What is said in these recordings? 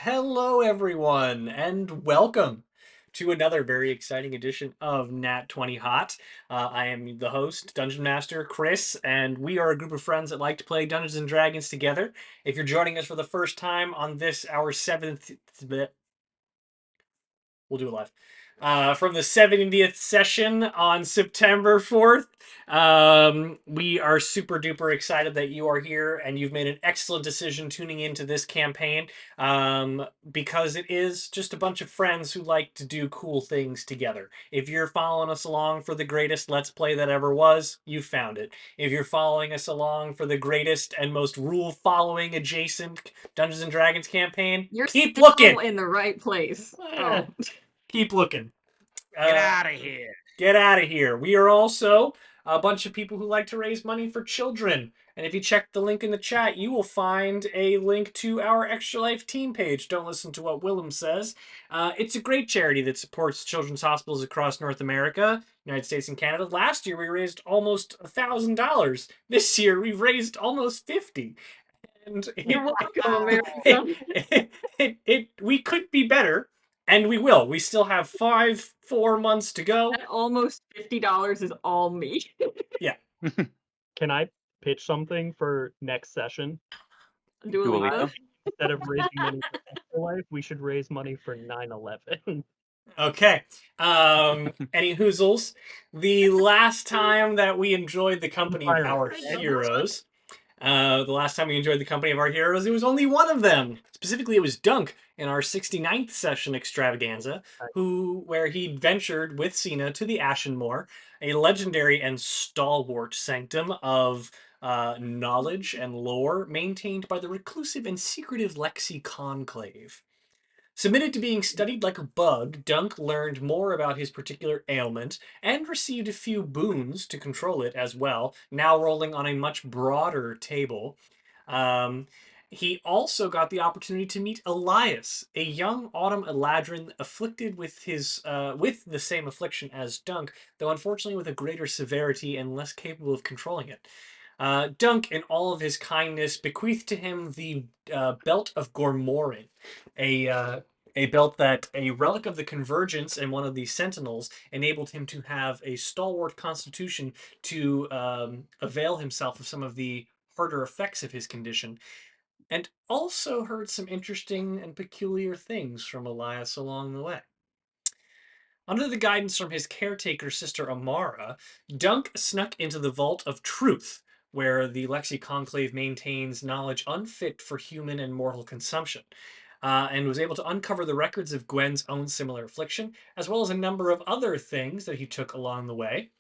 Hello, everyone, and welcome to another very exciting edition of Nat20Hot. I am the host, Dungeon Master Chris, and we are a group of friends that like to play Dungeons and Dragons together. If you're joining us for the first time on this, our seventh, we'll do it live. From the 70th session on September 4th. We are super duper excited that you are here and you've made an excellent decision tuning into this campaign because it is just a bunch of friends who like to do cool things together. If you're following us along for the greatest Let's Play that ever was, you found it. If you're following us along for the greatest and most rule following adjacent Dungeons and Dragons campaign, You're keep still looking! in the right place. Oh. Keep looking. Get out of here. Get out of here. We are also a bunch of people who like to raise money for children. And if you check the link in the chat, you will find a link to our Extra Life team page. Don't listen to what Willem says. It's a great charity that supports children's hospitals across North America, United States, and Canada. Last year, we raised almost $1,000. This year, we've raised almost 50. And You're welcome, Wow. America. we could be better, and we will. We still have 4 months to go. That almost $50 is all me. Yeah. Can I pitch something for next session? Duolingo. Instead of raising money for Extra Life, we should raise money for 9/11. Okay. Any hoozles? The last time that we enjoyed the company of our heroes, the last time we enjoyed the company of our heroes, it was only one of them. Specifically, it was Dunk in our 69th session extravaganza, where he ventured with Cena to the Ashenmoor, a legendary and stalwart sanctum of knowledge and lore maintained by the reclusive and secretive Lexi Conclave. Submitted to being studied like a bug, Dunk learned more about his particular ailment and received a few boons to control it as well, now rolling on a much broader table. Um, he also got the opportunity to meet Elias, a young autumn eladrin afflicted with the same affliction as Dunk, though unfortunately with a greater severity and less capable of controlling it. Dunk, in all of his kindness, bequeathed to him the Belt of Gormorin, a belt that a relic of the Convergence and one of the Sentinels enabled him to have a stalwart constitution to avail himself of some of the harder effects of his condition, and also heard some interesting and peculiar things from Elias along the way. Under the guidance from his caretaker sister Amara, Dunk snuck into the Vault of Truth, where the Lexi Conclave maintains knowledge unfit for human and mortal consumption, and was able to uncover the records of Gwen's own similar affliction, as well as a number of other things that he took along the way.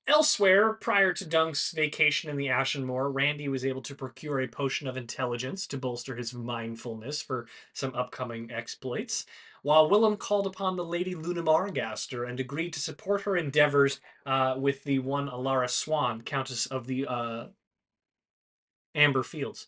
Elsewhere, prior to Dunk's vacation in the Ashenmoor, Randy was able to procure a potion of intelligence to bolster his mindfulness for some upcoming exploits, while Willem called upon the Lady Luna Margaster and agreed to support her endeavors with the one Alara Swan, Countess of the Amber Fields.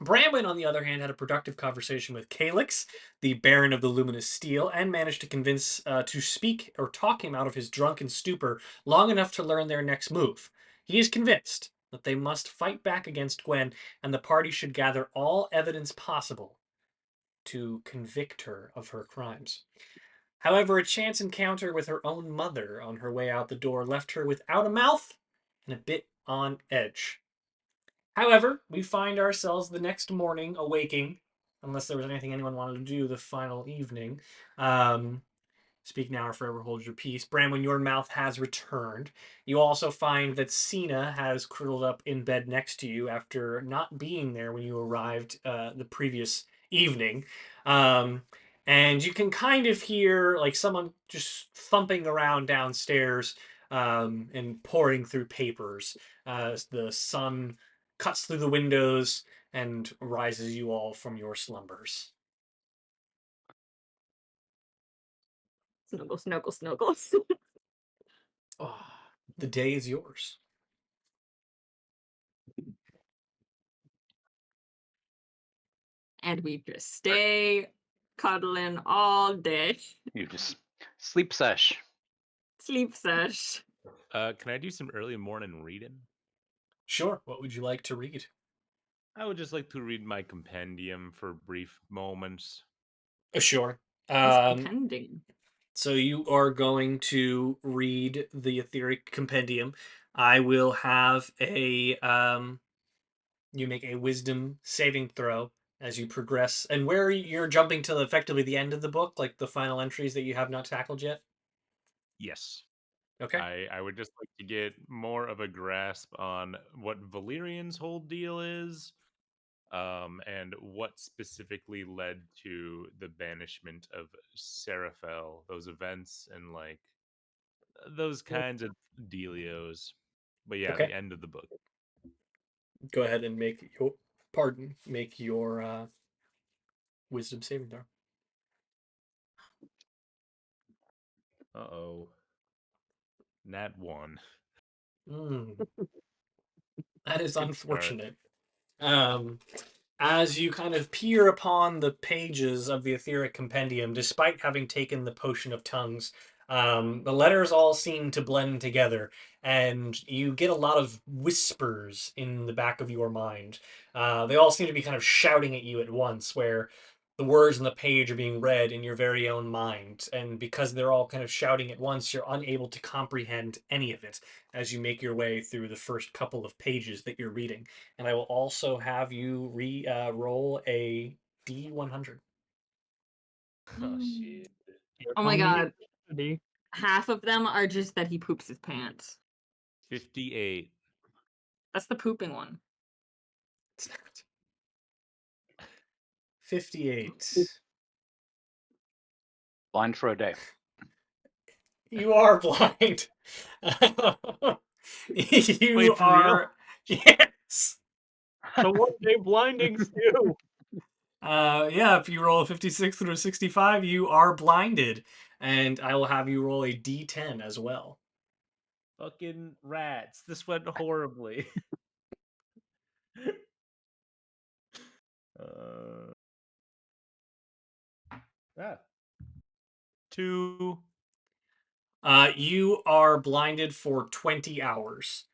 Bramwin, on the other hand, had a productive conversation with Calyx, the Baron of the Luminous Steel, and managed to convince to speak or talk him out of his drunken stupor long enough to learn their next move. He is convinced that they must fight back against Gwen, and the party should gather all evidence possible to convict her of her crimes. However, a chance encounter with her own mother on her way out the door left her without a mouth and a bit on edge. However, we find ourselves the next morning awaking, unless there was anything anyone wanted to do the final evening. Speak now or forever hold your peace. Bramwin, your mouth has returned. You also find that Cena has curled up in bed next to you after not being there when you arrived the previous evening. Um, and you can kind of hear like someone just thumping around downstairs and pouring through papers as the sun cuts through the windows and rises you all from your slumbers. Snuggle, snuggle, snuggle. Oh, the day is yours. And we just stay cuddling all day. You just sleep sesh. Sleep sesh. Can I do some early morning reading? Sure. What would you like to read? I would just like to read my compendium for brief moments. Sure. What's depending? So you are going to read the etheric compendium. I will have you make a wisdom saving throw as you progress. And where you're jumping to effectively the end of the book, like the final entries that you have not tackled yet. Yes. Okay. I would just like to get more of a grasp on what Valerian's whole deal is, and what specifically led to the banishment of Seraphel, those events and like those kinds of dealios. But yeah, Okay. the end of the book. Go ahead and make your wisdom saving throw. Uh-oh. Nat 1. Mm, that is Good start. unfortunate. Um, as you kind of peer upon the pages of the etheric compendium, despite having taken the potion of tongues, the letters all seem to blend together, and you get a lot of whispers in the back of your mind. They all seem to be kind of shouting at you at once, where the words on the page are being read in your very own mind, and because they're all kind of shouting at once, you're unable to comprehend any of it as you make your way through the first couple of pages that you're reading. And I will also have you roll a D100. Oh shit. Here Oh my come the god. insanity. Half of them are just that he poops his pants. 58. That's the pooping one. It's not. 58. Blind for a day. You are blind. You Wait, for real? are. Yes. So what day blindings do? Yeah, if you roll a 56 through a 65, you are blinded. And I will have you roll a D10 as well. Fucking rats. This went horribly. uh, ah. 2. You are blinded for 20 hours.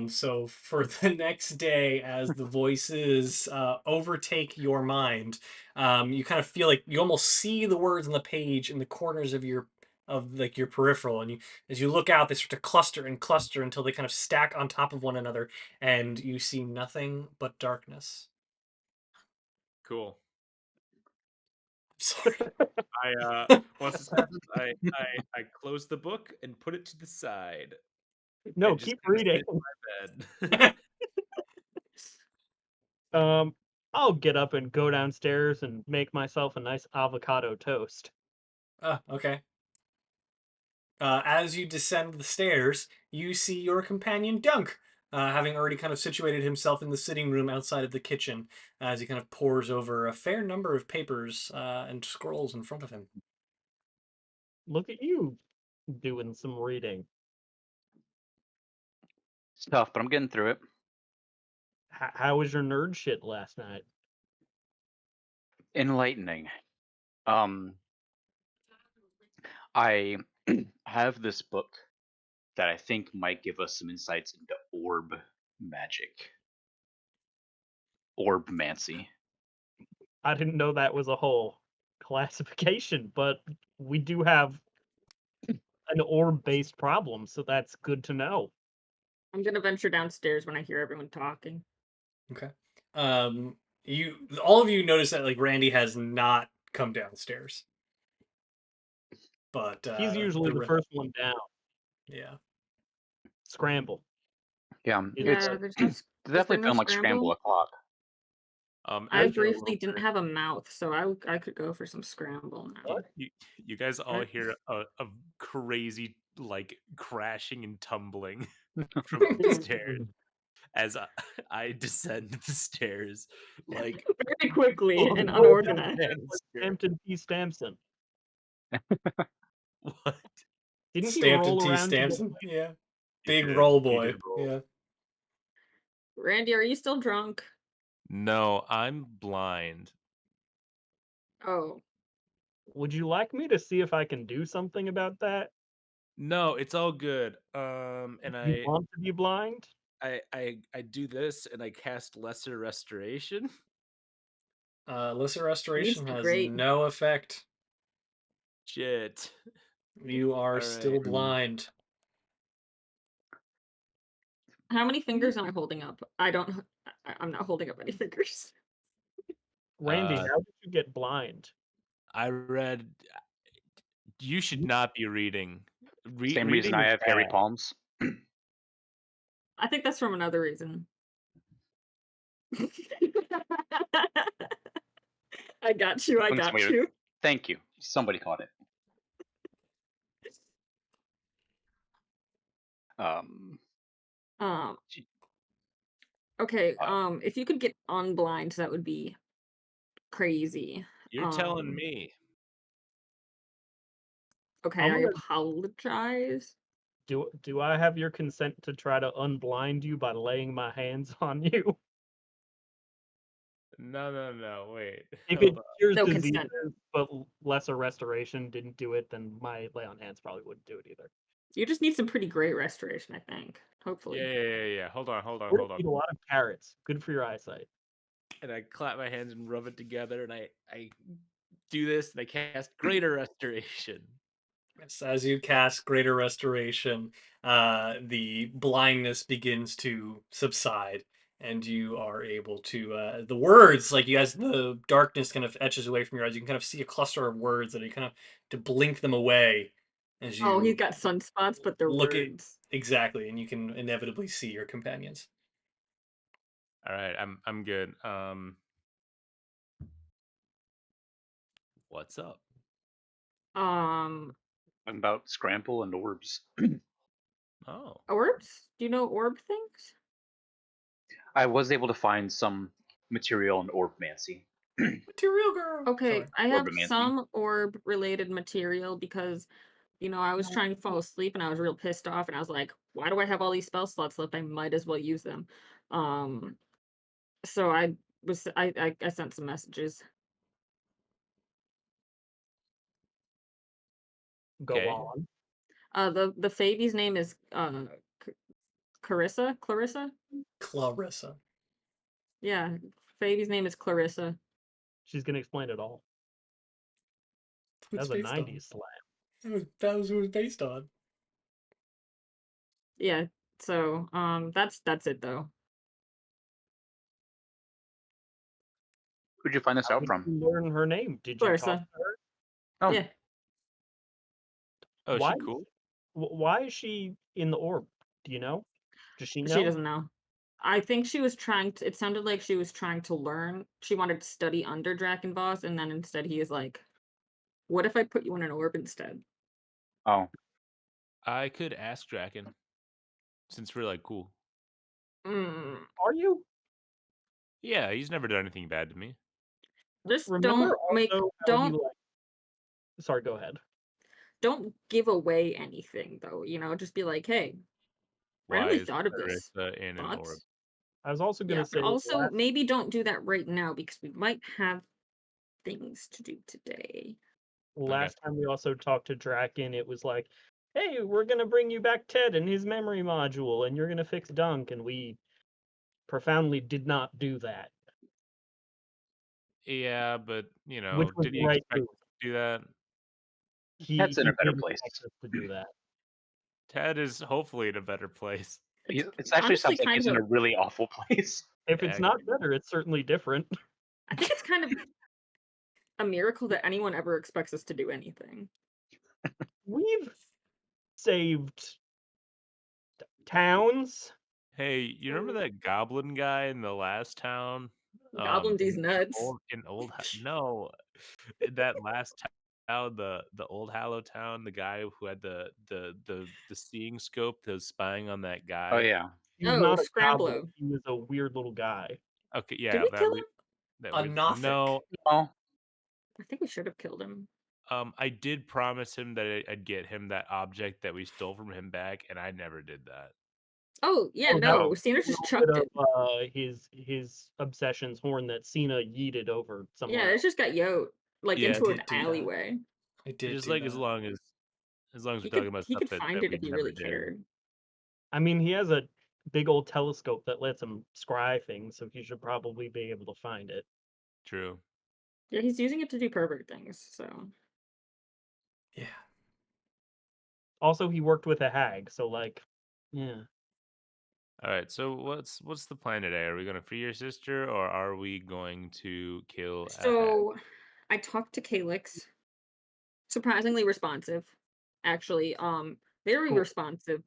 So for the next day, as the voices overtake your mind, you kind of feel like you almost see the words on the page in the corners of your peripheral, and as you look out, they start to cluster and cluster until they kind of stack on top of one another, and you see nothing but darkness. Cool. Sorry. Once this happens, I close the book and put it to the side. No, And just keep kinda reading. sit in my bed. I'll get up and go downstairs and make myself a nice avocado toast. Okay. As you descend the stairs, you see your companion Dunk, having already kind of situated himself in the sitting room outside of the kitchen, as he kind of pores over a fair number of papers and scrolls in front of him. Look at you doing some reading. It's tough, but I'm getting through it. How was your nerd shit last night? Enlightening. Um, I have this book that I think might give us some insights into orb magic. Orbmancy. I didn't know that was a whole classification, but we do have an orb-based problem, so that's good to know. I'm gonna venture downstairs when I hear everyone talking. Okay. You all of you notice that like Randy has not come downstairs, but He's usually the first one down. yeah. Scramble. Yeah, it's Yeah, there's no. Is there definitely no feeling like scramble scramble? o'clock. I After a briefly little didn't bit, have a mouth, so I could go for some scramble now. What? you guys all hear a crazy like crashing and tumbling from upstairs as I descend the stairs like Very quickly and full unorganized. gangster. Hampton P. Stamson. What? Didn't he Stamped roll T. around? Stampson. Yeah. He Big did. roll He boy. did roll. Yeah. Randy, are you still drunk? No, I'm blind. Oh, Would you like me to see if I can do something about that? No, it's all good. And You I want to be blind? I do this and I cast Lesser Restoration. Lesser Needs Restoration to be has great. no effect. Shit. You are All still right. blind. How many fingers am I holding up? I'm not holding up any fingers. Randy, Uh, how did you get blind? I read. You should You- not be reading. Same reason Reading I is have hairy bad. palms. I think that's from another reason. I got you. I When got somebody- you. Thank you. Somebody caught it. Um, Um. Gee. Okay. Uh, If you could get unblind, that would be crazy. You're telling Um, me. Okay, I'm I gonna- apologize. Do I have your consent to try to unblind you by laying my hands on you? No. Wait. If Hold it on. cures No diseases, consent. but lesser restoration didn't do it, then my lay on hands probably wouldn't do it either. You just need some pretty great restoration, I think. Hopefully. Yeah. Hold on. Or eat a lot of carrots. Good for your eyesight. And I clap my hands and rub it together, and I do this, and I cast Greater Restoration. Yes, as you cast Greater Restoration, the blindness begins to subside, and you are able to the words like you guys the darkness kind of etches away from your eyes. You can kind of see a cluster of words that you kind of to blink them away as Oh, he's you got sunspots, but they're look at words. exactly, and you can inevitably see your companions. All right, I'm good. What's up? Um, about scramble and orbs. Oh, Orbs? Do you know orb things? I was able to find some material in orbmancy. Material girl. Okay, Sorry. I have Orbomancy. some orb related material because, I was trying to fall asleep and I was real pissed off and I was like, why do I have all these spell slots left? I might as well use them. So I sent some messages. Go okay. on. The Fabi's name is Clarissa? Clarissa. Yeah, Fabi's name is Clarissa. She's gonna explain it all. That What's was a based on? 90s slam. That was what it was based on. Yeah, so that's it though. Who'd you find this How out did from? you learn her name? Did you talk Clarissa. to her? Oh, Yeah. Oh, is Why? she cool? Why is she in the orb? Do you know? Does she know? She doesn't know. I think she was trying to, it sounded like she was trying to learn. She wanted to study under Drakenboss, and then instead he is like, what if I put you in an orb instead? oh, I could ask Draken, since we're like cool. Mm, Are you? Yeah, he's never done anything bad to me. just Remember also how don't he like. Sorry, go ahead. don't give away anything though, just be like, hey, Why randomly is thought of this. Clarissa in an orb? Thoughts? I was also gonna Yeah, say but also last, maybe don't do that right now because we might have things to do today. last time we also talked to Draken, it was like, hey, we're gonna bring you back Ted and his memory module, and you're gonna fix Dunk, and we profoundly did not do that. Yeah, but Which was did the he right expect move. to do that? He Ted's in a better did place. expect us to do that. Ted is hopefully in a better place. It actually honestly sounds like kind he's of in a really awful place. If it's Yeah, not better, it's certainly different. I think it's kind of a miracle that anyone ever expects us to do anything. We've saved towns. Hey, you remember that goblin guy in the last town? Goblin D's nuts. No, in that last town, the old Hallow town, the guy who had the seeing scope that was spying on that guy. Oh yeah. He was Oh, not a Scramblo. goblin. He was a weird little guy. Okay, Did yeah, we kill him? that A weird. Nothic. No, Oh, I think we should have killed him. I did promise him that I'd get him that object that we stole from him back, and I never did that. Oh, yeah, Oh, that no, was Cena a just little bit chucked it. of his obsession's horn that Cena yeeted over somewhere. Yeah, it else. just got yoked, like, Yeah, into I an did do that. alleyway. I did Just do like that. as long as we're He talking could about he stuff could that find it we if he never really did. cared. I mean, he has a big old telescope that lets him scry things, so he should probably be able to find it. True. Yeah, he's using it to do pervert things, so. Yeah. Also, he worked with a hag, so like, yeah. All right. So what's the plan today? Are we going to free your sister, or are we going to kill a hag? So, I talked to Calyx. Surprisingly responsive, actually. Very Cool. responsive.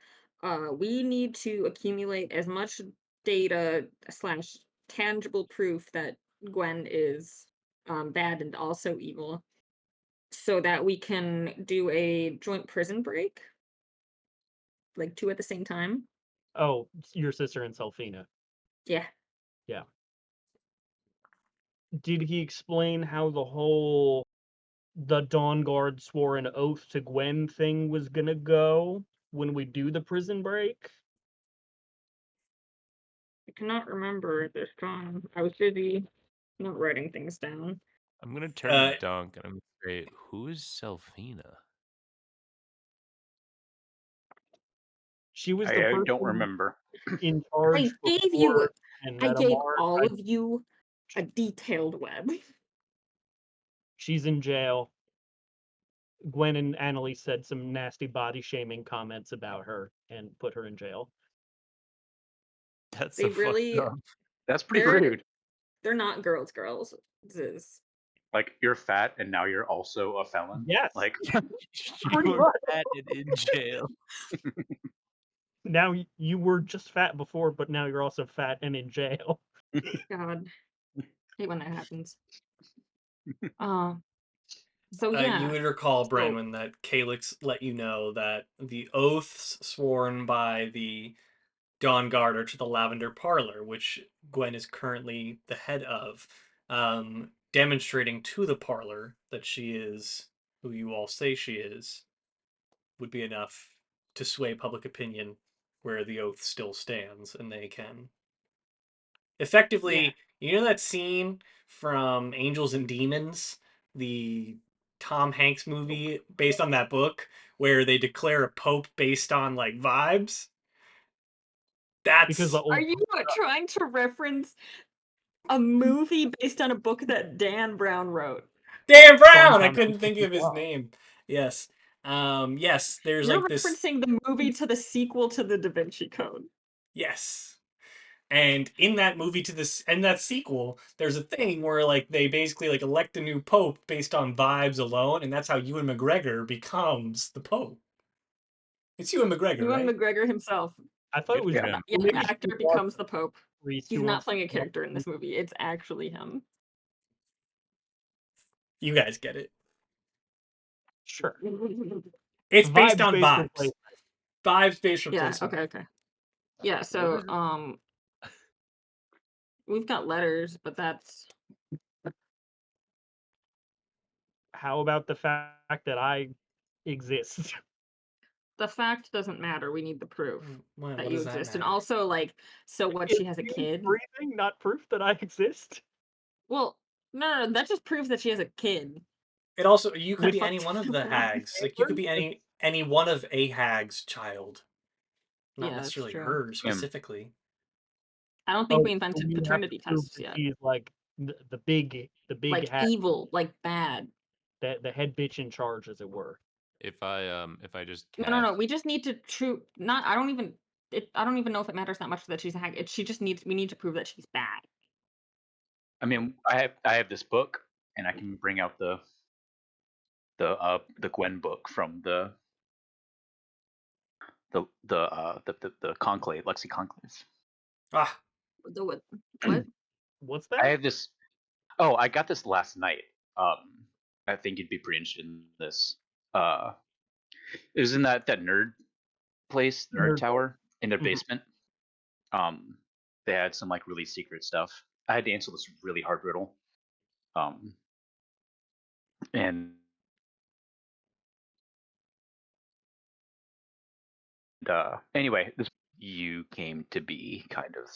We need to accumulate as much data slash tangible proof that Gwen is bad and also evil, so that we can do a joint prison break, like 2 at the same time. Oh, your sister and Selfina. Yeah. Yeah. Did he explain how the Dawn Guard swore an oath to Gwen thing was gonna go when we do the prison break? I cannot remember at this time. I was busy not writing things down. I'm going to turn to Dunk and I'm going to say, who is Selfina? She was the I person don't remember. in I charge gave you before and I gave Metamar. all of you a detailed web. She's in jail. Gwen and Annalise said some nasty body shaming comments about her and put her in jail. That's They so really fucked up. That's pretty they're rude. they're not girls. This is Like, you're fat and now you're also a felon. Yes. Like, Pretty You were much. fat and in jail. Now you were just fat before, but now you're also fat and in jail. God. Hate when that happens. So yeah. You would recall, So Branwen, that Calyx let you know that the oaths sworn by the Dawn Guard are to the Lavender Parlor, which Gwen is currently the head of, demonstrating to the parlor that she is who you all say she is, would be enough to sway public opinion where the oath still stands, and they can effectively, you know that scene from Angels and Demons, the Tom Hanks movie based on that book, where they declare a pope based on like vibes? Because That's the are old you trying to reference a movie based on a book that Dan Brown wrote? Dan Brown. I Tom couldn't Hanks think of his wow. name. Yes. Yes, there's You're like this. referencing the movie to the sequel to the Da Vinci Code. Yes. And in that movie to this and that sequel, there's a thing where like they basically like elect a new pope based on vibes alone, and that's how Ewan McGregor becomes the pope. It's Ewan McGregor, Ewan right? McGregor himself. I thought it Good was for yeah. him. Yeah, maybe the he actor was becomes the Pope. Reese He's who not wants playing a to- character in this movie. It's actually him. You guys get it. Sure. It's based Vibes on based vibes. replacement. Vibes based Yeah, replacement. okay. Yeah, What so is it? we've got letters, but that's How about the fact that I exist? the fact doesn't matter. We need the proof Well, that what you does that exist. And matter? also like, so what, Is she has a being kid? breathing not proof that I exist? Well, no, that just proves that she has a kid. It also you could That be any fucked one of the everyone. hags. Like you could be any one of a hag's child, not Yeah, that's necessarily true. her specifically. I don't think we So invented we have to paternity prove tests that yet. she's like the big Like hat, evil, like bad. the head bitch in charge, as it were. If I just cast No. We just need to true. Not. I don't even. I don't even know if it matters that much that she's a hag. She just needs. We need to prove that she's bad. I mean, I have this book, and I can bring out the Gwen book from the conclave, Lexi conclave. Ah, The what? What? What's I that? have this. Oh, I got this last night. I think you'd be pretty interested in this. It was in that nerd place, nerd Nerd tower, in their Mhm. basement. They had some like really secret stuff. I had to answer this really hard riddle. And anyway, this you came to be kind of.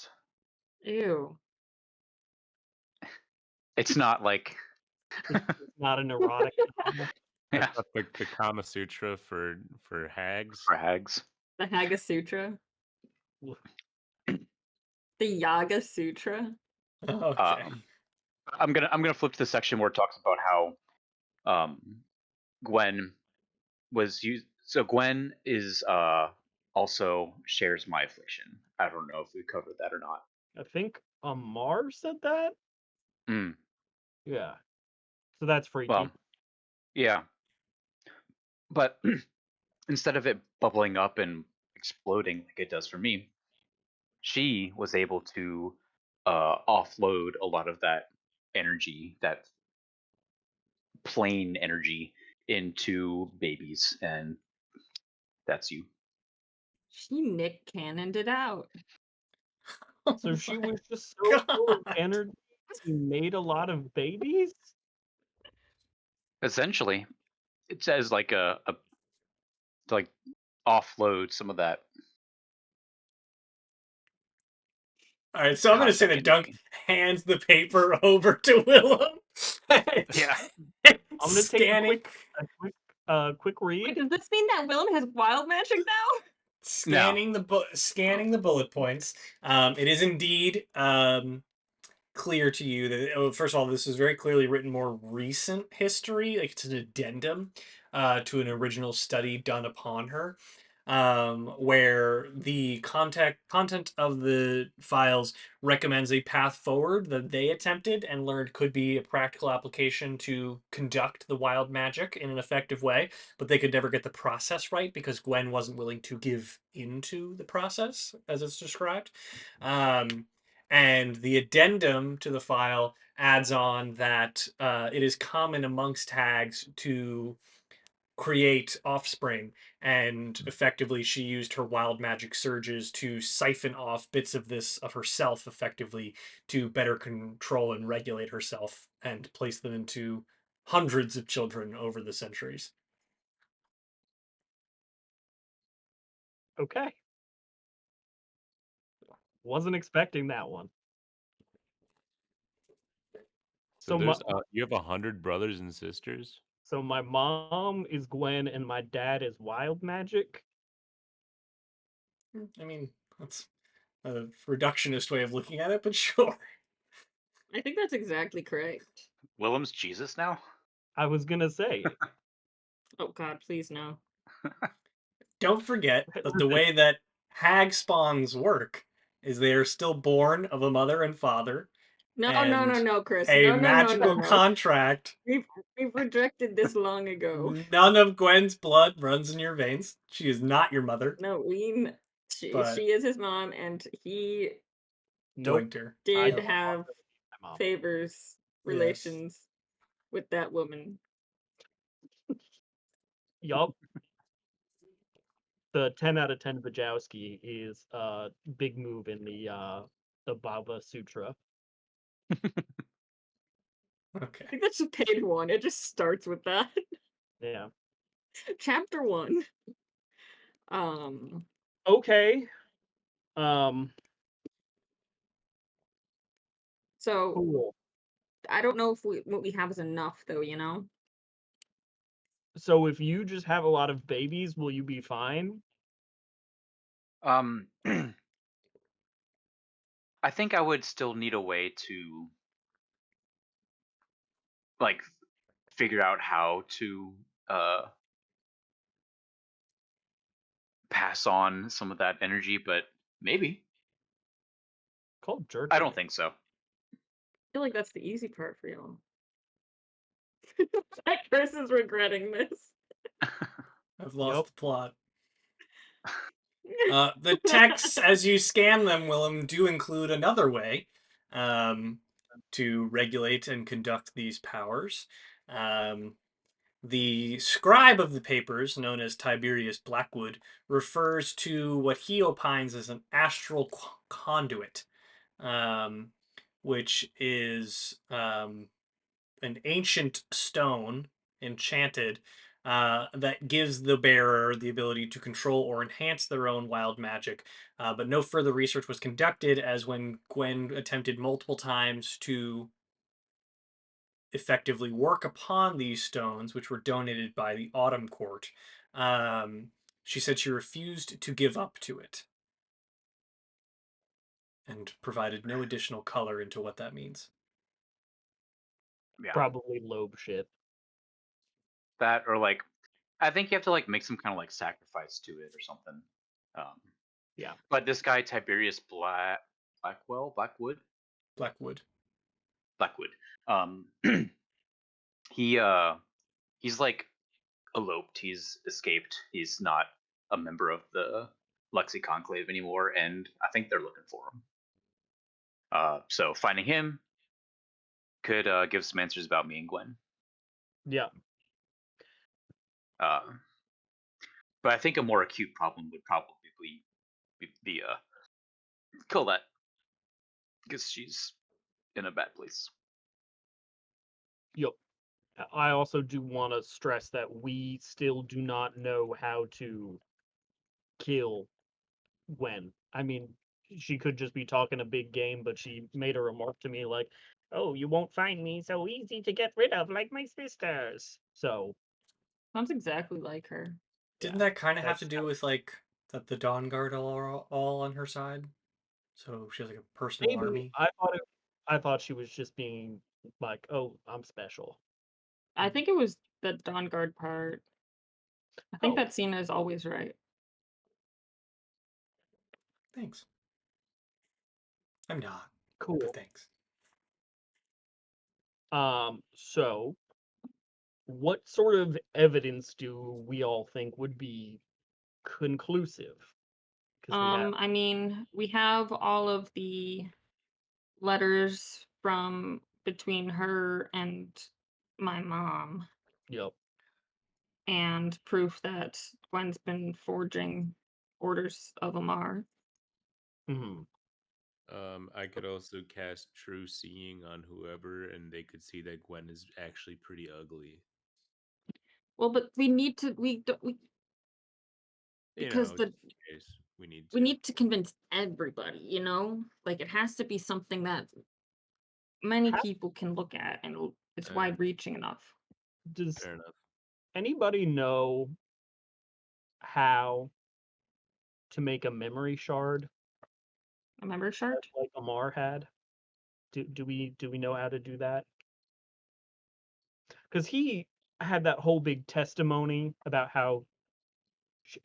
Ew. It's not like It's not an erotic novel. that's yeah, not the Kama Sutra for hags. for hags. The Haga Sutra. The Yaga Sutra. Okay. I'm gonna flip to the section where it talks about how Gwen was used. So Gwen is also shares my affliction. I don't know if we covered that or not. I think Amar said that. Mm, Yeah. So that's freaky. well, yeah, but instead of it bubbling up and exploding like it does for me, she was able to offload a lot of that energy, that plain energy, into babies, and that's you. She Nick Cannoned it out. So Oh she my was just so full of God. energy, she made a lot of babies. Essentially, it says like a to like offload some of that All right, so I'm going to say cosmic that Dunk energy. hands the paper over to Willem. Yeah. I'm gonna take Scanning, a quick Wait, read. does this mean that Willem has wild magic now? No. scanning the bullet points. It is indeed clear to you that, oh, first of all, this is very clearly written more recent history. Like, it's an addendum to an original study done upon her, where the content of the files recommends a path forward that they attempted and learned could be a practical application to conduct the wild magic in an effective way, but they could never get the process right because Gwen wasn't willing to give into the process as it's described. And the addendum to the file adds on that it is common amongst hags to create offspring, and effectively she used her wild magic surges to siphon off bits of this of herself effectively to better control and regulate herself and place them into hundreds of children over the centuries. Okay. Wasn't expecting that one. So So there's you have 100 brothers and sisters. so my mom is Gwen and my dad is wild magic. I mean, that's a reductionist way of looking at it, but sure. I think that's exactly correct. Willem's Jesus now? I was gonna say. Oh God, please no. Don't forget that the Listen, way that hag spawns work is they are still born of a mother and father, No, no, no, and no, Chris. a No, no, no, no, magical no. contract. We've rejected this long ago. None of Gwen's blood runs in your veins. She is not your mother, No, she but is his mom, and he nope. doinked her. I did no have longer need my mom. favors Yes. relations with that woman. Yup. The 10 out of 10 Wajowski is a big move in the Baba Sutra. Okay. I think that's just page one. It just starts with that. Yeah. Chapter one. Um, Okay. Um so cool. I don't know if what we have is enough though, you know? So if you just have a lot of babies, will you be fine? Um, I think I would still need a way to like figure out how to uh pass on some of that energy, but maybe. Called I jerking don't it. think so. I feel like that's the easy part for y'all. Chris is regretting this. I've lost Yup. the plot. The texts, as you scan them, Willem, do include another way to regulate and conduct these powers. Um, the scribe of the papers, known as Tiberius Blackwood, refers to what he opines as an astral conduit, um, which is an ancient stone, enchanted, that gives the bearer the ability to control or enhance their own wild magic. But no further research was conducted, as when Gwen attempted multiple times to effectively work upon these stones, which were donated by the Autumn Court, um, she said she refused to give up to it. and provided no additional color into what that means. Yeah, Probably lobe shit. that or like, I think you have to like make some kind of like sacrifice to it or something. Yeah. But this guy Tiberius Blackwood, Blackwood. um, he's like eloped. He's escaped. He's not a member of the Lexi Conclave anymore, and I think they're looking for him. So finding him could give some answers about me and Gwen. Yeah. But I think a more acute problem would probably be the Colette, because she's in a bad place. Yep. I also do want to stress that we still do not know how to kill Gwen. I mean, she could just be talking a big game, but she made a remark to me like, "Oh, you won't find me so easy to get rid of like my sisters." So Sounds exactly like her. Didn't yeah, that kind of have to that's do with like that the Dawn Guard are all on her side? So she has like a personal maybe army. I thought she was just being like, "Oh, I'm special." I think it was the Dawn Guard part. I think Oh, that Cena is always right. Thanks. I'm not, cool. but thanks. So what sort of evidence do we all think would be conclusive? Because we have, I mean, we have all of the letters from between her and my mom yep. and proof that Gwen's been forging orders of Amar. Hmm. I could also cast True Seeing on whoever, and they could see that Gwen is actually pretty ugly. Well, but we need to we don't we You because know, the just in case we need we to. need to convince everybody, like it has to be something that many How people can look at and it's Uh, wide reaching enough. does Fair enough. anybody know how to make a memory shard Remember, Shart? like Amar had? Do we know how to do that? Because he had that whole big testimony about how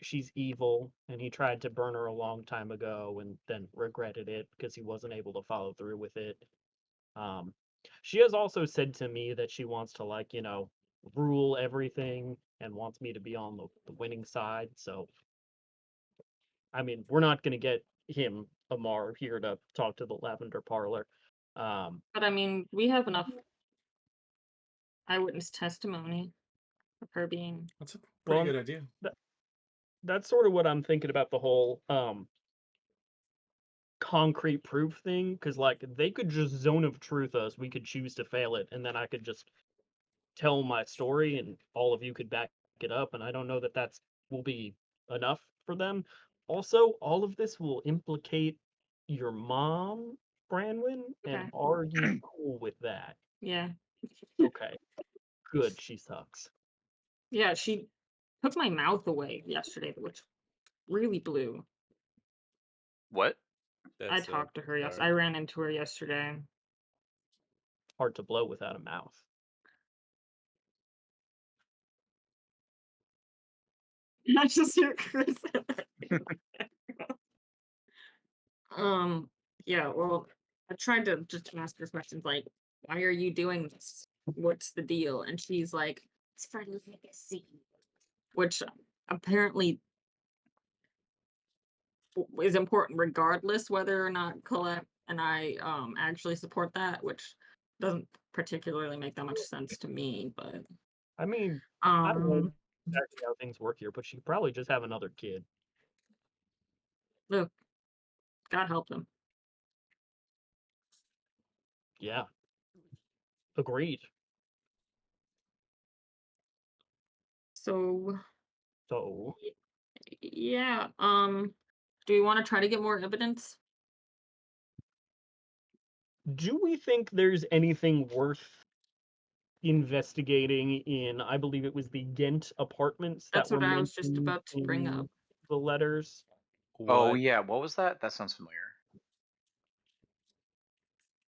she's evil, and he tried to burn her a long time ago, and then regretted it because he wasn't able to follow through with it. Um, she has also said to me that she wants to rule everything and wants me to be on the winning side. So I mean, we're not going to get him, Amar, here to talk to the Lavender Parlor. But I mean, we have enough eyewitness testimony of her being. That's a pretty Well, good idea. that's sort of what I'm thinking about the whole concrete proof thing, because like they could just zone of truth us, we could choose to fail it, and then I could just tell my story, and all of you could back it up. And I don't know that that's will be enough for them. Also, all of this will implicate your mom, Branwyn, and Okay. are you cool with that? Yeah. Okay, good. She sucks. Yeah, she took my mouth away yesterday, which really blew. What? I That's talked to her. Yes, sorry. I ran into her yesterday. Hard to blow without a mouth. I just hear Chris. um. Yeah. Well, I tried to just ask her questions like, "Why are you doing this? What's the deal?" And she's like, "It's for legacy," which apparently is important regardless whether or not Colette and I actually support that, which doesn't particularly make that much sense to me, but I mean, I don't know um exactly how things work here, but she could probably just have another kid. look, God help them. Yeah, agreed. So So, yeah, do we want to try to get more evidence? do we think there's anything worth investigating in, I believe it was the Ghent apartments that That's were what I was just mentioned about to bring up. in the letters? Oh What yeah, what was that? That sounds familiar.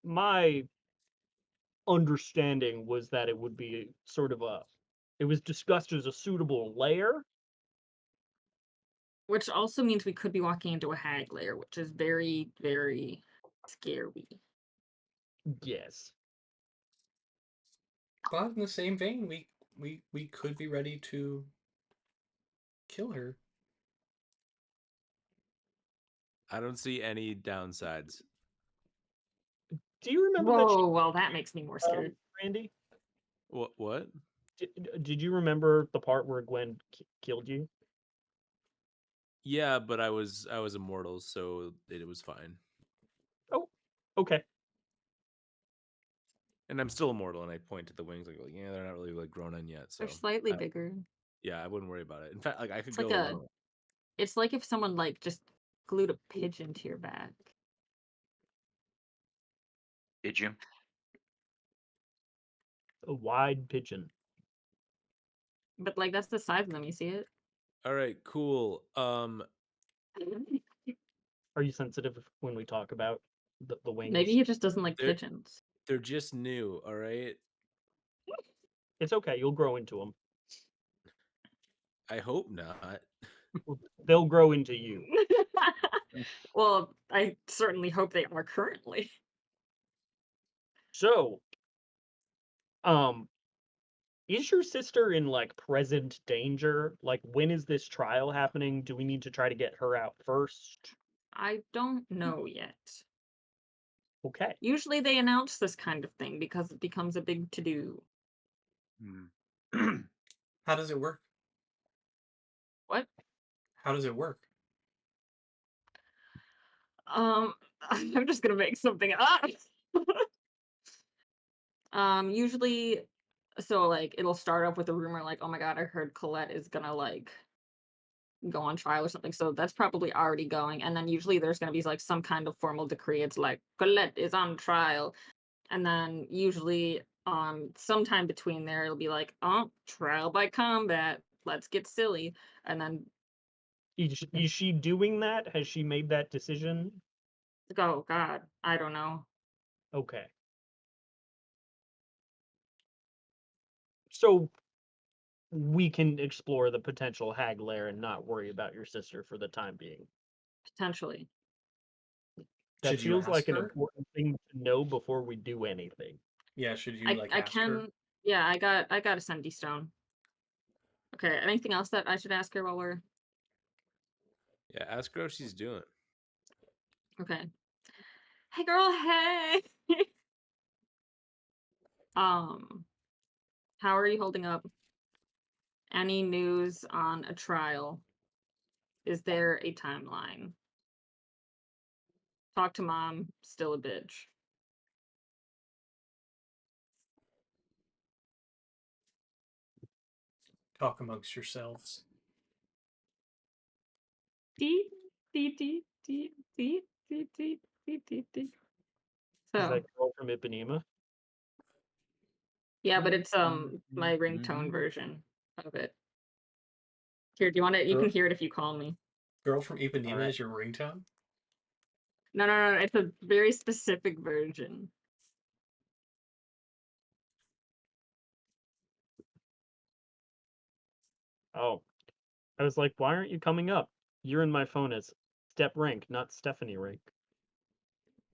my understanding was that it would be sort of it was discussed as a suitable lair. Which also means we could be walking into a hag lair, which is very, very scary. Yes. But in the same vein, we could be ready to kill her. I don't see any downsides. Do you remember Whoa, well, that makes me more scared. Randy? What? Did you remember the part where Gwen killed you? Yeah, but I was immortal, so it was fine. Oh, okay. And I'm still immortal, and I point to the wings, like, yeah, they're not really like grown in yet. So They're slightly bigger. yeah, I wouldn't worry about it. In fact, like I could It's go like alone. it's like if someone like just glued a pigeon to your back. Did you? A wide pigeon. But like that's the size of them, you see it? All right, cool. Are you sensitive when we talk about the wings? Maybe he just doesn't like They're- pigeons. They're just new. All right. It's okay. You'll grow into them. I hope not. They'll grow into you. Well, I certainly hope they are currently. So, is your sister in like present danger? Like, when is this trial happening? Do we need to try to get her out first? I don't know yet. Okay. Usually they announce this kind of thing because it becomes a big to-do. How does it work? What? How does it work? I'm just gonna make something up. Usually, so like it'll start off with a rumor like, oh my god, I heard Colette is gonna like go on trial or something. So that's probably already going. And then usually there's gonna be like some kind of formal decree. It's like Colette is on trial. And then usually sometime between there it'll be like, oh, trial by combat. Let's get silly. And then Is she doing that? Has she made that decision? oh god, I don't know. Okay. So we can explore the potential hag lair and not worry about your sister for the time being. Potentially. That Should you feels ask like an her? important thing to know before we do anything. Yeah, should you like I ask her? can yeah, I got a Sendy stone. Okay, anything else that I should ask her while we're Yeah, ask her how she's doing. okay? Hey girl, hey. How are you holding up? Any news on a trial? Is there a timeline? Talk to mom, still a bitch. Talk amongst yourselves. Dee, dee, dee, dee, dee, dee, dee, dee, dee, dee. Is So that girl from Ipanema? yeah, but it's my ringtone version of it. Here, do you want it? You Girl, can hear it if you call me. girl from Ipanema Alright. is your ringtone? No, it's a very specific version. Oh. I was like, why aren't you coming up? You're in my phone as Step Rank, not Stephanie Rank.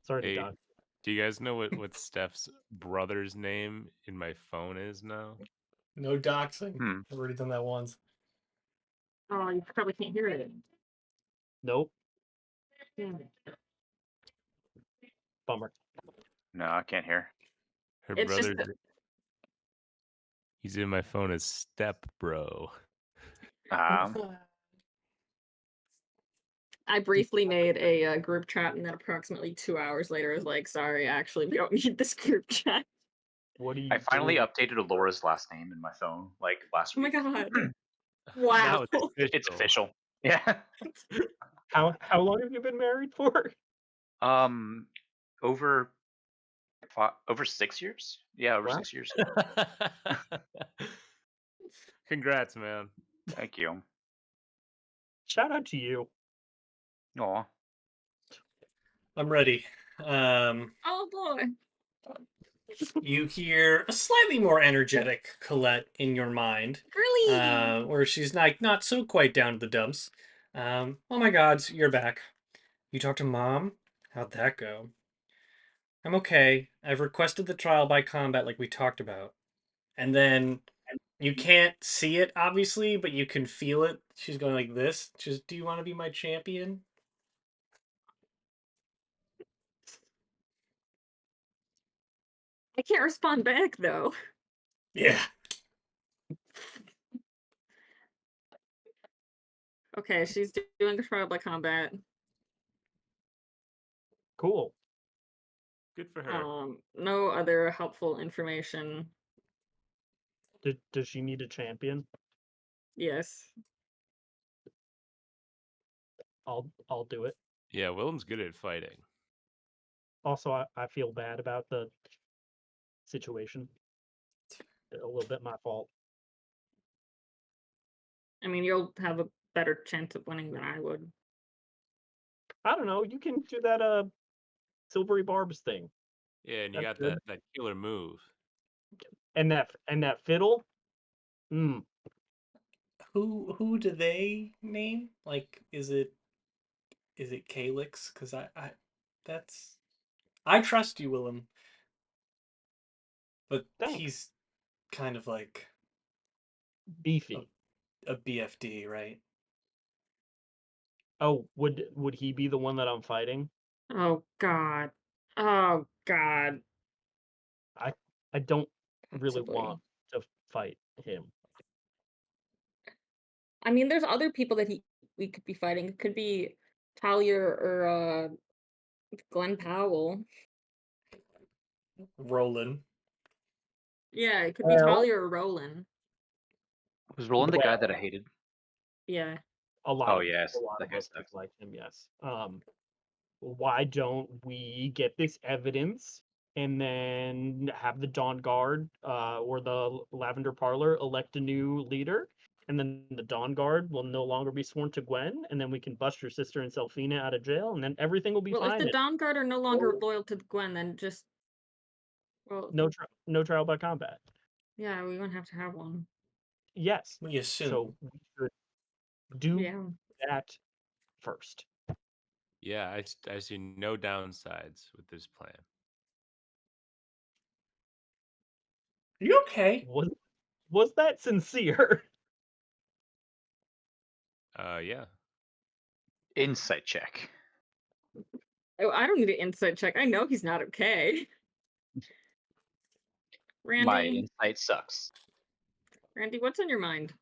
Sorry to Hey, dodge. do you guys know what Steph's brother's name in my phone is now? No doxing. Hmm. I've already done that once. Oh, you probably can't hear it. Nope. Hmm. Bummer. No, I can't hear. Her It's just brother's. He's in my phone as Step Bro. I briefly made a group chat, and then approximately 2 hours later, I was like, "Sorry, actually, we don't need this group chat." What are you I finally doing? updated Alora's last name in my phone like last Oh my week. god! Now Wow. It's official. Yeah. How long have you been married for? Over over 6 years. Yeah, over Wow. 6 years. Congrats, man. Thank you. Shout out to you. Aw. I'm ready. Oh boy. You hear a slightly more energetic Colette in your mind, Really? where she's not so quite down to the dumps. Oh my God, you're back. You talked to Mom? How'd that go? I'm okay. I've requested the trial by combat like we talked about. And then you can't see it, obviously, but you can feel it. She's going like this. Just, do you want to be my champion? I can't respond back though. Yeah. Okay, she's doing a trial by combat. Cool. Good for her. No other helpful information. Does she need a champion? Yes. I'll do it. Yeah, Willem's good at fighting. Also, I feel bad about the situation. A little bit my fault. I mean, you'll have a better chance of winning than I would. I don't know. You can do that silvery barbs thing, Yeah, and you That's got good. that killer move. and that fiddle. Who do they name? Like, is it Calyx? Because I that's I trust you, Willem, but Thanks. he's kind of like Beefy. a BFD, right? Oh, would he be the one that I'm fighting? Oh god. Oh god. I don't really Possibly. want to fight him. I mean, there's other people that we could be fighting. It could be Talia or Glenn Powell. Roland. Yeah, it could be Well, Talia or Roland. Was Roland the guy that I well, hated? Yeah. a lot Oh of yes, a lot that of guy us sucks. dislike him. Yes. Why don't we get this evidence and then have the Dawn Guard or the Lavender Parlor elect a new leader, and then the Dawn Guard will no longer be sworn to Gwen, and then we can bust your sister and Selfina out of jail, and then everything will be Well, if fine. the And Dawn Guard are no longer loyal to Gwen, then just no trial by combat. yeah, we won't have to have one. Yes. We assume. So we should do Yeah. that first. Yeah, I see no downsides with this plan. Are you okay? Was that sincere? Yeah. Insight check. Oh, I don't need an insight check. I know he's not okay. My Randy, insight sucks. Randy, what's on your mind?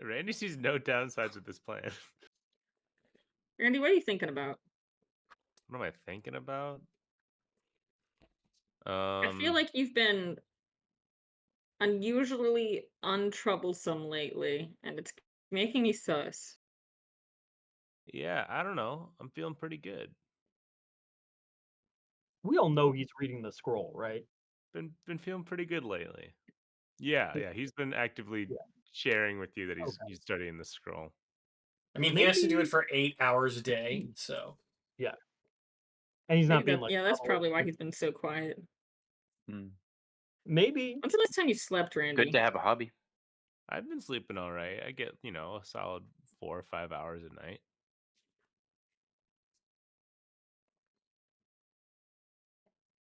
Randy sees no downsides with this plan. Randy, what are you thinking about? What am I thinking about? I feel like you've been unusually untroublesome lately, and it's making me sus. Yeah, I don't know. I'm feeling pretty good. We all know he's reading the scroll, right? Been feeling pretty good lately. Yeah. He's been actively Yeah. sharing with you that he's Okay. he's studying the scroll. I mean, he has to do it Maybe. for 8 hours a day, so Yeah. And he's Maybe not being like, that's oh, probably why he's been so quiet. Hmm. maybe. When's the last time you slept, Good Randy? to have a hobby. I've been sleeping all right. I get, a solid 4 or 5 hours a night.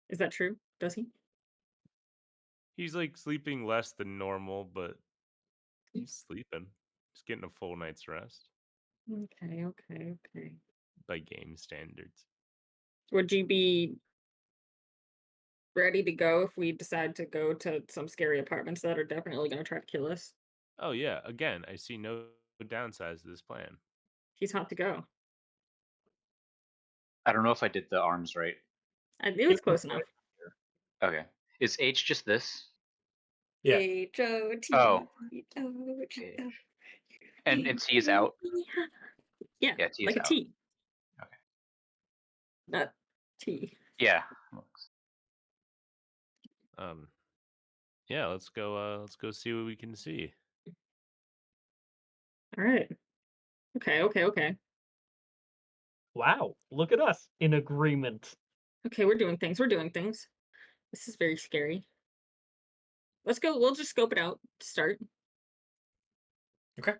Is that true? Does he? He's like sleeping less than normal, but he's sleeping. He's getting a full night's rest Okay. by game standards. Would you be ready to go if we decide to go to some scary apartments that are definitely going to try to kill us? Oh yeah, again, I see no downsides to this plan. He's hot to go. I don't know if I did the arms right. It was close enough. Okay. Is H just this? yeah. H-O-T. Oh. O-T-O. H. And T is out? Yeah, Yeah, T is like a out. T. Okay. Not T. Yeah. Yeah, let's go see what we can see. All right. Okay. Wow, look at us in agreement. Okay, we're doing things. We're doing things. This is very scary. Let's go. We'll just scope it out to start. Okay.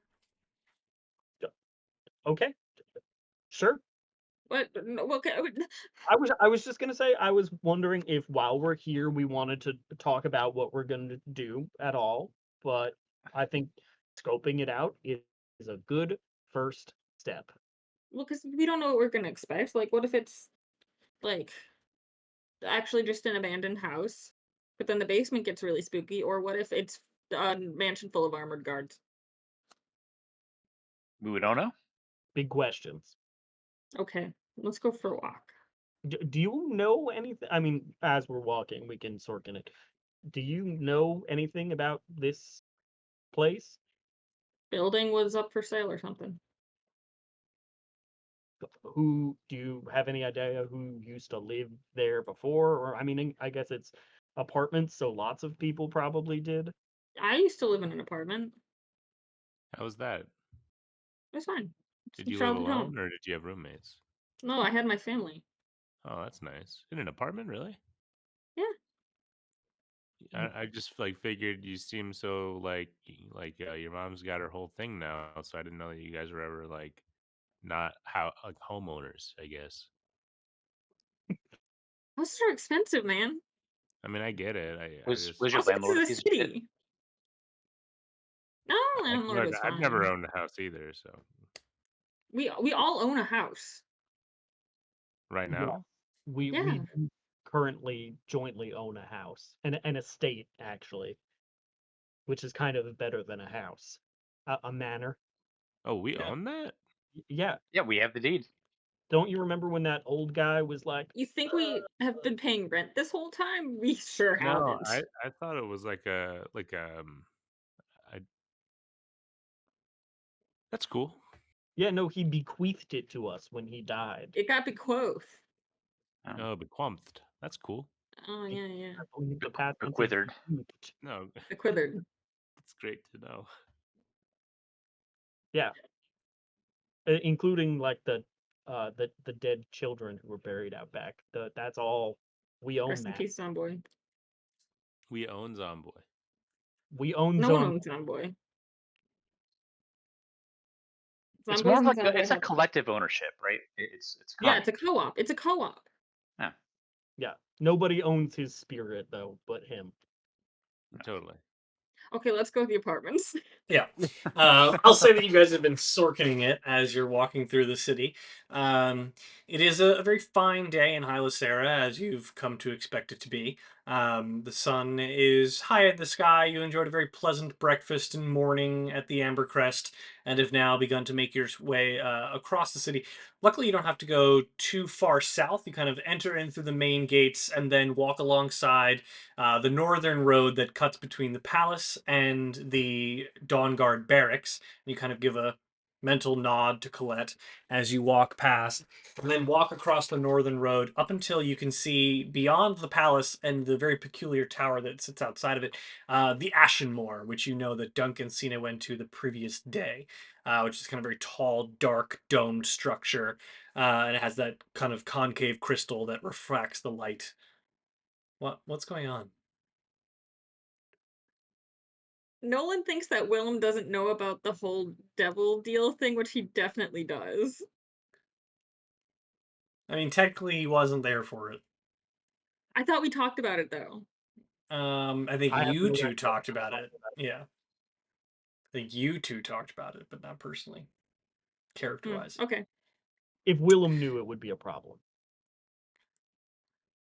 Okay, sure. What? No, okay. I was just gonna say, I was wondering if while we're here we wanted to talk about what we're gonna do at all, but I think scoping it out is a good first step. Well, because we don't know what we're gonna expect. Like, what if it's like actually just an abandoned house, but then the basement gets really spooky? Or what if it's a mansion full of armored guards? We don't know. Big questions. Okay, let's go for a walk. Do you know anything? I mean, as we're walking, we can sort in it. Do you know anything about this place? Building was up for sale or something. Who do you have any idea who used to live there before? Or I mean, I guess it's apartments, so lots of people probably did. I used to live in an apartment. How was that? It was fine. It's Did a you live childhood home. alone or did you have roommates? No, I had my family. Oh, that's nice. In an apartment, really? Yeah. I just like figured you seem so your mom's got her whole thing now, so I didn't know that you guys were ever like not how like homeowners, I guess. Houses are expensive, man. I mean, I get it. I Was just was your Also, landlord a this is piece a of shit? city. No, landlord was I've never fine. owned a house either, so We all own a house. right Yeah, now. we Yeah. currently jointly own a house, an estate actually, which is kind of better than a house, a manor. Oh, we Yeah. own that? Yeah, Yeah, we have the deed. don't you remember when that old guy was like, You think we have been paying rent this whole time? We sure No, haven't. I thought it was I that's cool. yeah, no, he bequeathed it to us when he died. It got bequothed. Oh, bequeathed. That's cool. Oh I yeah, yeah. I believe the past tense is Bequithered. bequeathed. No, Bequithered. it's great to know. Yeah, including like the dead children who were buried out back. That's all we own. Rest in That peace, Zomboy. We own Zomboy. we own No one Zon. owns Zomboy. It's more Zomboys of and like Zomboy it's a have. collective ownership, right? It's Yeah, Yeah, it's a common. co-op. It's a co-op. Yeah. Yeah, nobody owns his spirit though, but him. Totally. Okay, let's go to the apartments. Yeah. I'll say that you guys have been sorking it as you're walking through the city. It is a very fine day in Hylasera, as you've come to expect it to be. The sun is high in the sky. You enjoyed a very pleasant breakfast and morning at the Amber Crest, and have now begun to make your way across the city. Luckily, you don't have to go too far south. You kind of enter in through the main gates and then walk alongside the northern road that cuts between the palace and the Dawn Guard barracks. You kind of give a mental nod to Colette as you walk past, and then walk across the northern road up until you can see beyond the palace and the very peculiar tower that sits outside of it, the Ashenmoor, which you know that Duncan Cena went to the previous day, which is kind of very tall, dark, domed structure, and it has that kind of concave crystal that refracts the light. What's going on? Nolan thinks that Willem doesn't know about the whole devil deal thing, which he definitely does. I mean, technically, he wasn't there for it. I thought we talked about it though. I think I have you no two recollection talked of about talking it. about Yeah, I think you two talked about it, but not personally, character-wise. Okay. If Willem knew, it would be a problem,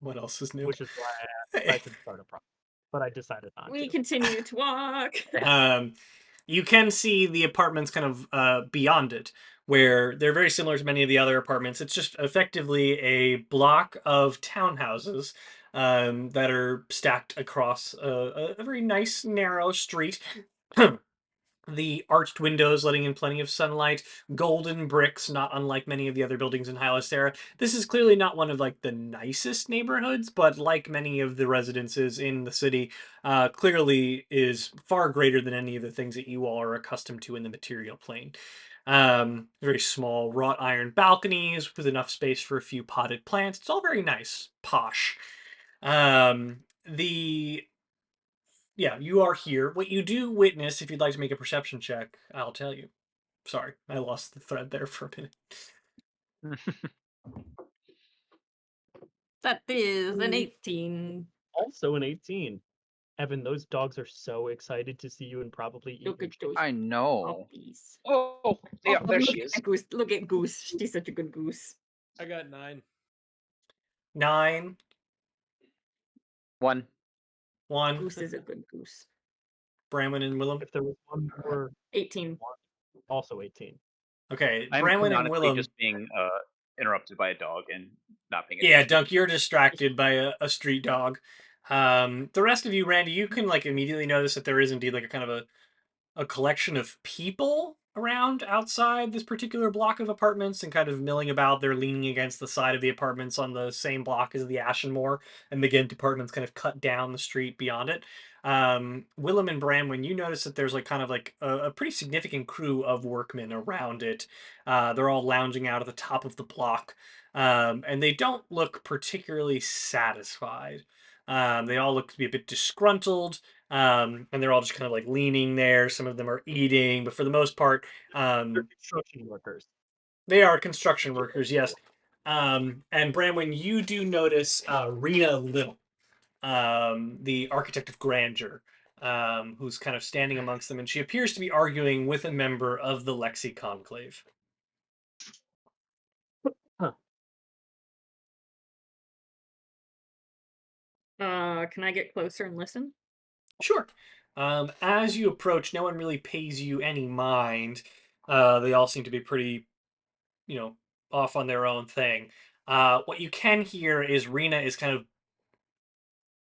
What else is new? which is why I asked if I could start a problem, but I decided not We to. continue to walk. um, you can see the apartments kind of beyond it, where they're very similar to many of the other apartments. It's just effectively a block of townhouses that are stacked across a very nice, narrow street. The arched windows letting in plenty of sunlight, golden bricks, not unlike many of the other buildings in Hylasera. This is clearly not one of like the nicest neighborhoods, but like many of the residences in the city, clearly is far greater than any of the things that you all are accustomed to in the material plane. Very small wrought iron balconies with enough space for a few potted plants. It's all very nice, posh. The Yeah, you are here. What you do witness, if you'd like to make a perception check, I'll tell you. Sorry, I lost the thread there for a minute. That is an Mm. 18. Also an 18. Evan, those dogs are so excited to see you and probably eat Look your at those I know. puppies. Oh, yeah, Oh, there look she is. at Goose. Look at Goose. She's such a good goose. I got 9. 9, One. 1, Goose is a good goose. Bramwin and Willem. If there was one more, 18. also 18. Okay, I'm Bramwin and canonically Willem. just being interrupted by a dog and not paying Yeah, attention. Dunk, you're distracted by a street dog. The rest of you, Randy, you can like immediately notice that there is indeed like a kind of a collection of people around outside this particular block of apartments and kind of milling about. They're leaning against the side of the apartments on the same block as the Ashenmore, and the Ghent apartments kind of cut down the street beyond it. Willem and Bramwin, you notice that there's like kind of like a pretty significant crew of workmen around it. They're all lounging out at the top of the block, and they don't look particularly satisfied. They all look to be a bit disgruntled, and they're all just kind of like leaning there. Some of them are eating, but for the most part, They're construction workers. they are construction workers. Yes. And Bramwin, you do notice Rena Little, the architect of grandeur, who's kind of standing amongst them, and she appears to be arguing with a member of the Lexi Conclave. Huh. Can I get closer and listen? Sure. As you approach, no one really pays you any mind. They all seem to be pretty, off on their own thing. What you can hear is Rena is kind of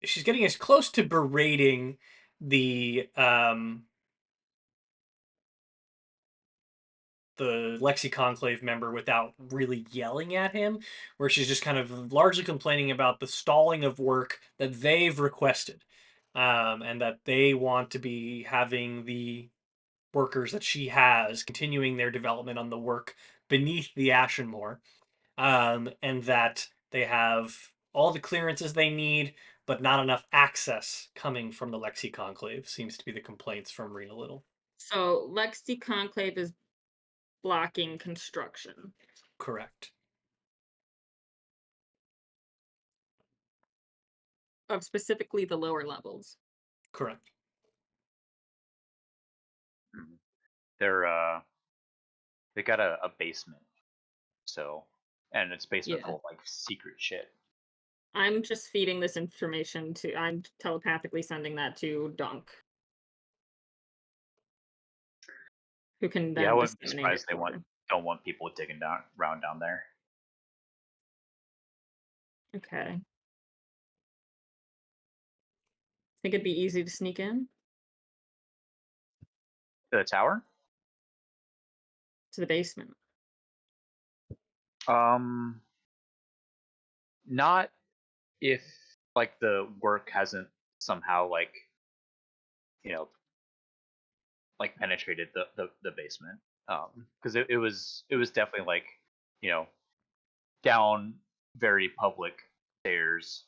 she's getting as close to berating the Lexi Conclave member without really yelling at him, where she's just kind of largely complaining about the stalling of work that they've requested, and that they want to be having the workers that she has continuing their development on the work beneath the Ashenmore, and that they have all the clearances they need, but not enough access coming from the Lexi Conclave, seems to be the complaints from Rena Little. So Lexi Conclave is blocking construction Correct. of specifically the lower levels. Correct. Mhm. They got a basement, so, and it's basement Yeah. full of like secret shit. I'm just feeding this information to. I'm telepathically sending that to Dunk, who can Yeah, I then wouldn't be disseminate it surprised they further. don't want people digging around down there. Okay. Think it'd be easy to sneak in The tower? to the basement. Um, not if like the work hasn't somehow like you know like penetrated the basement. Because it was definitely like you know down very public stairs.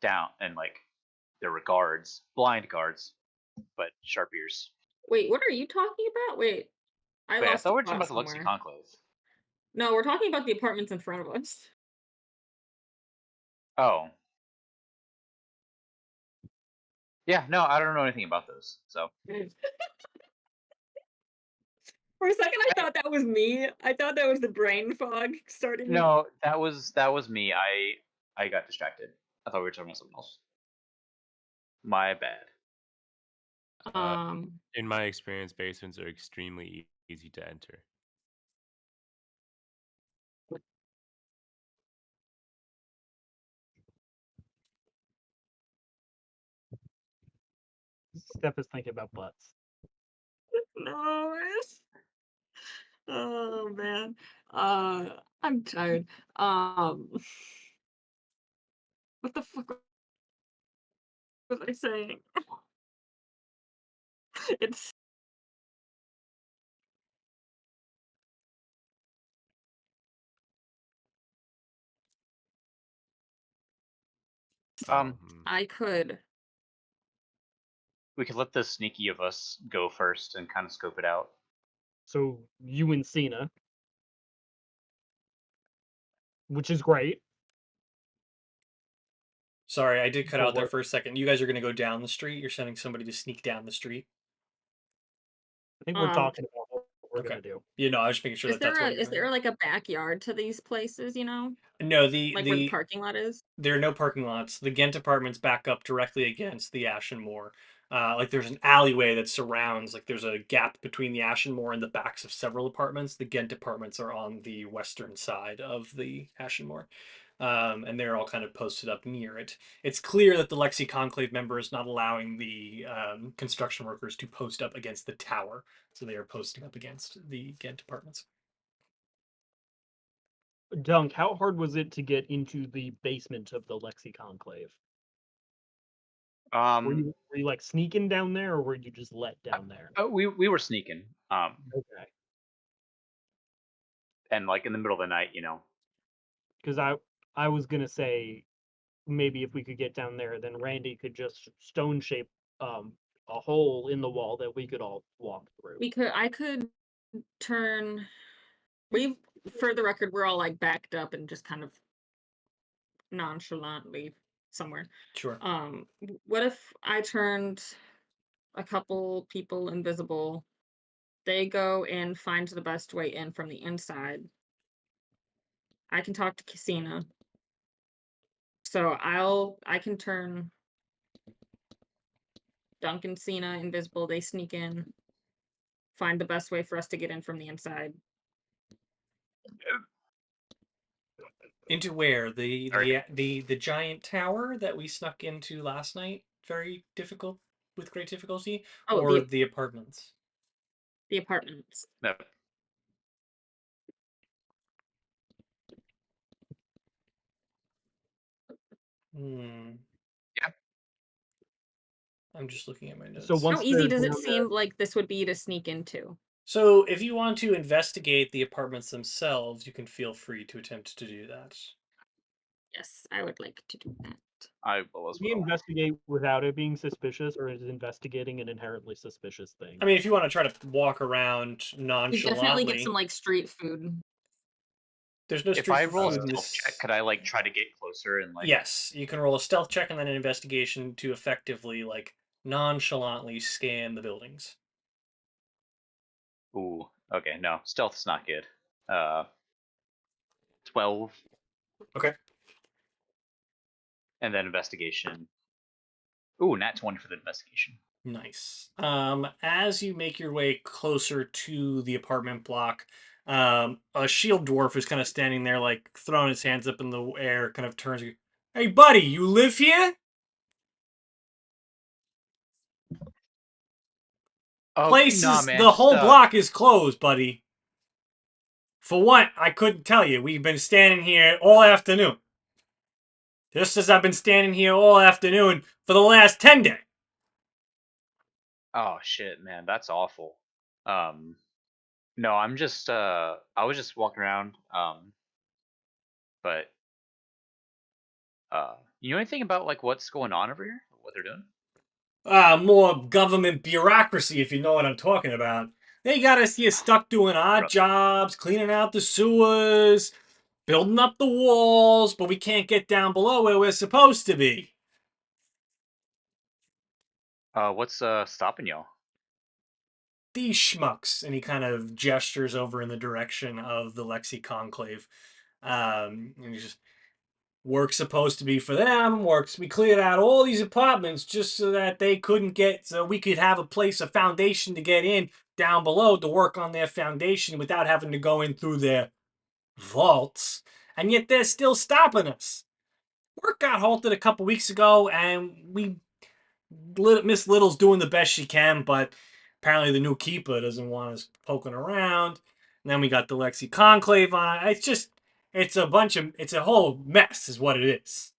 Down and like there were guards, blind guards, but sharp ears. Wait, what are you talking about? Wait, I Wait, I lost thought a we were talking thought about the Lexi somewhere. Conclave. No, we're talking about the apartments in front of us. Oh. Yeah, no, I don't know anything about those. So For a second, I thought that was me. I thought that was the brain fog starting. no, that was me. I got distracted. I thought we were talking about something else. My bad. In my experience, basements are extremely easy to enter. Steph is thinking about butts. No. Oh man. I'm tired. What the fuck was I saying? It's I could. We could let the sneaky of us go first and kind of scope it out. So you and Cena, which is great. Sorry, I did cut For out there what? for a second. You guys are going to go down the street. You're sending somebody to sneak down the street. I think we're Um, talking about what we're Okay. gonna do. You know, I was just making sure Is that there that's a what you're is doing. there like a backyard to these places? You know, No, like where the parking lot is. there are no parking lots. The Ghent apartments back up directly against the Ashen Moor. Like there's an alleyway that surrounds, like there's a gap between the Ashen Moor and the backs of several apartments. The Ghent apartments are on the western side of the Ashen Moor. And they're all kind of posted up near it. It's clear that the Lexi Conclave member is not allowing the construction workers to post up against the tower, so they are posting up against the Ghent apartments. Dunk, how hard was it to get into the basement of the Lexi Conclave? Were you like sneaking down there, or were you just let down there? We were sneaking. Okay. And like in the middle of the night, you know. Because I was gonna say maybe if we could get down there, then Randy could just stone shape a hole in the wall that we could all walk through. I could turn. We, for the record, we're all like backed up and just kind of nonchalantly somewhere. Sure. What if I turned a couple people invisible? They go and find the best way in from the inside. I can talk to Casina. So I can turn Duncan Cena invisible. They sneak in, find the best way for us to get in from the inside. Into where? The Sorry. the giant tower that we snuck into last night, very difficult, with great difficulty, Oh, or the apartments? the apartments. No. Hmm. Yeah. I'm just looking at my notes. So How once easy they're does it down there, seem like this would be to sneak into? So if you want to investigate the apartments themselves, you can feel free to attempt to do that. Yes, I would like to do that. I will as can we well. investigate without it being suspicious, or is investigating an inherently suspicious thing? I mean, if you want to try to walk around We definitely get nonchalantly, some like street food. there's no If street I roll a food in stealth this. check, could I like try to get closer and like? Yes, you can roll a stealth check and then an investigation to effectively, like, nonchalantly scan the buildings. Ooh. Okay. No, stealth's not good. 12. Okay. And then investigation. Ooh, Nat 20 for the investigation. Nice. As you make your way closer to the apartment block, a shield dwarf is kind of standing there, like throwing his hands up in the air, kind of turns. Hey, buddy, you live here? Nah, man. The Just whole block is closed, buddy. For what? I couldn't tell you. We've been standing here all afternoon. Just as I've been standing here all afternoon for the last 10 days. Oh shit, man, that's awful. No, I'm just I was just walking around. But you know anything about like what's going on over here? What they're doing? More government bureaucracy, if you know what I'm talking about. They got us here stuck doing odd jobs, cleaning out the sewers, building up the walls, but we can't get down below where we're supposed to be. What's stopping y'all? These schmucks, and he kind of gestures over in the direction of the Lexi Conclave. And he just, work's supposed to be for them. We cleared out all these apartments just so that so we could have a foundation to get in down below to work on their foundation without having to go in through their vaults. And yet they're still stopping us. Work got halted a couple weeks ago, and Miss Little's doing the best she can, but apparently the new keeper doesn't want us poking around. And then we got the Lexi Conclave on. It's a whole mess, is what it is.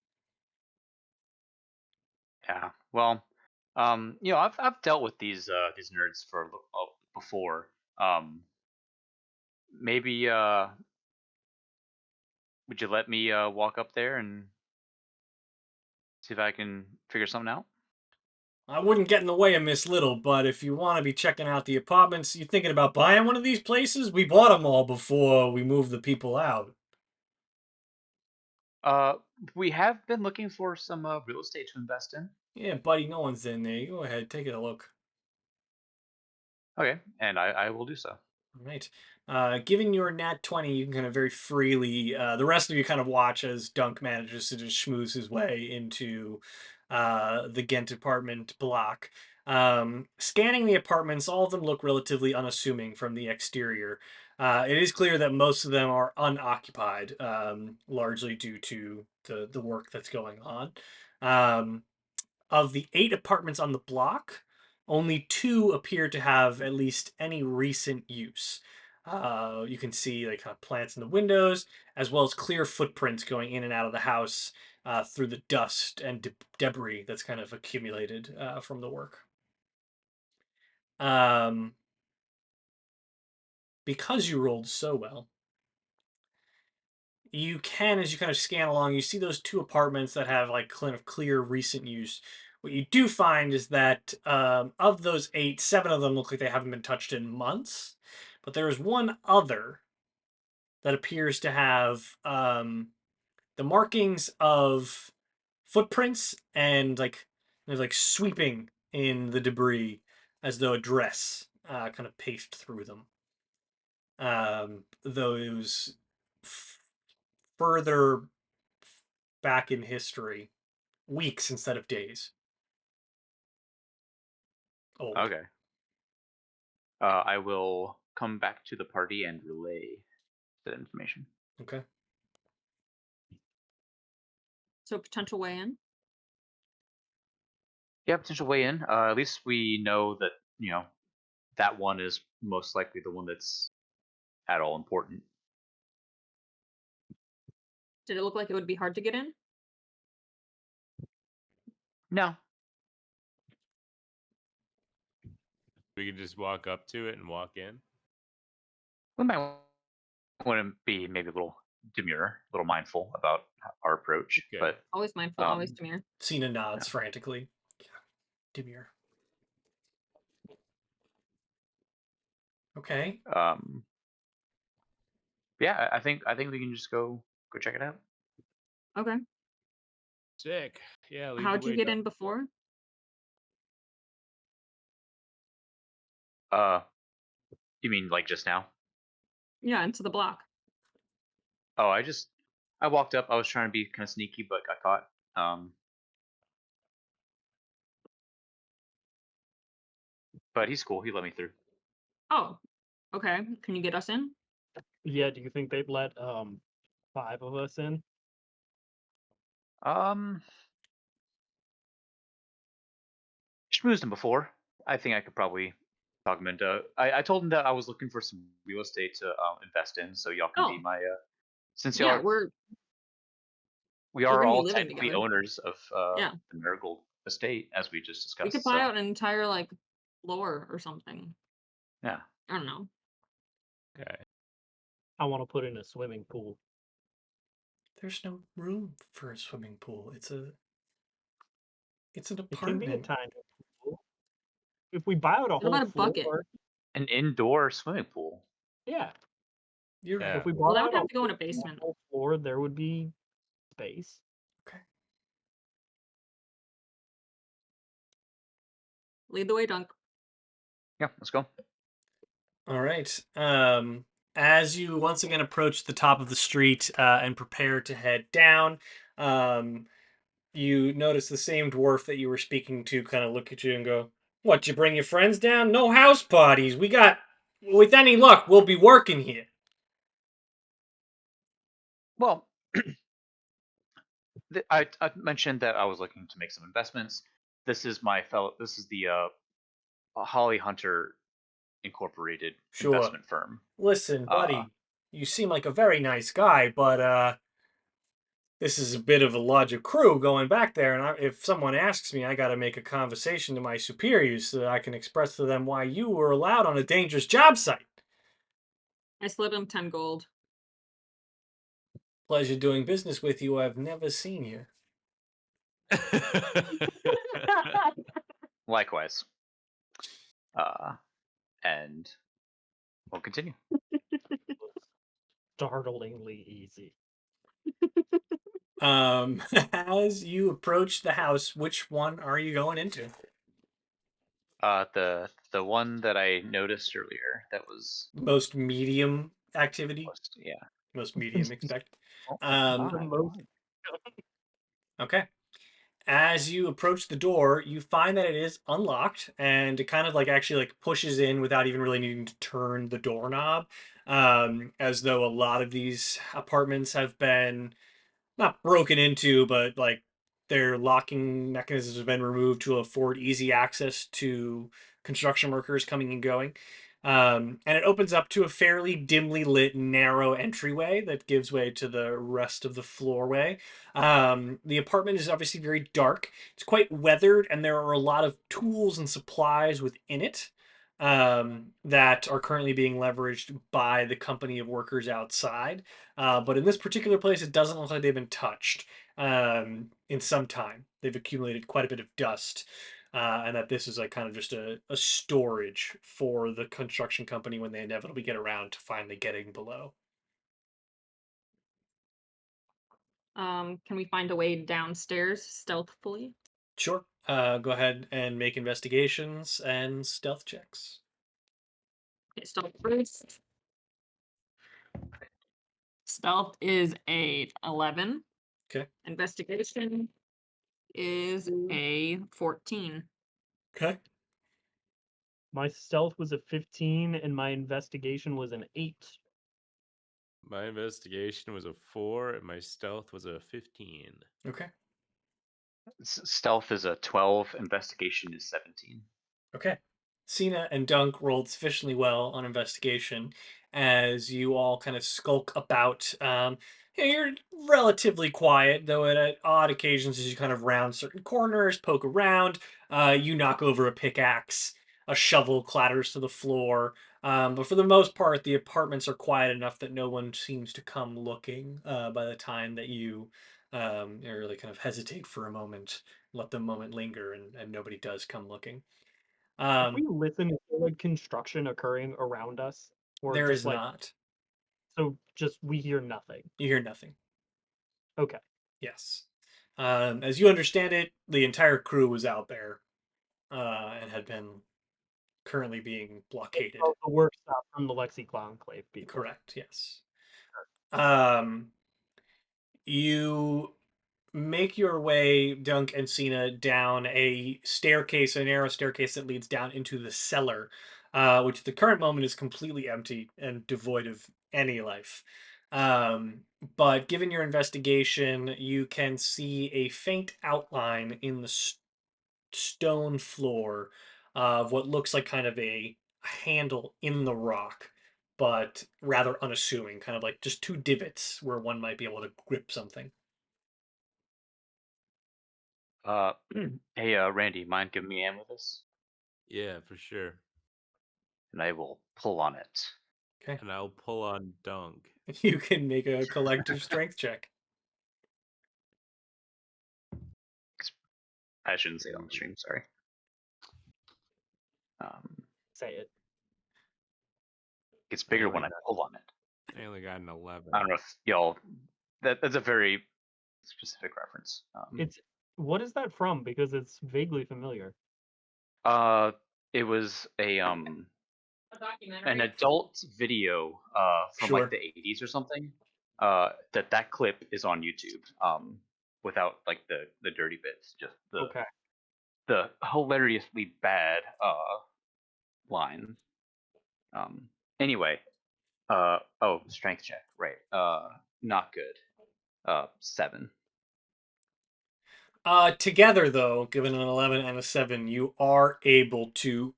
Yeah. Well, you know, I've dealt with these nerds for before. Maybe would you let me walk up there and See if I can figure something out. I wouldn't get in the way of Miss Little, but if you want to be checking out the apartments, you thinking about buying one of these places? We bought them all before we moved the people out. We have been looking for some real estate to invest in. Yeah, buddy, no one's in there. Go ahead, take a look. Okay, and I will do so. All right. Given your nat 20, you can kind of very freely. The rest of you kind of watch as Dunk manages to just schmooze his way into the Ghent apartment block. Scanning the apartments, all of them look relatively unassuming from the exterior. It is clear that most of them are unoccupied, largely due to the work that's going on. Of the 8 apartments on the block, only 2 appear to have at least any recent use. You can see like kind of plants in the windows, as well as clear footprints going in and out of the house through the dust and debris that's kind of accumulated from the work. Because you rolled so well, you can, as you kind of scan along, you see those 2 apartments that have like kind of clear recent use. What you do find is that of those 8, 7 of them look like they haven't been touched in months, but there is one other that appears to have the markings of footprints and like sweeping in the debris as though a dress kind of paced through them. Though it was further back in history, weeks instead of days old. Okay. I will come back to the party and relay that information. Okay. So potential way in. Yeah, potential way in. At least we know that that one is most likely the one that's at all important. Did it look like it would be hard to get in? No. We could just walk up to it and walk in. We might want to be maybe a little demure, a little mindful about our approach. Okay. But Always mindful, always demure. Cena nods frantically. Yeah. Demure. Okay. yeah, I think we can just go check it out. Okay. Sick. Yeah. Lead How'd the you way, get Doc. in before? You mean like just now? Yeah, into the block. Oh, I walked up. I was trying to be kind of sneaky, but got caught. But he's cool. He let me through. Oh, okay. Can you get us in? Yeah, do you think they'd let 5 of us in? Schmoozed him before. I think I could probably talk him into. I told him that I was looking for some real estate to invest in, so y'all can be Oh. my. Since Yeah, y'all we we're are gonna be all living technically together. owners of Yeah. the Marigold estate, as we just discussed. We could buy out an entire like floor or something. Yeah. I don't know. Okay. I want to put in a swimming pool. There's no room for a swimming pool. It's an It can be a apartment. tiny pool. If we buy out a What whole about a bucket? floor, An indoor swimming pool. yeah. You're Yeah. If we Well, bought that out would have to go in a basement. whole floor, there would be space. okay. Lead the way, Dunk. Yeah, let's go. All right. As you once again approach the top of the street and prepare to head down, you notice the same dwarf that you were speaking to kind of look at you and go, "What, you bring your friends down? No house parties. With any luck, we'll be working here." Well, I mentioned that I was looking to make some investments. This is the Holly Hunter Incorporated Sure. investment firm. Listen, buddy, you seem like a very nice guy, but this is a bit of a larger crew going back there, and if someone asks me, I got to make a conversation to my superiors so that I can express to them why you were allowed on a dangerous job site. I slid him 10 gold. Pleasure doing business with you. I've never seen you. Likewise. And we'll continue. Startlingly easy. As you approach the house, which one are you going into? The one that I noticed earlier that was Most medium activity, yeah. most medium expect. Oh, The my most- God. Okay. As you approach the door, you find that it is unlocked and it kind of like actually like pushes in without even really needing to turn the doorknob. As though a lot of these apartments have been not broken into, but like their locking mechanisms have been removed to afford easy access to construction workers coming and going. And it opens up to a fairly dimly lit, narrow entryway that gives way to the rest of the floorway. The apartment is obviously very dark. It's quite weathered, and there are a lot of tools and supplies within it that are currently being leveraged by the company of workers outside. But in this particular place, it doesn't look like they've been touched in some time. They've accumulated quite a bit of dust, and that this is like kind of just a storage for the construction company when they inevitably get around to finally getting below. Can we find a way downstairs stealthily? Sure. Go ahead and make investigations and stealth checks. Okay, stealth first. Stealth is a 11. Okay. Investigation is a 14. Okay. My stealth was a 15 and my investigation was an 8. My investigation was a 4, and my stealth was a 15. Okay. Stealth is a 12. Investigation is 17. Okay. Cena and Dunk rolled sufficiently well on investigation as you all kind of skulk about. You're relatively quiet, though at odd occasions as you kind of round certain corners, poke around, you knock over a pickaxe, a shovel clatters to the floor. But for the most part, the apartments are quiet enough that no one seems to come looking by the time that you really kind of hesitate for a moment, let the moment linger, and nobody does come looking. If we listen, is there like construction occurring around us? Or There just is like, not. so just we hear nothing. You hear nothing. Okay. Yes. As you understand it, the entire crew was out there and had been currently being blockaded. Oh, the work stop from the Lexi Conclave people. Correct. Yes. You make your way, Dunk and Cena, down a staircase, a narrow staircase that leads down into the cellar, which at the current moment is completely empty and devoid of any life. Um, but given your investigation, you can see a faint outline in the stone floor of what looks like kind of a handle in the rock, but rather unassuming, kind of like just two divots where one might be able to grip something. Hey, Randy, mind giving me a hand with this? Yeah, for sure. And I will pull on it. Okay. And I'll pull on Dunk. You can make a collective strength check. I shouldn't say it on the stream, sorry. Say it. It's bigger when I pull on it. I only got an 11. I don't know if y'all. That's a very specific reference. It's what is that from? Because it's vaguely familiar. It was a A an documentary. adult video from Sure. like the 80s or something. That clip is on YouTube. Without like the dirty bits, just Okay. the hilariously bad line. Anyway, oh, strength check, right? Not good. 7. Together, though, given an 11 and a 7, you are able to.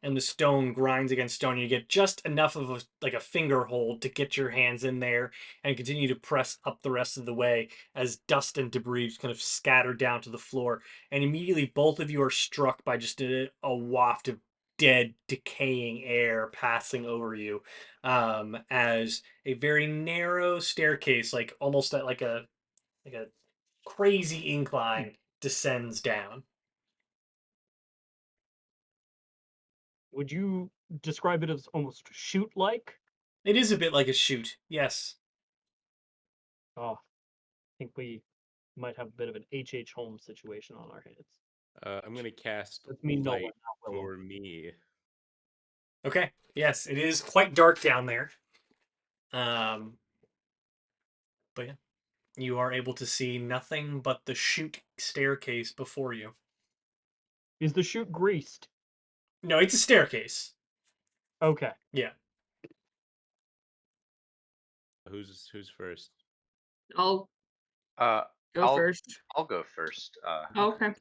And the stone grinds against stone. You get just enough of a finger hold to get your hands in there and continue to press up the rest of the way as dust and debris kind of scatter down to the floor. And immediately, both of you are struck by just a waft of dead, decaying air passing over you, as a very narrow staircase, like almost at like a crazy incline descends down. Would you describe it as almost chute-like? It is a bit like a chute, yes. Oh, I think we might have a bit of an H.H. Holmes situation on our hands. I'm gonna cast That's me, Nolan, light not Willow. for me. Okay, yes, it is quite dark down there. But yeah, you are able to see nothing but the chute staircase before you. Is the chute greased? No, it's a staircase. Okay. Yeah. Who's first? I'll Uh, go I'll first. I'll go first. Okay.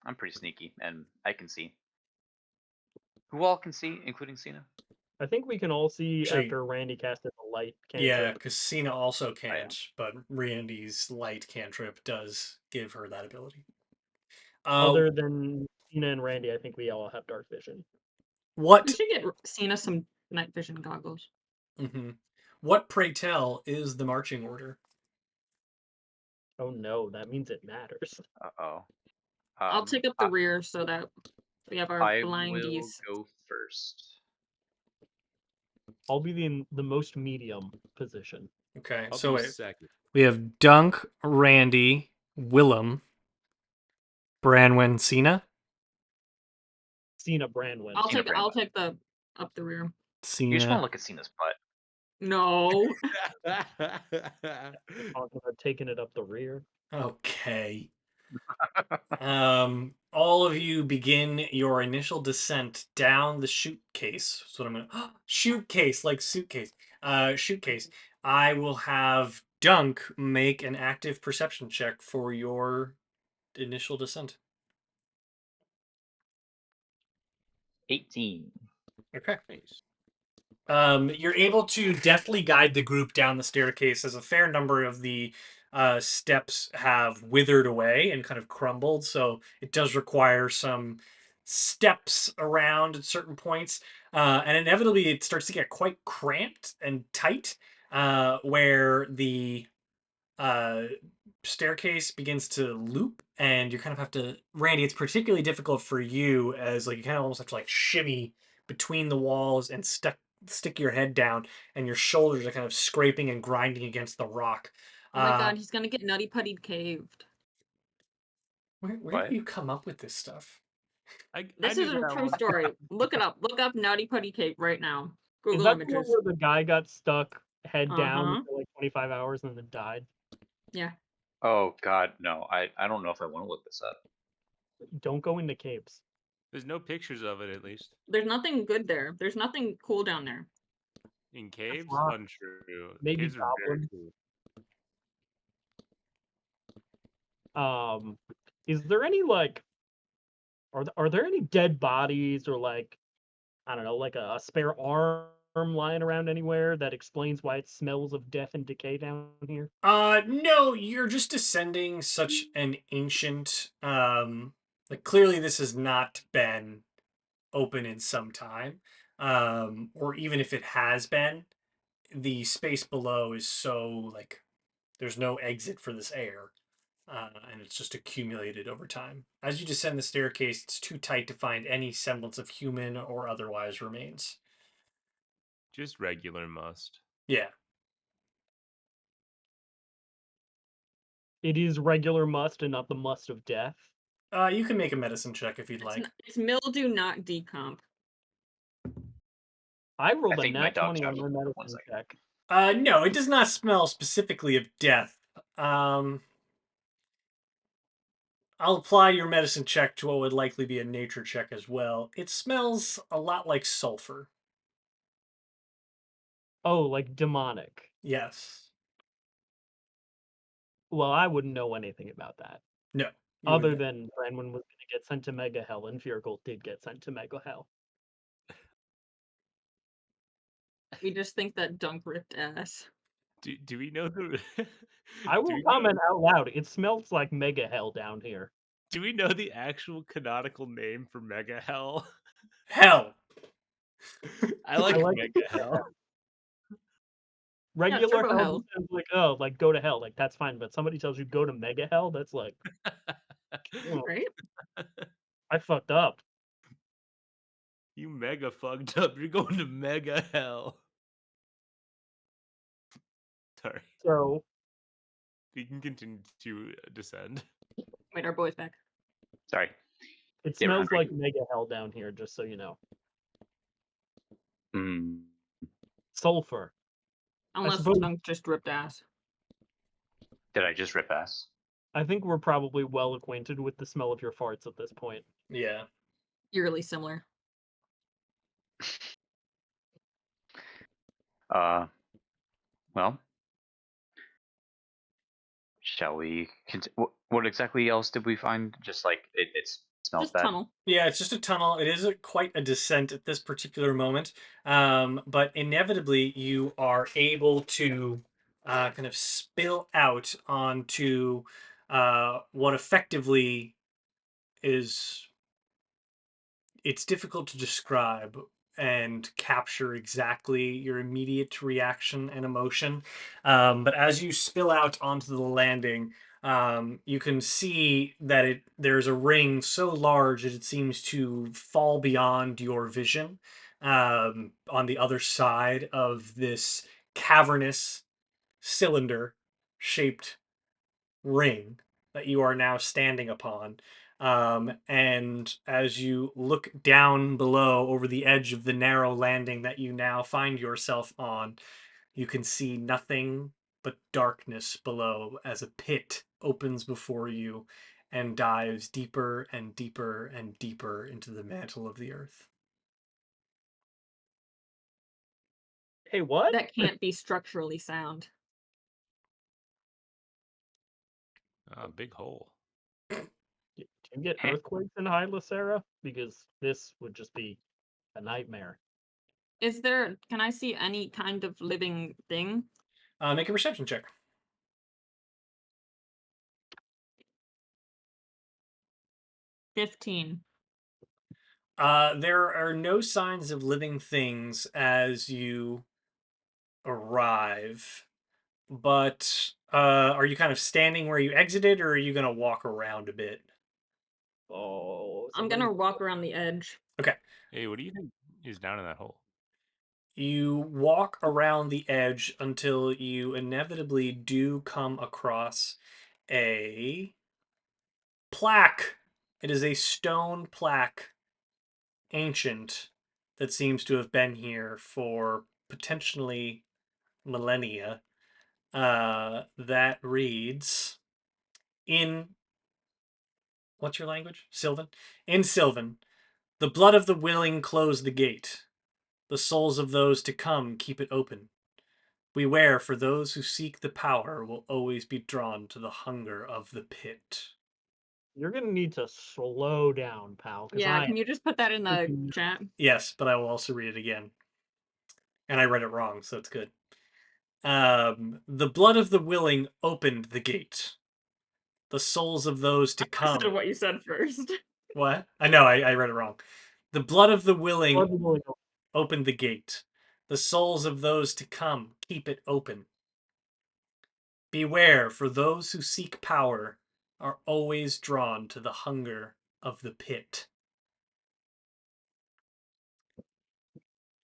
I'm pretty sneaky, and I can see. Who all can see, including Cena? I think we can all see Actually, after Randy casted the light yeah, cantrip. because Cena also Oh, yeah. can't, but Randy's light cantrip does give her that ability. Other than Cena and Randy, I think we all have dark vision. We What? should get Cena some night vision goggles. What, pray tell, is the marching order? Oh no, that means it matters. Uh-oh. I'll take up the rear so that we have our I will blindies. go first. I'll be in the most medium position. Okay, I'll so do wait. second. We have Dunk, Randy, Willem, Branwen, Cena. Cena Brandwin. I'll Cena take Brandon. the up the rear. You just want to Cena. look at Cena's butt. No. Talking about taking it up the rear. Okay. All of you begin your initial descent down the chute case. So I'm gonna chute case, like suitcase. Chute case. I will have Dunk make an active perception check for your initial descent. 18. Okay. Nice. You're able to deftly guide the group down the staircase, as a fair number of the steps have withered away and kind of crumbled. So it does require some steps around at certain points. And inevitably, it starts to get quite cramped and tight, where the uh, staircase begins to loop, and you kind of have to. Randy, it's particularly difficult for you, as like you kind of almost have to like shimmy between the walls and stick your head down, and your shoulders are kind of scraping and grinding against the rock. Oh my god, he's gonna get nutty putty caved. Where What? do you come up with this stuff? I This knew is a that true one. story. Look it up. Look up nutty putty cave right now. Is Google that the one images. where the guy got stuck head down Uh-huh. for like 25 hours and then died? Yeah. Oh God, no! I don't know if I want to look this up. Don't go into caves. There's no pictures of it, at least. There's nothing good there. There's nothing cool down there. In caves? rock. Untrue. Maybe Caves are very goblins. cool. Is there any like, are there any dead bodies or like, I don't know, like a spare arm lying around anywhere that explains why it smells of death and decay down here? No, you're just descending such an ancient like clearly this has not been open in some time. Or even if it has been, the space below is so like there's no exit for this air. And it's just accumulated over time. As you descend the staircase, it's too tight to find any semblance of human or otherwise remains. Just regular must. Yeah. It is regular must and not the must of death. You can make a medicine check if you'd like. It's mildew, not decomp. I rolled a think my nat dog 20 on shouted. my 1 medicine second. check. No, it does not smell specifically of death. I'll apply your medicine check to what would likely be a nature check as well. It smells a lot like sulfur. Oh, like demonic. Yes. Well, I wouldn't know anything about that. No. Other than Branwen was going to get sent to Mega Hell, and Feargold did get sent to Mega Hell. We just think that Dunk ripped ass. Do we know the? I will comment out loud. It smells like Mega Hell down here. Do we know the actual canonical name for Mega Hell? Hell. I like like Mega Hell. Regular turbo hell hell. just sounds like, oh, like go to hell, like that's fine. But somebody tells you go to mega hell, that's like, oh, Right? I fucked up. You mega fucked up. You're going to mega hell. Sorry. So You can continue to descend. Wait, our boy's back. Sorry. it They were smells hungry. like mega hell down here, just so you know. Mm. Sulfur. Unless suppose- Dunk just ripped ass. Did I just rip ass? I think we're probably well acquainted with the smell of your farts at this point. Yeah. Eerily similar. Well, shall we? What exactly else did we find? Just like it smells Just bad. tunnel. Yeah, it's just a tunnel. It is quite a descent at this particular moment. But inevitably, you are able to kind of spill out onto what effectively is, it's difficult to describe and capture exactly your immediate reaction and emotion. But as you spill out onto the landing, you can see that there's a ring so large that it seems to fall beyond your vision, on the other side of this cavernous cylinder shaped ring that you are now standing upon. And as you look down below over the edge of the narrow landing that you now find yourself on, you can see nothing but darkness below as a pit opens before you and dives deeper and deeper and deeper into the mantle of the earth. Hey, what? That can't be structurally sound. Big hole. Do you get Heh. earthquakes in Hyla, Sarah? Because this would just be a nightmare. Is there, can I see any kind of living thing? Make a perception check. 15. There are no signs of living things as you arrive, but are you kind of standing where you exited, or are you going to walk around a bit? Oh, I'm gonna walk around the edge. Okay. Hey, what do you think is down in that hole? You walk around the edge until you inevitably do come across a plaque. It is a stone plaque, ancient, that seems to have been here for potentially millennia. That reads in, what's your language? Sylvan? In Sylvan, the blood of the willing close the gate. The souls of those to come keep it open. Beware, for those who seek the power will always be drawn to the hunger of the pit. You're gonna need to slow down, pal. Yeah, can you just put that in the freaking- chat? Yes, but I will also read it again. And I read it wrong, so it's good. The blood of the willing opened the gate. The souls of those to Listen to come. what you said first. What? I know, I read it wrong. The blood of the willing Probably opened the gate. The souls of those to come keep it open. Beware, for those who seek power are always drawn to the hunger of the pit.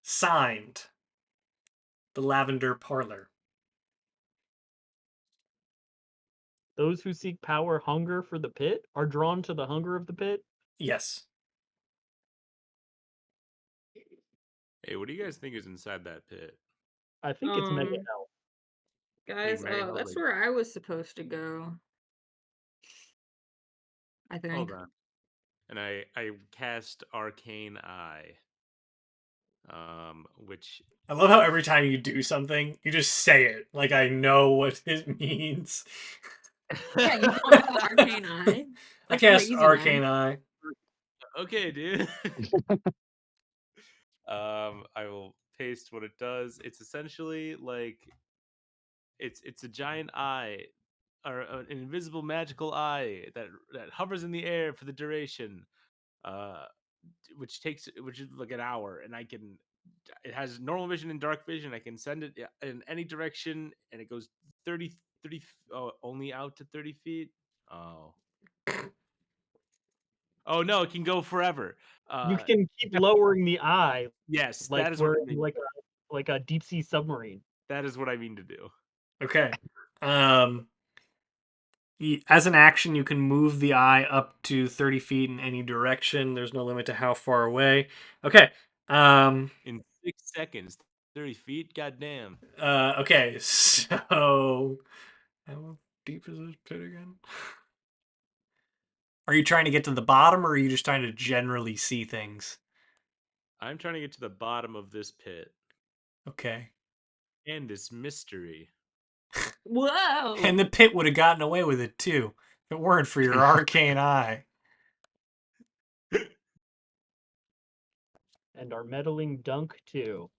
Signed, the Lavender Parlor. Those who seek power hunger for the pit are drawn to the hunger of the pit. Yes. Hey, what do you guys think is inside that pit? I think it's mega Um, hell. Guys, Mega Hell, that's like- where I was supposed to go. I think. Hold on. And I cast Arcane Eye. Which I love how every time you do something, you just say it. Like I know what it means. Yeah, you don't know Arcane Eye. I That's cast crazy, Arcane man. Eye. Okay, dude. I will paste what it does. It's essentially like it's a giant eye or an invisible magical eye that hovers in the air for the duration, which is like an hour, and I can it has normal vision and dark vision. I can send it in any direction, and it goes 30. Oh, only out to 30 feet. Oh. Oh no, it can go forever. You can keep lowering the eye, Yes, like that is we're what I mean. like a deep sea submarine. That is what I mean to do. Okay. As an action, you can move the eye up to 30 feet in any direction. There's no limit to how far away. Okay. In 6 seconds, 30 feet. Goddamn. Okay. So, how deep is this pit again? Are you trying to get to the bottom, or are you just trying to generally see things? I'm trying to get to the bottom of this pit Okay. and this mystery. Whoa! And the pit would have gotten away with it too, if it weren't for your arcane eye. And our meddling dunk too.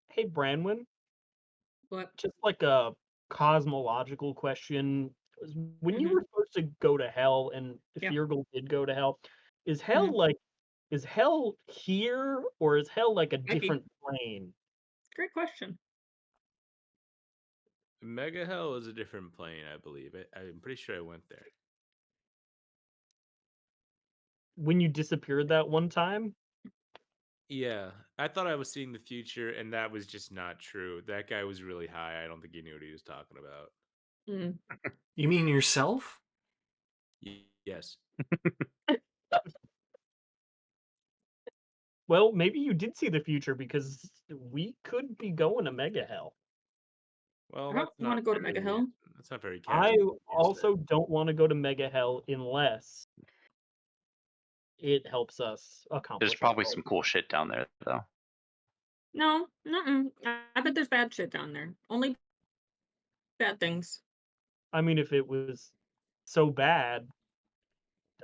Hey Branwyn, What? just like a cosmological question. When you Mhm. were supposed to go to hell and Yeah. Feargal did go to hell, is hell Mhm. like is hell here or is hell like a Might be. different plane? Great question. Mega Hell is a different plane, I believe. I'm pretty sure I went there. When you disappeared that one time? Yeah, I thought I was seeing the future, and that was just not true. That guy was really high. I don't think he knew what he was talking about. Mm. You mean yourself? Yes. Well, maybe you did see the future because we could be going to Mega Hell. Well, I that's don't want to not go to Mega very. Hell. That's not very I casual. also don't want to go to Mega Hell unless it helps us accomplish There's our probably goal. some cool shit down there, though. No, I bet there's bad shit down there. Only bad things. I mean, if it was so bad,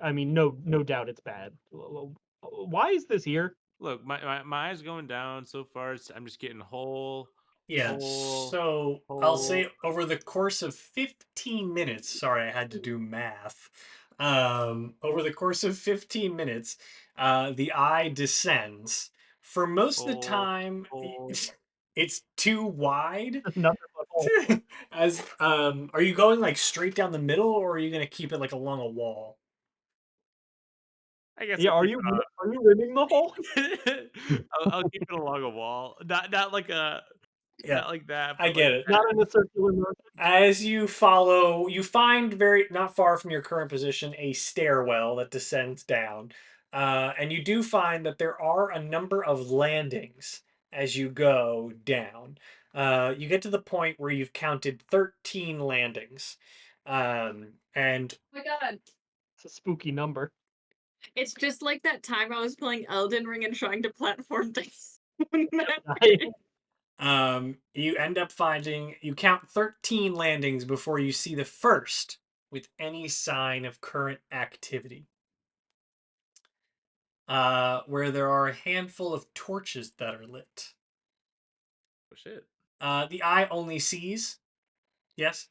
I mean, no doubt it's bad. Why is this here? Look, my eyes going down so far. I'm just getting whole. Yeah. So I'll say over the course of 15 minutes, sorry, I had to do math. Over the course of 15 minutes, the eye descends. For most of the time, it's too wide. Nothing but hole. As are you going like straight down the middle, or are you gonna keep it like along a wall? I guess. Yeah, are you rimming the hole? I'll keep it along a wall. Not like a. Yeah, Not like that. I But get like it. Not in a circular motion. As you follow, you find very not far from your current position a stairwell that descends down. And you do find that there are a number of landings as you go down. You get to the point where you've counted 13 landings. And Oh my god. It's a spooky number. It's just like that time I was playing Elden Ring and trying to platform things. you end up finding, you count 13 landings before you see the first with any sign of current activity. Where there are a handful of torches that are lit. Oh shit! The eye only sees. Yes.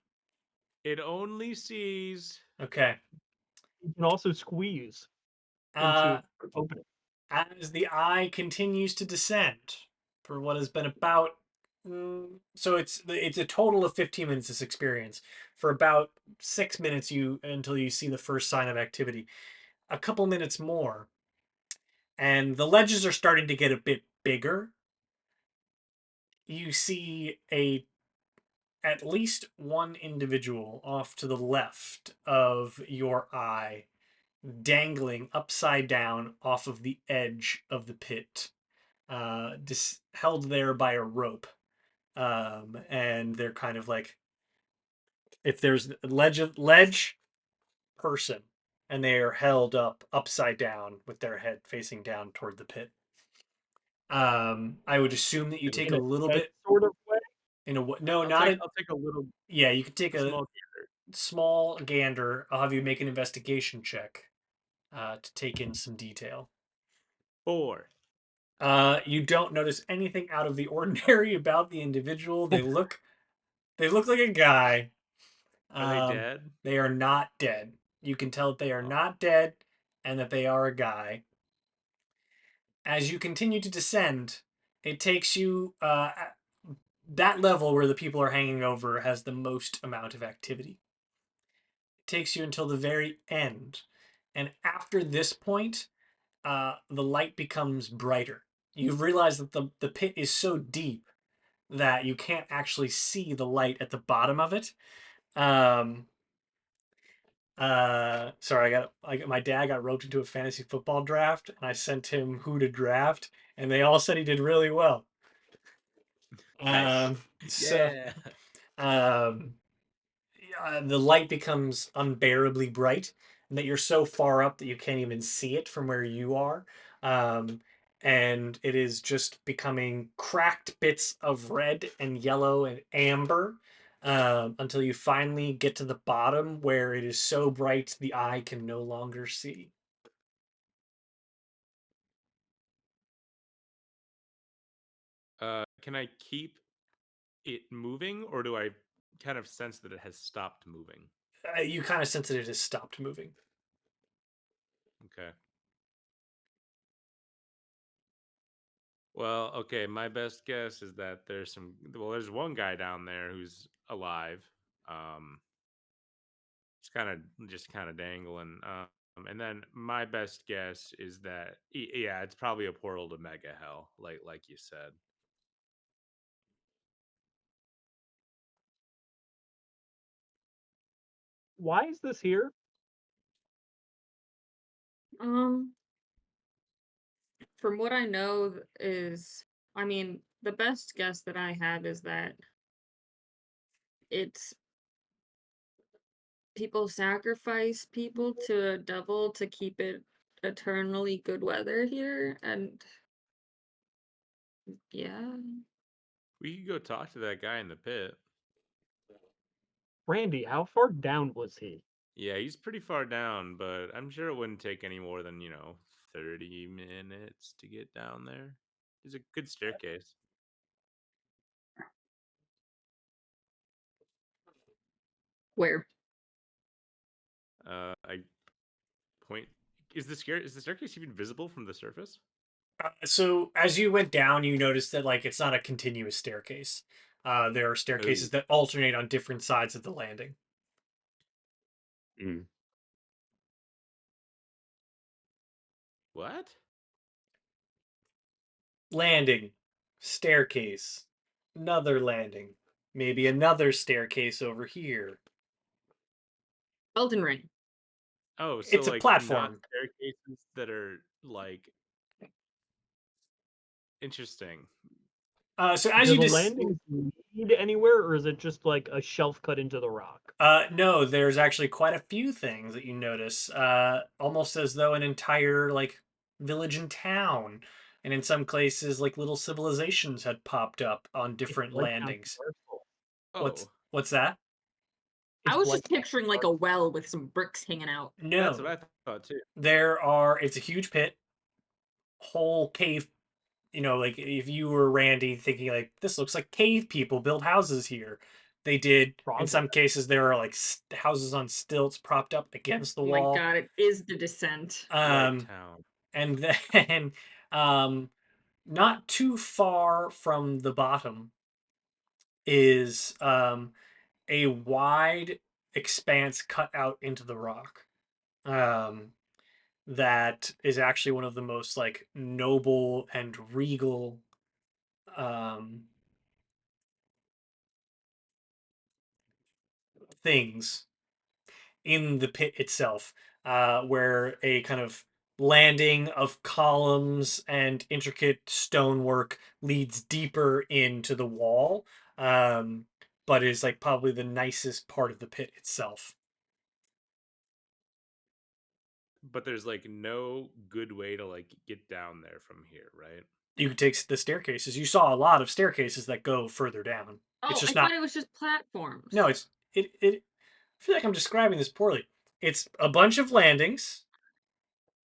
It only sees. Okay. You can also squeeze Uh, into opening. as the eye continues to descend for what has been about, so it's a total of 15 minutes this experience. For about 6 minutes until you see the first sign of activity. A couple minutes more, and the ledges are starting to get a bit bigger. You see at least one individual off to the left of your eye, dangling upside down off of the edge of the pit, held there by a rope. And they're kind of like, if there's a ledge person, and they are held up upside down with their head facing down toward the pit. I would assume that you take a little bit sort of way. in a no, I'll take a little. Yeah, you can take a Small small gander. I'll have you make an investigation check to take in some detail. 4. You don't notice anything out of the ordinary about the individual. They look like a guy. Are they dead? They are not dead. You can tell that they are Oh. not dead and that they are a guy. As you continue to descend, it takes you that level where the people are hanging over has the most amount of activity. It takes you until the very end, and after this point, the light becomes brighter. You realize that the pit is so deep that you can't actually see the light at the bottom of it. Um, sorry, my dad got roped into a fantasy football draft, and I sent him who to draft, and they all said he did really well. Nice. So Yeah. um, the light becomes unbearably bright, and that you're so far up that you can't even see it from where you are. Um, and it is just becoming cracked bits of red and yellow and amber until you finally get to the bottom where it is so bright the eye can no longer see. Can I keep it moving, or do I kind of sense that it has stopped moving? You kind of sense that it has stopped moving. Okay. Well, okay, my best guess is that there's one guy down there who's alive. Um just kind of dangling. And then my best guess is that yeah, it's probably a portal to Mega Hell, like you said. Why is this here? Um, from what I know is, I mean, the best guess that I have is that it's people sacrifice people to a devil to keep it eternally good weather here, and yeah. We could go talk to that guy in the pit. Randy, how far down was he? Yeah, he's pretty far down, but I'm sure it wouldn't take any more than, 30 minutes to get down there. There's a good staircase. Where? I point. Is the staircase even visible from the surface? So as you went down, you noticed that like it's not a continuous staircase. There are Oh. staircases that alternate on different sides of the landing. Mm. What? Landing, staircase, another landing, maybe another staircase over here. Elden Ring. Oh, so It's a like not platform. staircases that are like interesting. So as Do you the just landings lead anywhere, or is it just like a shelf cut into the rock? no, there's actually quite a few things that you notice. Almost as though an entire like village and town, and in some places like little civilizations had popped up on It's different like County landings. Parcel. Oh, What's that? I It's was Blight just picturing like Park. a well with some bricks hanging out. that's what No, I thought too. it's a huge pit, whole cave. Like if you were Randy thinking like this looks like cave people built houses here. They did. In Progress. some cases, there are like houses on stilts propped up against the Oh my wall. god, it is the descent. Blight Um, Town. and then not too far from the bottom is a wide expanse cut out into the rock. Um, that is actually one of the most like noble and regal um, things in the pit itself, where a kind of landing of columns and intricate stonework leads deeper into the wall, but is like probably the nicest part of the pit itself. But there's like no good way to like get down there from here, right? You could take the staircases. You saw a lot of staircases that go further down. It's Oh, I just thought not. it was just No, platforms. it. I feel like I'm describing this poorly. It's a bunch of landings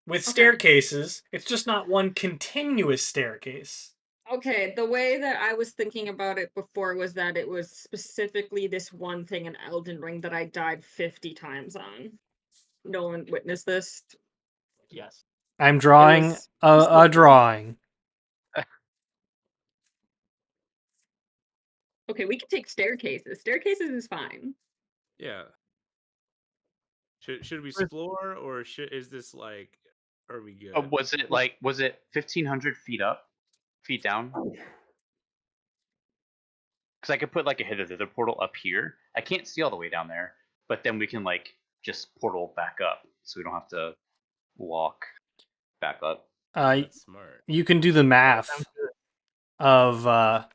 with Okay. staircases. It's just not one continuous staircase. Okay, the way that I was thinking about it before was that it was specifically this one thing in Elden Ring that I died 50 times on. Nolan witnessed this. Yes. I'm drawing was a disturbing. drawing. Okay, we can take staircases. Staircases is fine. Yeah. Should we Chris- explore, or is this like, are we good? Was it 1,500 feet down? Because I could put like a hither portal up here. I can't see all the way down there, but then we can like just portal back up, so we don't have to walk back up. That's smart. You can do the Sounds math good. of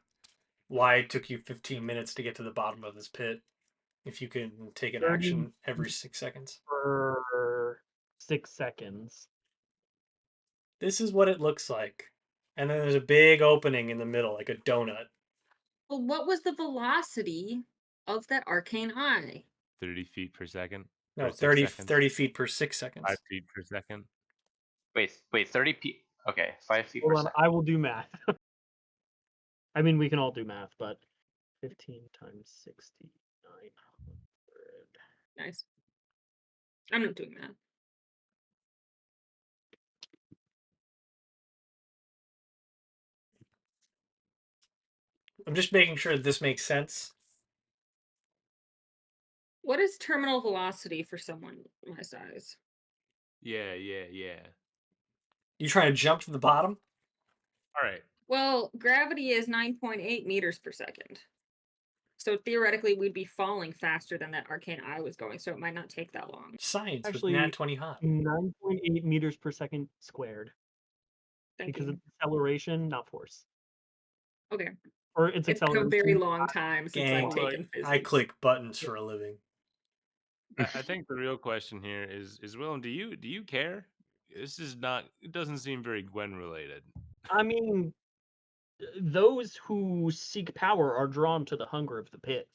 why it took you 15 minutes to get to the bottom of this pit if you can take an 30 action every 6 seconds. For 6 seconds. This is what it looks like. And then there's a big opening in the middle, like a donut. Well, what was the velocity of that arcane eye? 30 feet per second. No, or 6 30, seconds. 30 feet per 6 seconds. 5 feet per second. Wait, 30 feet. Okay, 5 feet Hold per on, second. I will do math. I mean, we can all do math, but 15 times 60, 900. Nice. I'm not doing that. I'm just making sure this makes sense. What is terminal velocity for someone my size? Yeah. You trying to jump to the bottom? All right. Well, gravity is 9.8 meters per second. So theoretically, we'd be falling faster than that arcane eye was going, so it might not take that long. Science Actually, with Nat20Hot. 9.8 meters per second squared. Thank Because you. of acceleration, not force. Okay. Or it's It's been a acceleration. very long time since Gang, I've taken physics. I click buttons for a living. I think the real question here is Willem, do you care? This is not. It doesn't seem very Gwen related. I mean, those who seek power are drawn to the hunger of the pit.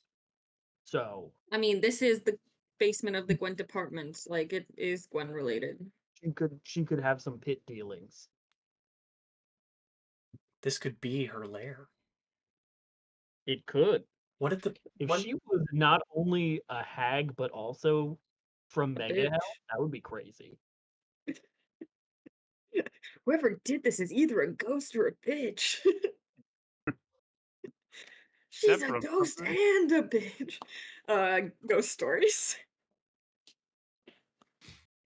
So I mean, this is the basement of the Gwen department. Like, it is Gwen related. she could have some pit dealings. This could be her lair. It could. What did the If what, she was not only a hag but also from A Mega Hell, bitch. that would be crazy. Whoever did this is either a ghost or a bitch. She's a Separate ghost purpose? and a bitch. Ghost Stories.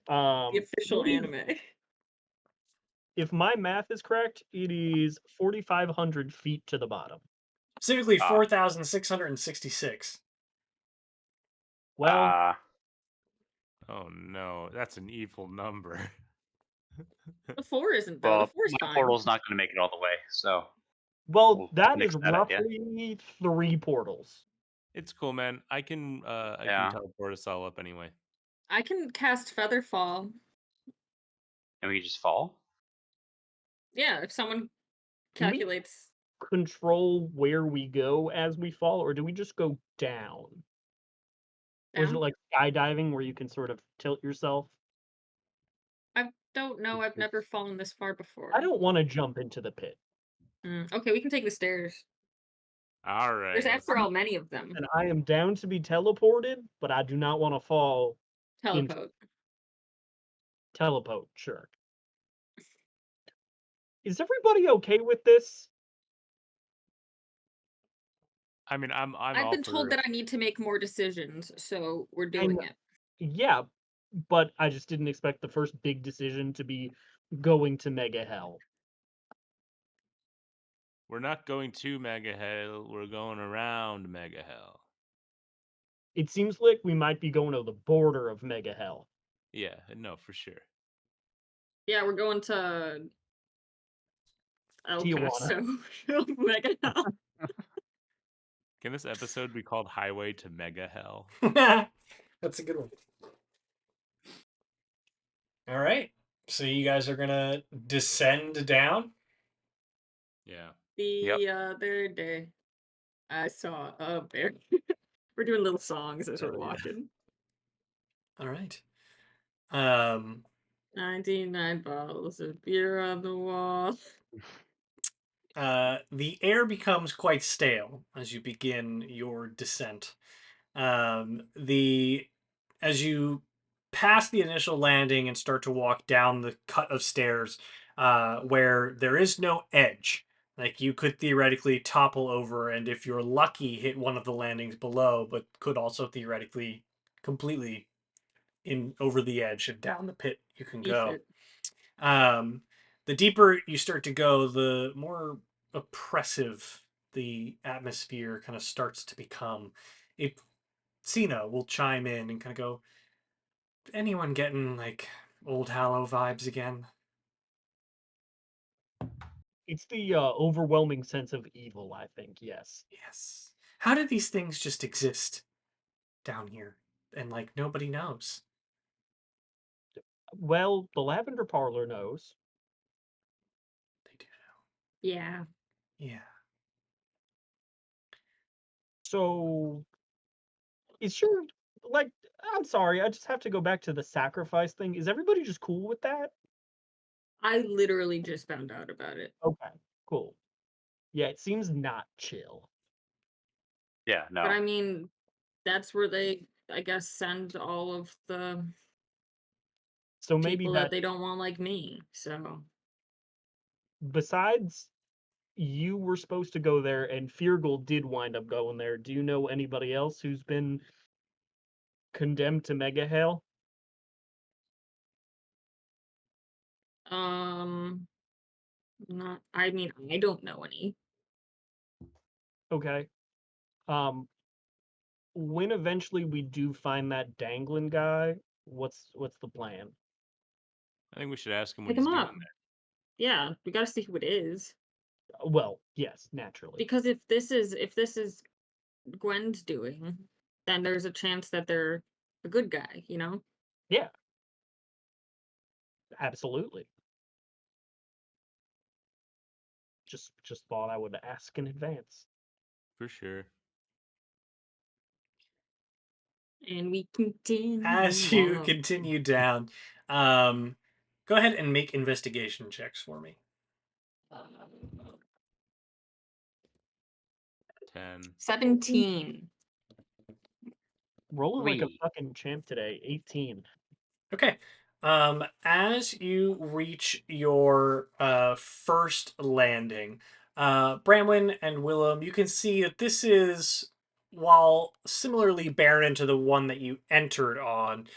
The official believe- anime. If my math is correct, it is 4,500 feet to the bottom. specifically Ah. 4,666. Well, Oh no, that's an evil number. The 4 isn't, though. Well, The 4's my fine. portal's not going to make it all the way, so well, that nix is that idea. roughly 3 portals. It's cool, man. I can Yeah. teleport us all up anyway. I can cast Featherfall. And we just fall. Yeah, if someone Can we- calculates. Control where we go as we fall, or do we just go down? Or is it Down? like skydiving where you can sort of tilt yourself? I don't know. I've never fallen this far before. I don't want to jump into the pit. Okay, we can take the stairs. All right. There's, let's after all, many of them. And I am down to be teleported, but I do not want to fall. Teleport. Teleport, sure. Is everybody okay with this? I mean, I'm I've all been for told that I need to make more decisions, so we're doing it. Yeah, but I just didn't expect the first big decision to be going to Mega Hell. We're not going to Mega Hell. We're going around Mega Hell. It seems like we might be going to the border of Mega Hell. Yeah, no, for sure. Yeah, we're going to El Tijuana. Paso. Mega Hell. Can this episode be called Highway to Mega Hell? That's a good one. All right. So you guys are going to descend down? Yeah. The other day, I saw a bear. We're doing little songs as we're Oh, yeah. walking. All right. 99 bottles of beer on the wall. The air becomes quite stale as you begin your descent. As you past the initial landing and start to walk down the cut of stairs where there is no edge. Like you could theoretically topple over, and if you're lucky, hit one of the landings below, but could also theoretically completely in over the edge and down the pit you can East go. it. The deeper you start to go, the more oppressive the atmosphere kind of starts to become. If Sino will chime in and kind of go, anyone getting like Old Hallow vibes again? It's the overwhelming sense of evil, I think, yes. Yes. How did these things just exist down here and like nobody knows? Well, the Lavender Parlor knows. They do Yeah. know. Yeah. So, is your, like, I'm sorry, I just have to go back to the sacrifice thing. Is everybody just cool with that? I literally just found out about it. Okay, cool. Yeah, it seems not chill. Yeah, But no. I mean, that's where they, I guess, send all of the So maybe people that, that they don't want like me. So besides you were supposed to go there and Feargal did wind up going there, do you know anybody else who's been condemned to mega hell? um not I mean, I don't know any. Okay. Um, when eventually we do find that dangling guy, what's the plan? I think we should ask him what Pick he's him doing up. Yeah, we gotta see who it is. Well, yes, naturally. Because if this is Gwen's doing, then there's a chance that they're a good guy, you know? Yeah, absolutely. Just thought I would ask in advance. for sure. And we continue As you on. continue down, um, go ahead and make investigation checks for me. 10. 17. Rolling like a 3. fucking champ today. 18. Okay. As you reach your first landing, Bramwin and Willem, you can see that this is, while similarly barren to the one that you entered on,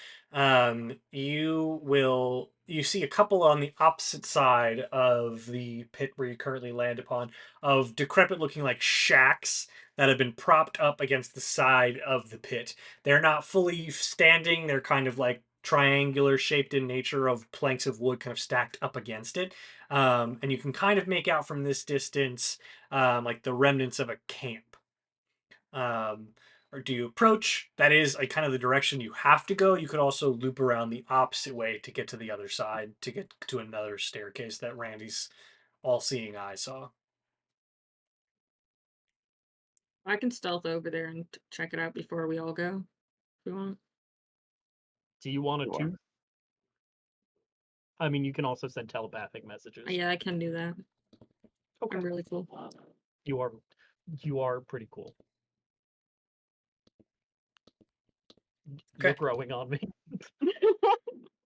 you see a couple on the opposite side of the pit where you currently land upon of decrepit looking like shacks that have been propped up against the side of the pit. They're not fully standing, they're kind of like triangular shaped in nature of planks of wood kind of stacked up against it. And you can kind of make out from this distance like the remnants of a camp. Or do you approach? That is like kind of the direction you have to go. You could also loop around the opposite way to get to the other side to get to another staircase that Randy's all-seeing eye saw. I can stealth over there and check it out before we all go. If we want. Do you want a Sure. tooth? I mean, you can also send telepathic messages. Yeah, I can do that. Okay. I'm really cool. You are pretty cool. You're Okay. growing on me.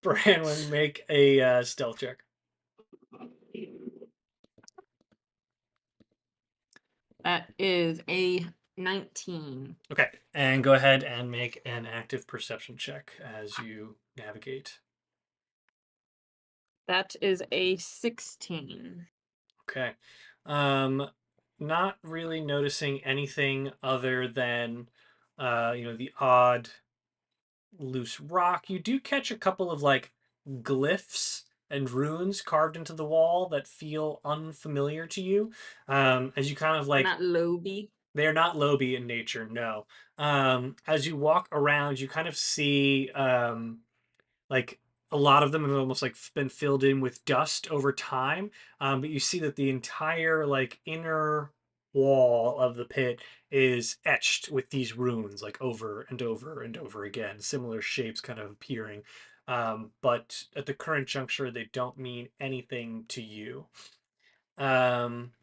Branwyn, make a stealth check. That is a 19. Okay, and go ahead and make an active perception check as you navigate. That is a 16. Okay. Not really noticing anything other than the odd loose rock. You do catch a couple of like glyphs and runes carved into the wall that feel unfamiliar to you. As you kind of They're like not Loby. they're not Lobi in nature, no. As you walk around, you kind of see like a lot of them have almost like been filled in with dust over time. But you see that the entire like inner wall of the pit is etched with these runes like over and over and over again, similar shapes kind of appearing. But at the current juncture, they don't mean anything to you. Um,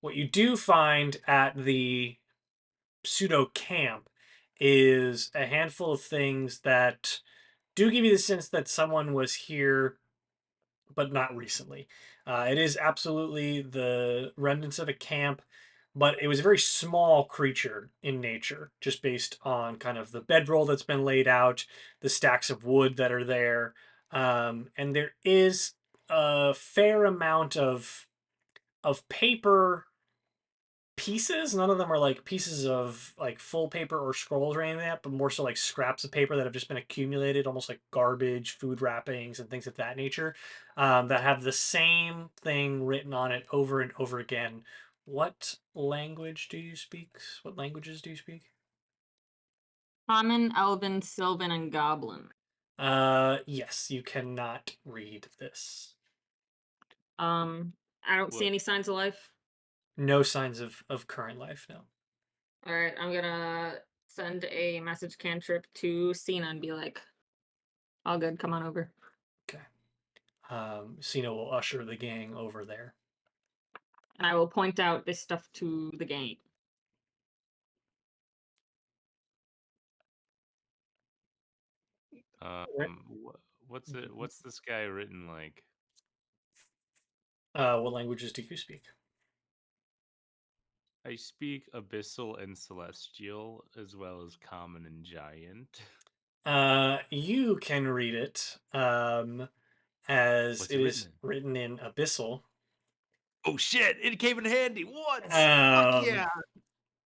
what you do find at the pseudo camp is a handful of things that do give you the sense that someone was here, but not recently. It is absolutely the remnants of a camp, but it was a very small creature in nature, just based on kind of the bedroll that's been laid out, the stacks of wood that are there, and there is a fair amount of paper pieces. None of them are like pieces of like full paper or scrolls or anything like that, but more so like scraps of paper that have just been accumulated, almost like garbage, food wrappings, and things of that nature, that have the same thing written on it over and over again. What language do you speak? What languages do you speak? Common, Elven, Sylvan, and Goblin. Yes, you cannot read this. I don't see What? any signs of life. No signs of current life, no. All right, I'm gonna send a message cantrip to Cena and be like, "All good, come on over." Okay. Cena will usher the gang over there. And I will point out this stuff to the gang. What's it? What's this guy written like? What languages do you speak? I speak Abyssal and Celestial, as well as Common and Giant. You can read it as What's it it written is in? written in Abyssal. Oh shit! It came in handy once. Fuck Um, yeah!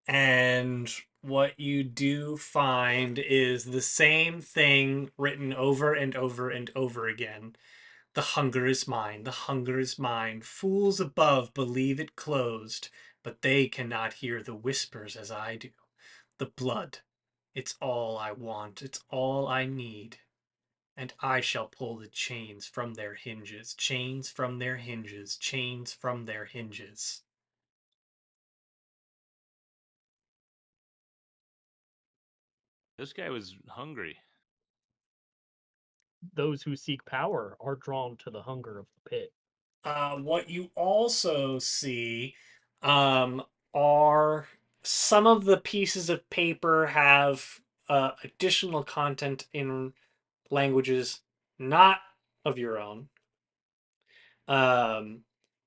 and what you do find is the same thing written over and over and over again. The hunger is mine, the hunger is mine. Fools above believe it closed, but they cannot hear the whispers as I do. The blood, it's all I want, it's all I need. And I shall pull the chains from their hinges, chains from their hinges, chains from their hinges. This guy was hungry. Those who seek power are drawn to the hunger of the pit. What you also see are some of the pieces of paper have additional content in languages not of your own. Um,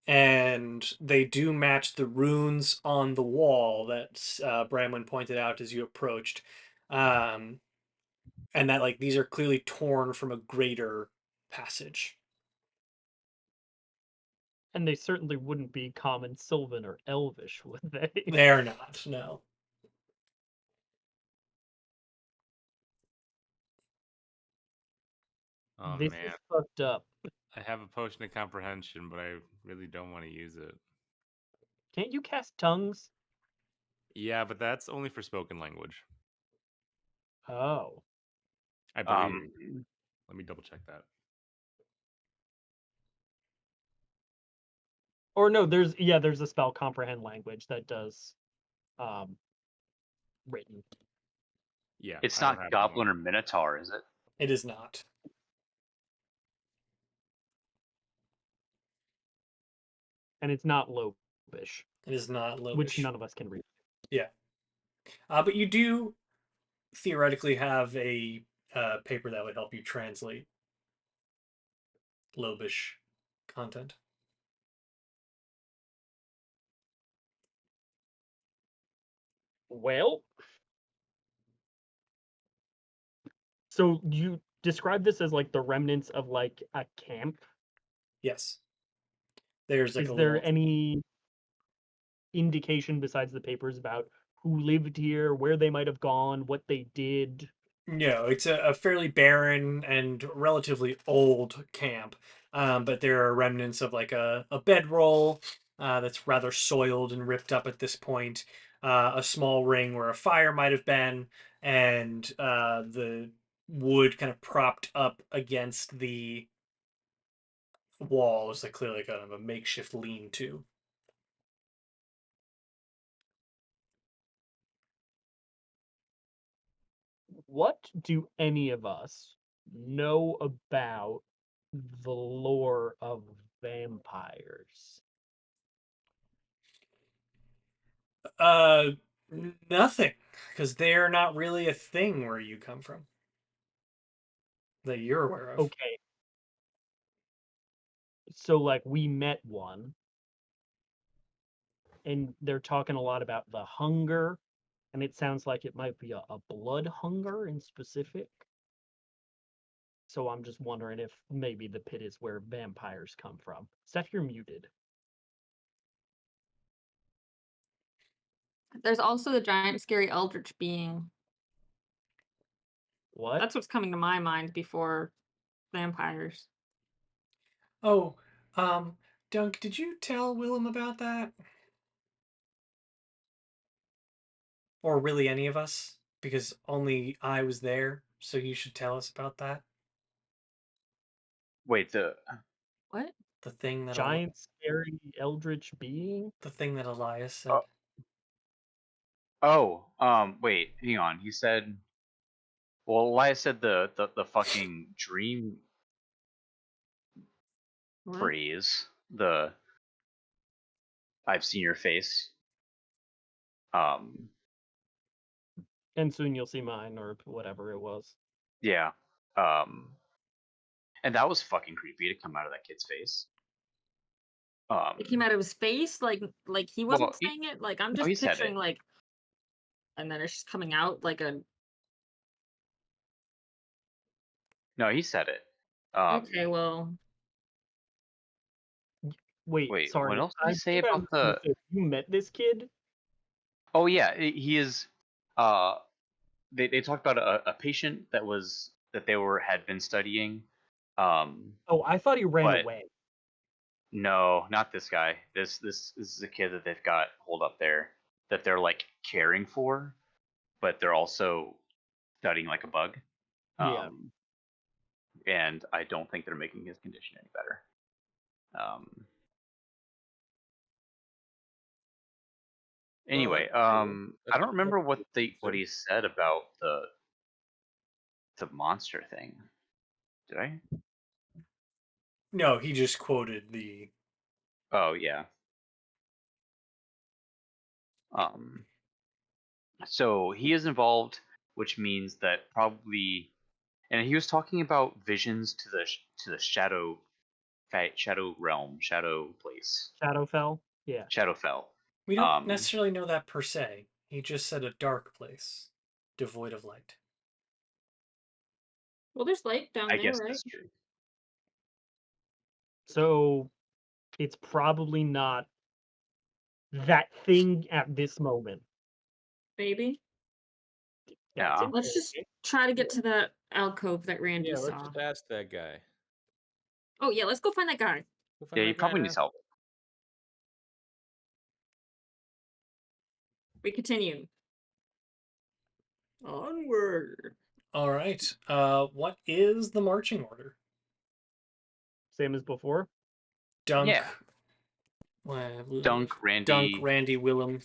and they do match the runes on the wall that Bramwin pointed out as you approached. Um, and that like these are clearly torn from a greater passage. And they certainly wouldn't be common, Sylvan, or Elvish, would they? They're not, no. Oh This man, is fucked up. I have a potion of comprehension, but I really don't want to use it. Can't you cast tongues? Yeah, but that's only for spoken language, Oh. I believe. Um, Let me double check that. Or no, there's a spell comprehend language that does um written. Yeah, it's I don't not have that one. Goblin or Minotaur, is it? It is not. And it's not Lobish, It is not which Lobish. none of us can read. Yeah. But you do theoretically have a paper that would help you translate Lobish content. Well, so you describe this as like the remnants of like a camp. Yes. There's like Is a there little. any indication besides the papers about who lived here, where they might have gone, what they did? No, it's a fairly barren and relatively old camp. But there are remnants of like a bedroll that's rather soiled and ripped up at this point, a small ring where a fire might have been, and the wood kind of propped up against the wall is like clearly kind of a makeshift lean-to. What do any of us know about the lore of vampires? Uh, Nothing, because they're not really a thing where you come from. that you're aware of. Okay. So, like, we met one, and they're talking a lot about the hunger, and it sounds like it might be a blood hunger in specific. So I'm just wondering if maybe the pit is where vampires come from. Steph, you're muted. There's also the giant scary eldritch being. What? That's what's coming to my mind before vampires. Oh, Dunk, did you tell Willem about that? Or really any of us? Because only I was there, so you should tell us about that. Wait, What? The thing that Giant scary eldritch being? the thing that Elias said. wait, hang on. He said, well, Elias said the fucking dream What? phrase. I've seen your face. And soon you'll see mine, or whatever it was. Yeah. And that was fucking creepy to come out of that kid's face. It came out of his face, like he wasn't Well, saying it. Like I'm no, just he said picturing it. like, and then it's just coming out like a. No, he said it. Okay, well, Wait, Wait, what sorry. else did I he say think I about the? misunderstood. You met this kid? Oh yeah, he is. They talked about a patient that had been studying. Oh, I thought he ran But away. no, not this guy. This is a kid that they've got hold up there that they're like caring for, but they're also studying like a bug. Yeah. And I don't think they're making his condition any better. Anyway, That's cool. I That's don't remember cool. what he said about the monster thing. Did I? No, he just quoted the. Oh yeah. So he is involved, which means that probably, and he was talking about visions to the shadow realm, shadow place, Shadowfell? Yeah. Shadowfell. We don't necessarily know that per se. He just said a dark place, devoid of light. well, there's light down I there, guess right? that's true. So it's probably not that thing at this moment. Maybe. That's Yeah. Let's just interesting. try to get to that alcove that Randy Yeah, let's saw. just ask that guy. Oh yeah, let's go find that guy. Go Yeah, find he that guy probably now. needs help. We continue. Onward. All right. What is the marching order? Same as before. Dunk. Yeah. Dunk, Dunk, Randy. Randy, Willem,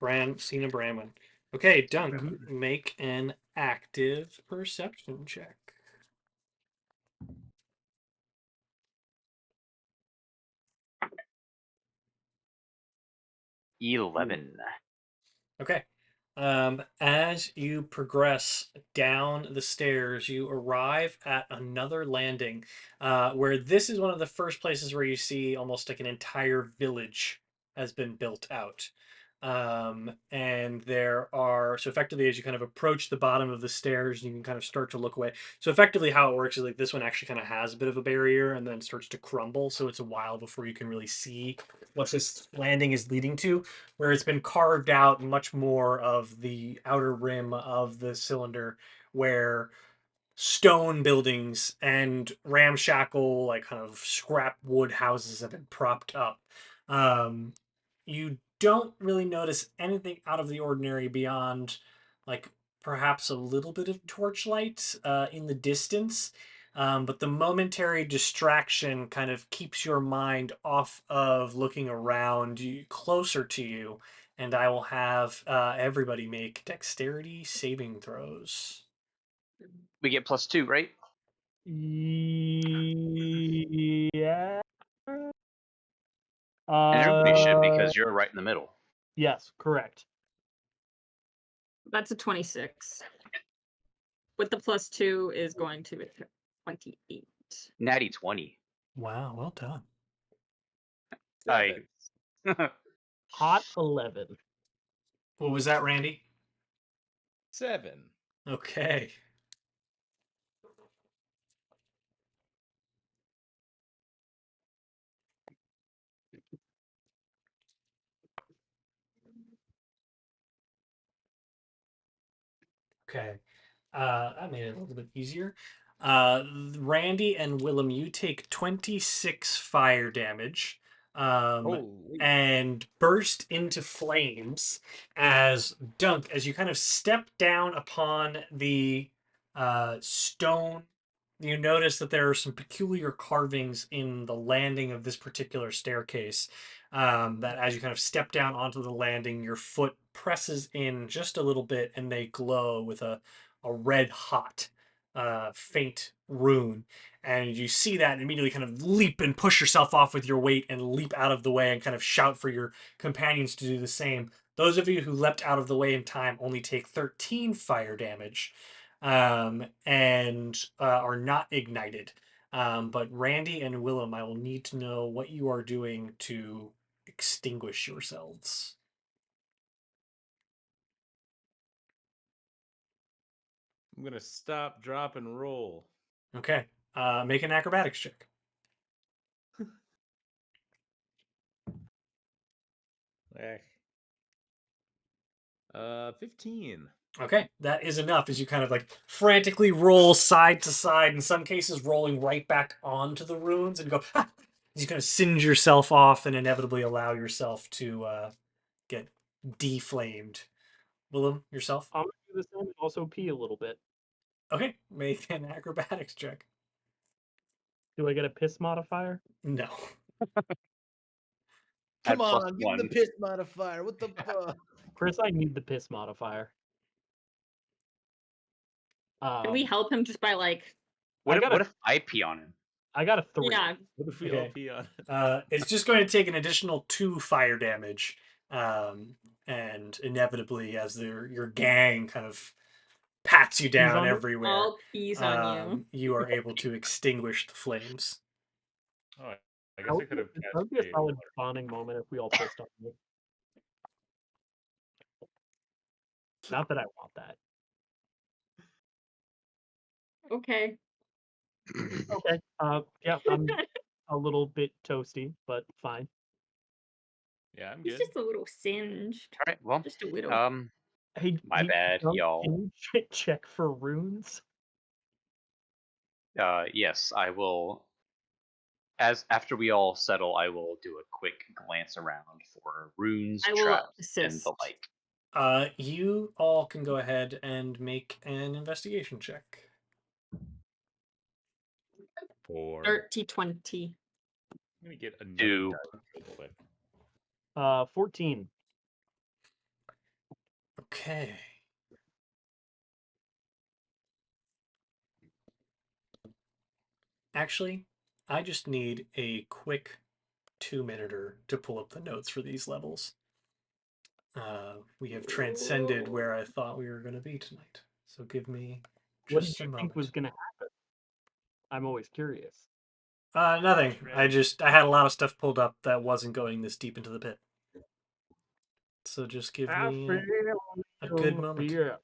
Cena, Bramwin. Okay, Dunk, Mhm. make an active perception check. 11. Okay. As you progress down the stairs, you arrive at another landing, where this is one of the first places where you see almost like an entire village has been built out. And there are, so effectively, as you kind of approach the bottom of the stairs, you can kind of start to look away. So effectively, how it works is like this one actually kind of has a bit of a barrier and then starts to crumble. So it's a while before you can really see what this landing is leading to, where it's been carved out much more of the outer rim of the cylinder, where stone buildings and ramshackle, like kind of scrap wood houses have been propped up. You don't really notice anything out of the ordinary beyond, like, perhaps a little bit of torchlight in the distance. But the momentary distraction kind of keeps your mind off of looking around closer to you. And I will have everybody make dexterity saving throws. We get +2, right? Yeah. And everybody should because you're right in the middle. Yes, correct. That's a 26. with the +2 is going to 28. Natty 20. Wow, well done. I. Hot 11. What was that, Randy? 7. Okay. Okay. That made it a little bit easier. Randy and Willem, you take 26 fire damage Holy. and burst into flames as Dunk, as you kind of step down upon the stone. You notice that there are some peculiar carvings in the landing of this particular staircase. That as you kind of step down onto the landing, your foot presses in just a little bit and they glow with a red hot faint rune, and you see that and immediately kind of leap and push yourself off with your weight and leap out of the way and kind of shout for your companions to do the same. Those of you who leapt out of the way in time only take 13 fire damage and are not ignited. But Randy and Willem, I will need to know what you are doing to extinguish yourselves. I'm gonna stop, drop, and roll. Okay. Make an acrobatics check. 15. Okay, that is enough as you kind of like frantically roll side to side, in some cases rolling right back onto the runes and go, ah! As you kind of singe yourself off and inevitably allow yourself to get deflamed. Willem, yourself? I'm gonna do the same and also pee a little bit. Okay, make an acrobatics check. Do I get a piss modifier? No. Come Add on, give him the +1. piss modifier. What the fuck? Chris, I need the piss modifier. Can we help him just by like? What got if I pee on him? I got a 3. Yeah, What if we Okay. all pee on it? It's just going to take an additional 2 fire damage, and inevitably, as your gang kind of pats you down on you? everywhere, all peas on you. you are able to extinguish the flames. Oh, I That guess I would could be, have that would cast be a a solid bonding moment if we all pissed on you. Not that I want that. Okay. Okay. Yeah, I'm a little bit toasty, but fine. Yeah, I'm He's good. just a little singed. All right. Well, Just a little. Hey, my bad, Dunk, y'all. Can you check for runes? Yes, I will. As after we all settle, I will do a quick glance around for runes, I will traps, and assist. the like. You all can go ahead and make an investigation check. 4. 30-20. I'm gonna get another 2. die real quick. 14. Okay. Actually, I just need a quick 2-minuter to pull up the notes for these levels. We have transcended where I thought we were going to be tonight. So give me What did just a you moment. think was gonna happen? I'm always curious. Nothing. I had a lot of stuff pulled up that wasn't going this deep into the pit. So just give me a good moment. Yeah.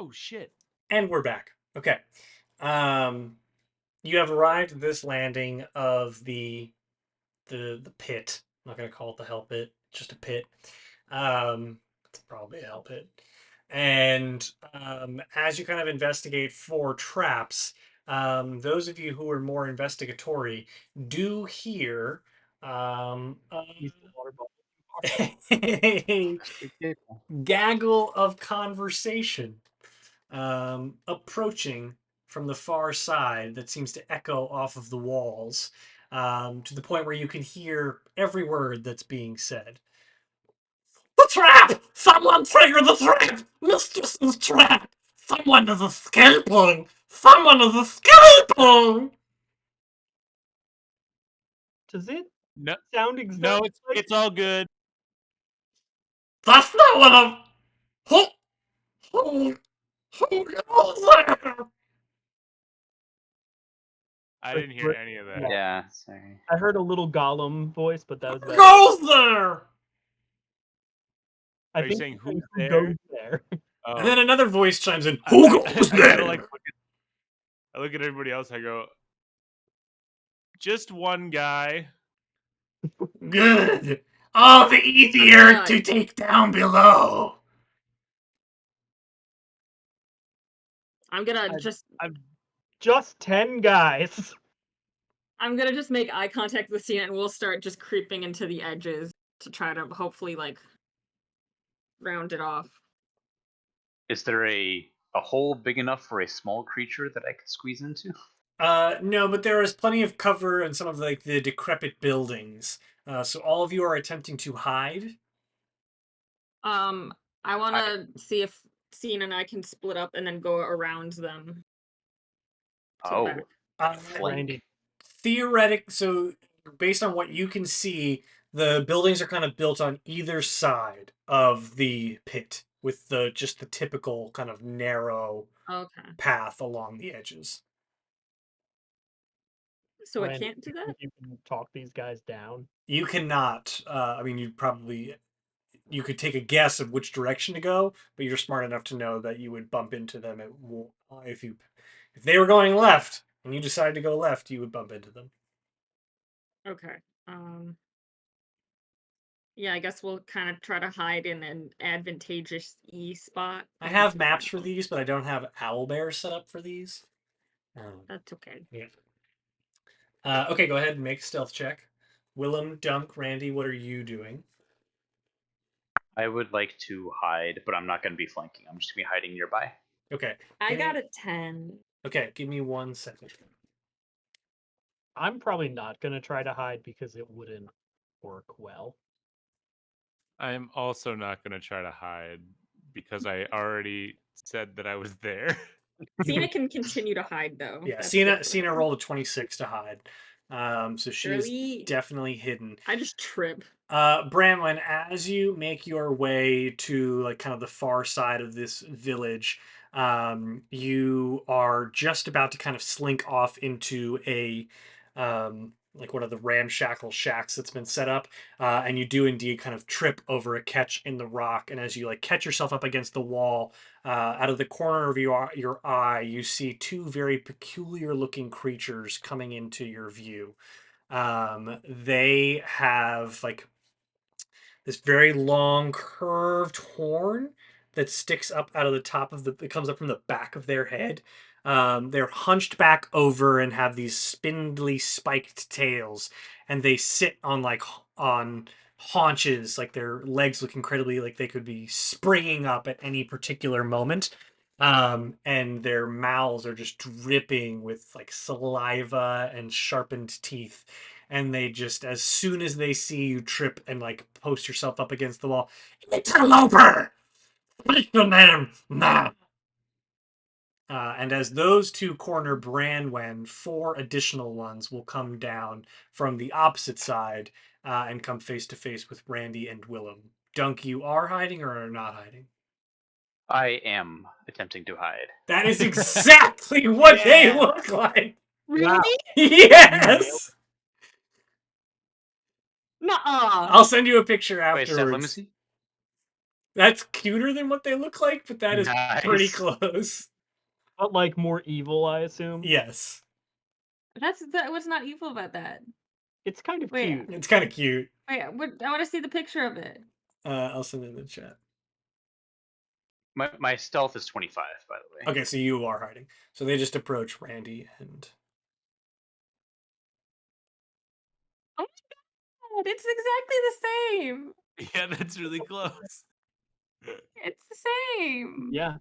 Oh shit! And we're back. Okay. You have arrived at this landing of the pit. I'm not gonna call it the hell pit, just a pit. It's probably a hell pit. And as you kind of investigate for traps, those of you who are more investigatory do hear Use the water bottle. a gaggle of conversation approaching from the far side that seems to echo off of the walls to the point where you can hear every word that's being said. The trap! Someone trigger the trap! Mistress's trap! Someone is escaping! Someone is escaping! Does it No, sound exactly like it's all good. That's not what I'm... Who goes there? I Like didn't hear Brit- any of that. Yeah. Yeah, sorry. I heard a little Gollum voice, but that was Who about it. goes there? I Are you think saying he who's said, "Who there? goes there?" Oh, And then another voice chimes in. Who goes I there? kind of like. I look at everybody else. I go, just one guy. Good. All the easier gonna- to take down below. I'm gonna I- just Just 10 guys. I'm gonna just make eye contact with Cena and we'll start just creeping into the edges to try to hopefully like round it off. Is there a hole big enough for a small creature that I could squeeze into? No, but there is plenty of cover in some of like the decrepit buildings. So all of you are attempting to hide. I wanna see if Cena and I can split up and then go around them. To the back. Flank. Randy. So based on what you can see, the buildings are kind of built on either side of the pit with the just the typical kind of narrow Okay. path along the edges. So I Randy, can't do you that? think you can talk these guys down? You cannot. I mean, you could take a guess of which direction to go, but you're smart enough to know that you would bump into them if they were going left and you decided to go left, you would bump into them. Okay. Yeah, I guess we'll kind of try to hide in an advantageous spot. I have maps for these, but I don't have owlbear set up for these. That's okay. Yeah. Okay, go ahead and make a stealth check. Willem, Dunk, Randy, what are you doing? I would like to hide, but I'm not going to be flanking. I'm just going to be hiding nearby. Okay. I got a 10. Okay, give me 1 second. I'm probably not going to try to hide because it wouldn't work well. I'm also not going to try to hide because I already said that I was there. Cena can continue to hide though. Yeah, That's Cena rolled a 26 to hide. So she's Really? definitely hidden. I just trip. Bramlin, as you make your way to like kind of the far side of this village, you are just about to kind of slink off into a like one of the ramshackle shacks that's been set up, and you do indeed kind of trip over a catch in the rock. And as you like catch yourself up against the wall, out of the corner of your eye, you see two very peculiar looking creatures coming into your view. They have like this very long curved horn that sticks up out of the top of it comes up from the back of their head. They're hunched back over and have these spindly spiked tails, and they sit on on haunches, like their legs look incredibly like they could be springing up at any particular moment. And their mouths are just dripping with like saliva and sharpened teeth, and they just, as soon as they see you trip and like post yourself up against the wall, interloper, speak your name now. And as those two corner Branwen, four additional ones will come down from the opposite side and come face to face with Randy and Willem. Dunk, you are hiding or are not hiding? I am attempting to hide. That is exactly what they look like. Really? Yes. Nuh-uh. I'll send you a picture Wait, Steph, let me afterwards. see. That's cuter than what they look like, but that is pretty Nice. close. But like more evil, I assume. Yes. What's not evil about that? It's kind of Wait. cute. It's kind of cute. Wait, I want to see the picture of it. I'll send it in the chat. My stealth is 25, by the way. Okay, so you are hiding. So they just approach Randy and... Oh my god, it's exactly the same. Yeah, that's really close. It's the same. Yeah.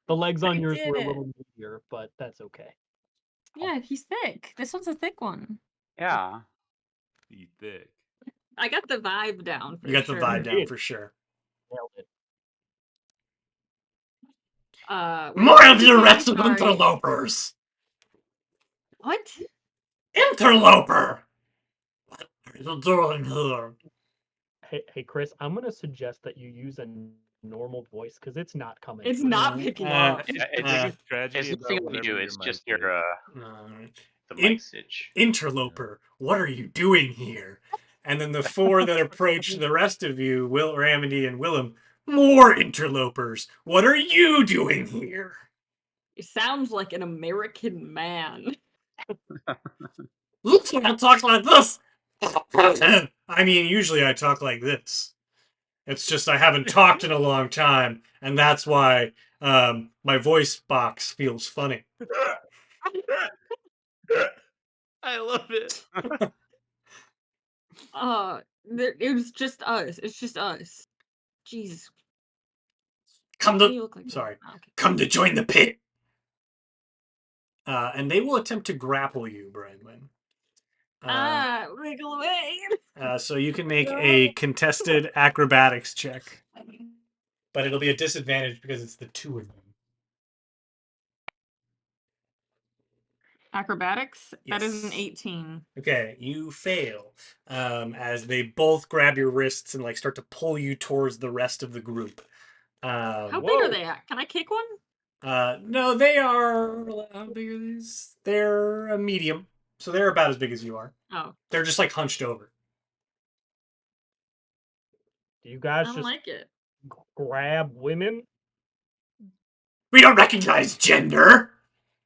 The legs on I yours did were a it. little meatier, but that's okay. Yeah, he's thick. This one's a thick one. Yeah. You thick. I got the vibe down for You got sure. the vibe down did. for sure. Nailed it. More of your I'm wretched sorry. interlopers! What? Interloper! What are you doing here? Hey, Chris, I'm gonna suggest that you use a normal voice because it's not coming. It's through. not picking up. Yeah, The biggest tragedy it's nothing about on whatever you. your It's mic just is. your the mic stitch. Interloper, what are you doing here? And then the four that approach the rest of you, Will, Ramedy, and Willem, more interlopers. What are you doing here? It sounds like an American man. You can't talk like this. I mean, usually I talk like this. It's just I haven't talked in a long time, and that's why my voice box feels funny. I love it. It was just us. It's just us. Jeez. Come Why to do you look like that? sorry. Oh, okay. Come to join the pit. And they will attempt to grapple you, Brandon. Wiggle away. So you can make a contested acrobatics check, but it'll be a disadvantage because it's the two of them. Acrobatics? That is an Yes. 18. Okay, you fail as they both grab your wrists and like start to pull you towards the rest of the group. How big Whoa. are they at? Can I kick one? No, they are. How big are these? They're a medium, so they're about as big as you are. Oh, They're just like hunched over. Do you I guys don't just like it. grab women? We don't recognize gender.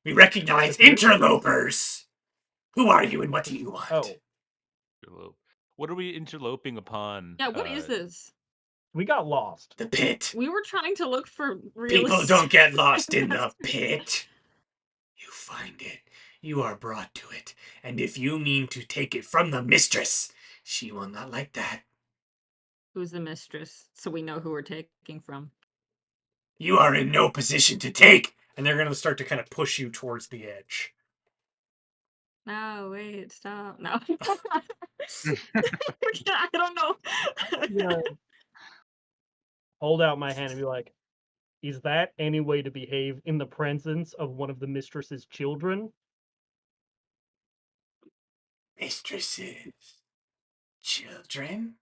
We recognize interlopers. Who are you and what do you want? Oh, Interlope. What are we interloping upon? Yeah, what is this? we got lost. The pit. We were trying to look for People don't get lost in the pit. You find it. You are brought to it. And if you mean to take it from the mistress, she will not like that. Who's the mistress? So we know who we're taking from. You are in no position to take. And they're going to start to kind of push you towards the edge. No, wait, stop. No. I don't know. Yeah. Hold out my hand and be like, is that any way to behave in the presence of one of the mistress's children? Mistresses. Children.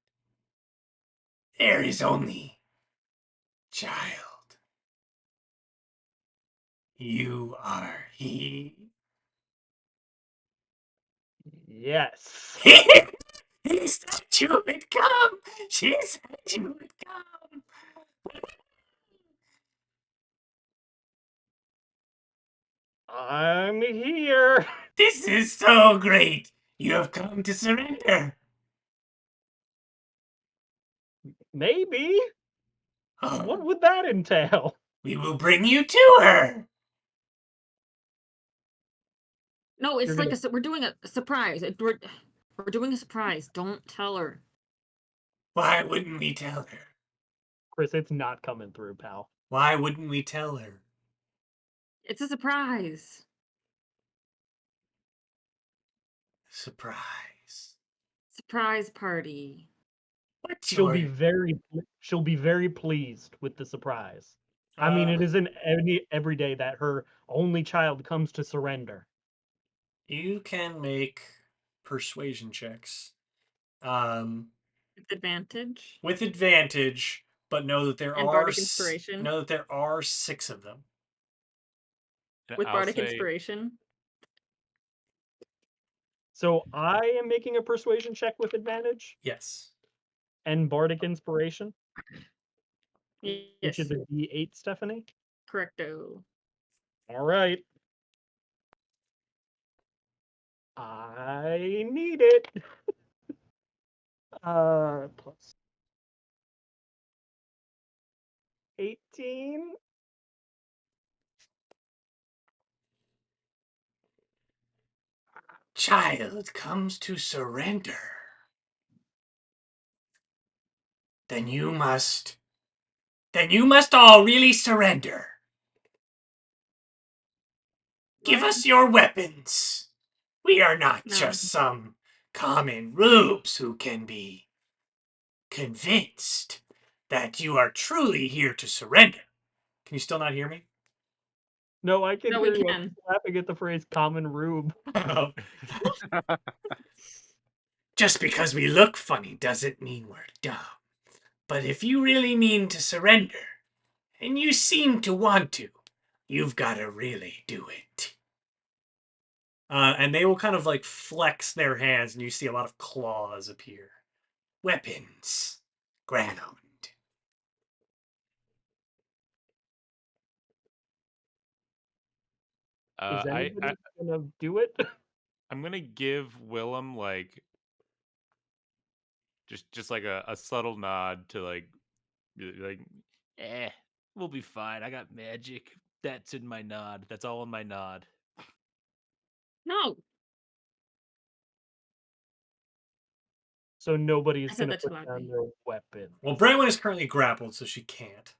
There is only child. You are he. Yes. He said you would come. She said you would come. I'm here. This is so great. You have come to surrender. Maybe. Oh, What would that entail? we will bring you to her. No, it's You're like gonna- we're doing a surprise. We're doing a surprise. Don't tell her. Why wouldn't we tell her? Chris, it's not coming through, pal. Why wouldn't we tell her? It's a surprise. Surprise. Surprise party. What's She'll your... she'll be very pleased with the surprise. I mean, it isn't every day that her only child comes to surrender. You can make persuasion checks. With advantage. With advantage, but know that there And are bardic inspiration. know that there are 6 of them. And With I'll bardic say- inspiration. So I am making a persuasion check with advantage. Yes. and Bardic Inspiration, which Yes, is a D8, Stephanie. correcto. All right. I need it. Plus 18. Child comes to surrender. Then you must all really surrender. Give us your weapons. We are not No. just some common rubes who can be convinced that you are truly here to surrender. Can you still not hear me? No, I can No, hear we you. can. I'm laughing at the phrase common rube. Just because we look funny doesn't mean we're dumb. But if you really mean to surrender, and you seem to want to, you've got to really do it. And they will kind of like flex their hands, and you see a lot of claws appear. Weapons. Ground. Is I anybody gonna do it? I'm gonna give Willem like just like a subtle nod to like we'll be fine. I got magic. That's in my nod. That's all in my nod. No, So nobody is I said gonna that too put down loudly. their weapon. Well, Brandon is currently grappled, so she can't.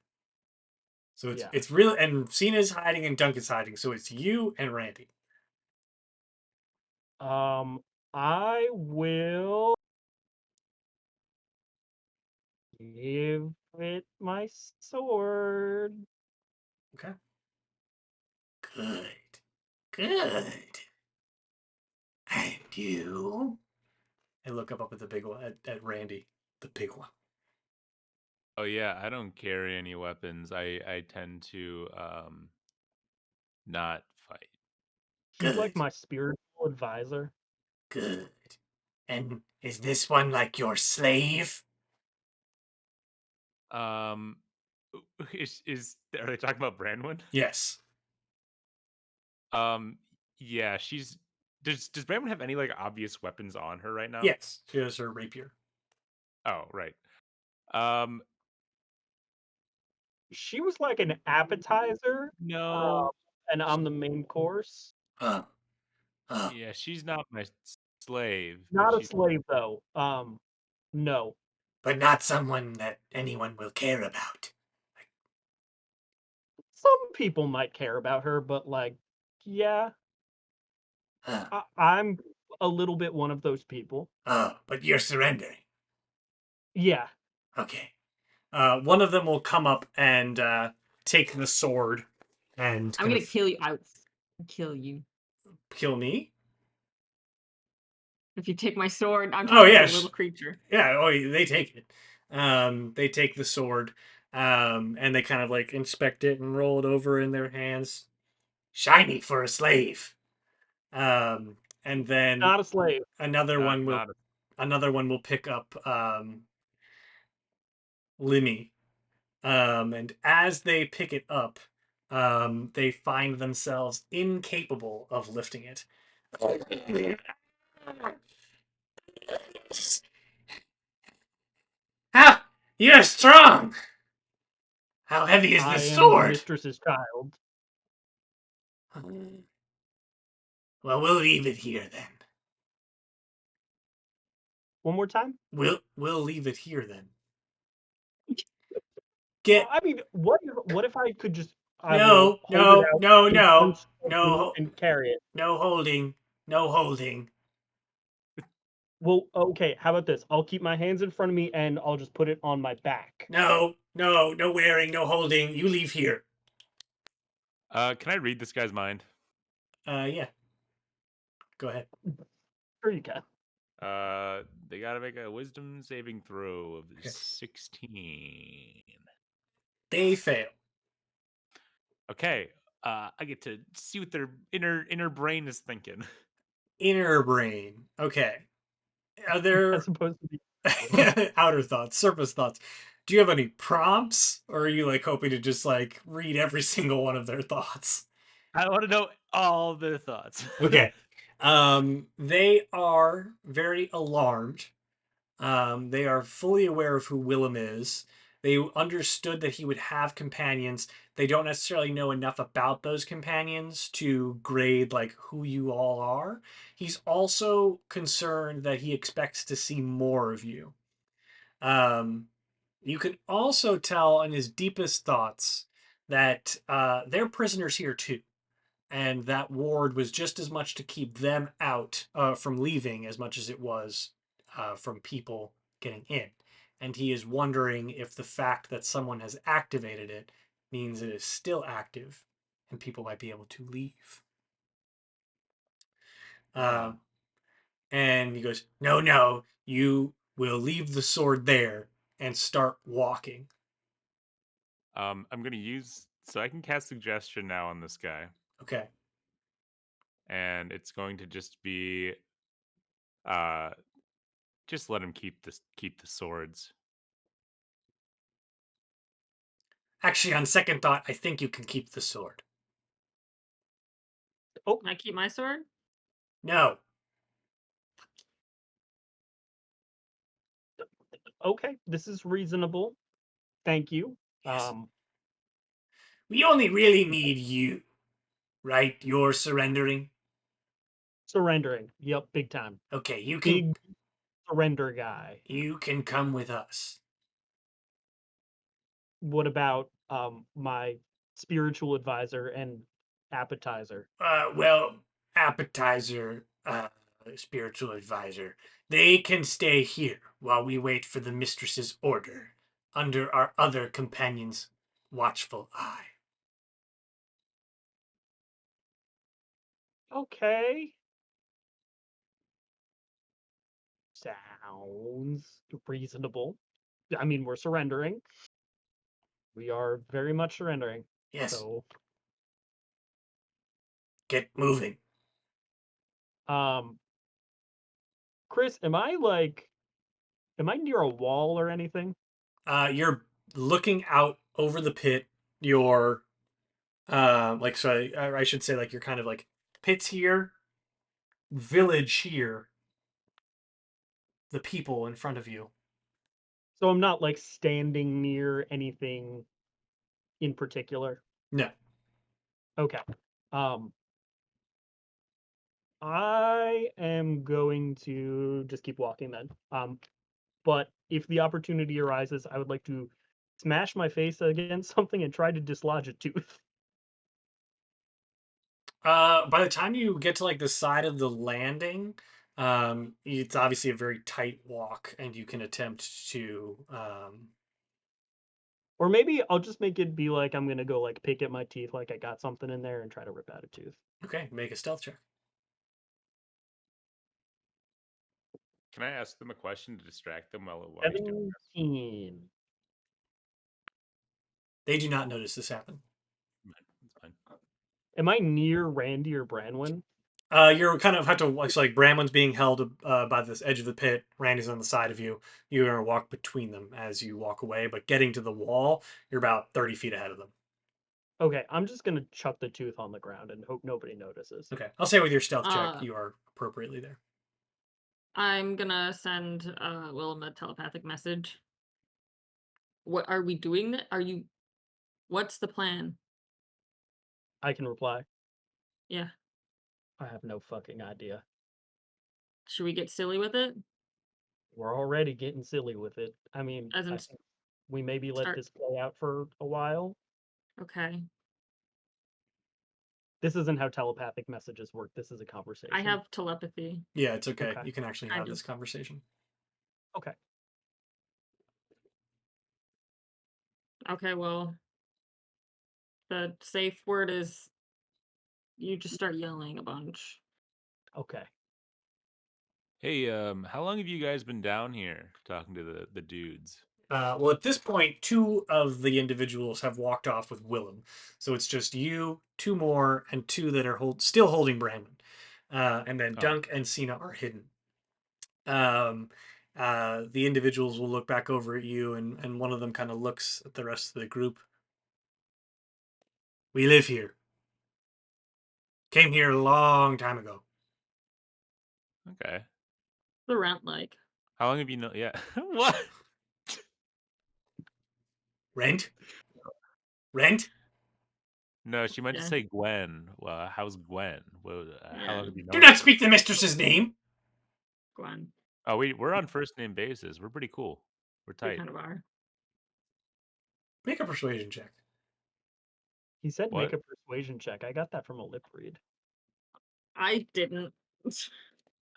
So Yeah. it's really, and Cena's hiding and Duncan's hiding, so it's you and Randy. I will give it my sword. Okay. Good. Good. And you? I look up at the big one, at Randy, the big one. Oh yeah, I don't carry any weapons. I tend to not fight. He's like Good. my spiritual advisor. Good. And is this one like your slave? Um, is are they talking about Branwyn? Yes. Um, yeah, she's. Does Branwyn have any like obvious weapons on her right now? Yes. She has her rapier. Oh right. Um, She was like an appetizer, no. and I'm the main course. Oh. Oh. Yeah, she's not my slave, but Not a she's slave though. No. But not someone that anyone will care about. Some people might care about her, but like, yeah, Oh. I'm a little bit one of those people. Oh. But you're surrendering. Yeah. Okay. One of them will come up and take the sword and I'm kind gonna of kill you. I'll kill you kill me. if you take my sword. I'm Oh talking yeah, to the little creature. yeah. Oh, they take it. They take the sword, and they kind of like inspect it and roll it over in their hands. Shiny for a slave. And then Not a slave. another not one will not. another one will pick up Limmy. And as they pick it up, they find themselves incapable of lifting it. Ah, you're strong. How heavy is I this am the sword? mistress's child. Well, we'll leave it here then. One more time. We'll leave it here then. Get I mean, what if I could just? I will no, hold it no, out no, in no, front of me no, and carry it. no holding, no holding. Well, okay. How about this? I'll keep my hands in front of me and I'll just put it on my back. No, no, no wearing, no holding. You leave here. Can I read this guy's mind? Yeah. Go ahead. Sure, you can. They gotta make a wisdom saving throw of Okay. 16. They fail. Okay. I get to see what their inner brain is thinking. Inner brain. Okay. Are there As opposed to the outer thoughts, surface thoughts. Do you have any prompts, or are you like hoping to just like read every single one of their thoughts? I want to know all their thoughts. Okay. They are very alarmed. They are fully aware of who Willem is. They understood that he would have companions. They don't necessarily know enough about those companions to grade like who you all are. He's also concerned that he expects to see more of you. Um, you can also tell in his deepest thoughts that they're prisoners here too, and that ward was just as much to keep them out from leaving as much as it was from people getting in. And he is wondering if the fact that someone has activated it means it is still active and people might be able to leave. Huh. And he goes, "No, no, you will leave the sword there and start walking." I'm gonna use so I can cast suggestion now on this guy, Okay. and it's going to just be uh just let him keep the swords. Actually, on second thought, I think you can keep the sword. Oh, Can I keep my sword? No. okay. This is reasonable. Thank you. Yes. We only really need you, right? You're surrendering. Surrendering. Yep, big time. Okay, Big surrender guy. you can come with us. What about my spiritual advisor and appetizer? Well, appetizer, spiritual advisor. They can stay here while we wait for the mistress's order, under our other companion's watchful eye. Okay. Sounds reasonable. I mean, we're surrendering. We are very much surrendering. Yes, So, get moving. um, Chris, am I near a wall or anything? You're looking out over the pit. You're, like, so I should say, like, you're kind of like pits here, village here, the people in front of you. So I'm not like standing near anything in particular. No. Okay. Um, I am going to just keep walking then. But if the opportunity arises, I would like to smash my face against something and try to dislodge a tooth. By the time you get to like the side of the landing, it's obviously a very tight walk, and you can attempt to. Or maybe I'll just make it be like I'm gonna go like pick at my teeth like I got something in there and try to rip out a tooth. Okay, make a stealth check. Can I ask them a question to distract them while he's doing this? 17. They do not notice this happen. That's fine. Am I near Randy or Branwyn? You're kind of have to like Bramlin's being held by this edge of the pit. Randy's on the side of you. You're gonna walk between them as you walk away, but getting to the wall, you're about 30 feet ahead of them. Okay, I'm just gonna chuck the tooth on the ground and hope nobody notices. Okay, I'll say with your stealth check, Uh, you are appropriately there. I'm gonna send Willem a telepathic message. What are we doing? Are you? What's the plan? I can reply. Yeah. I have no fucking idea. Should we get silly with it? We're already getting silly with it. I mean, As in I think we maybe let start. this play out for a while. Okay. This isn't how telepathic messages work. This is a conversation. I have telepathy. Yeah, it's okay. Okay. You can actually Kind have of. this conversation. Okay. Okay. Well, the safe word is you just start yelling a bunch. Okay. Hey, how long have you guys been down here talking to the dudes? Well, at this point, two of the individuals have walked off with Willem, so it's just you, two more, and two that are still holding Brandon, and then Oh, Dunk and Cena are hidden. Um, The individuals will look back over at you, and one of them kind of looks at the rest of the group. We live here. Came here a long time ago. Okay. The rent like. How long have you known? Yeah. What? Rent? Rent? No, she meant to Yeah. say Gwen. How's Gwen? Well, how Yeah. long have you known? Do not her? speak the mistress's name. Gwen. Oh, we're on first name basis. We're pretty cool. We're We tight. kind of are. Make a persuasion check. He said What? make a persuasion check. I got that from a lip read. I didn't.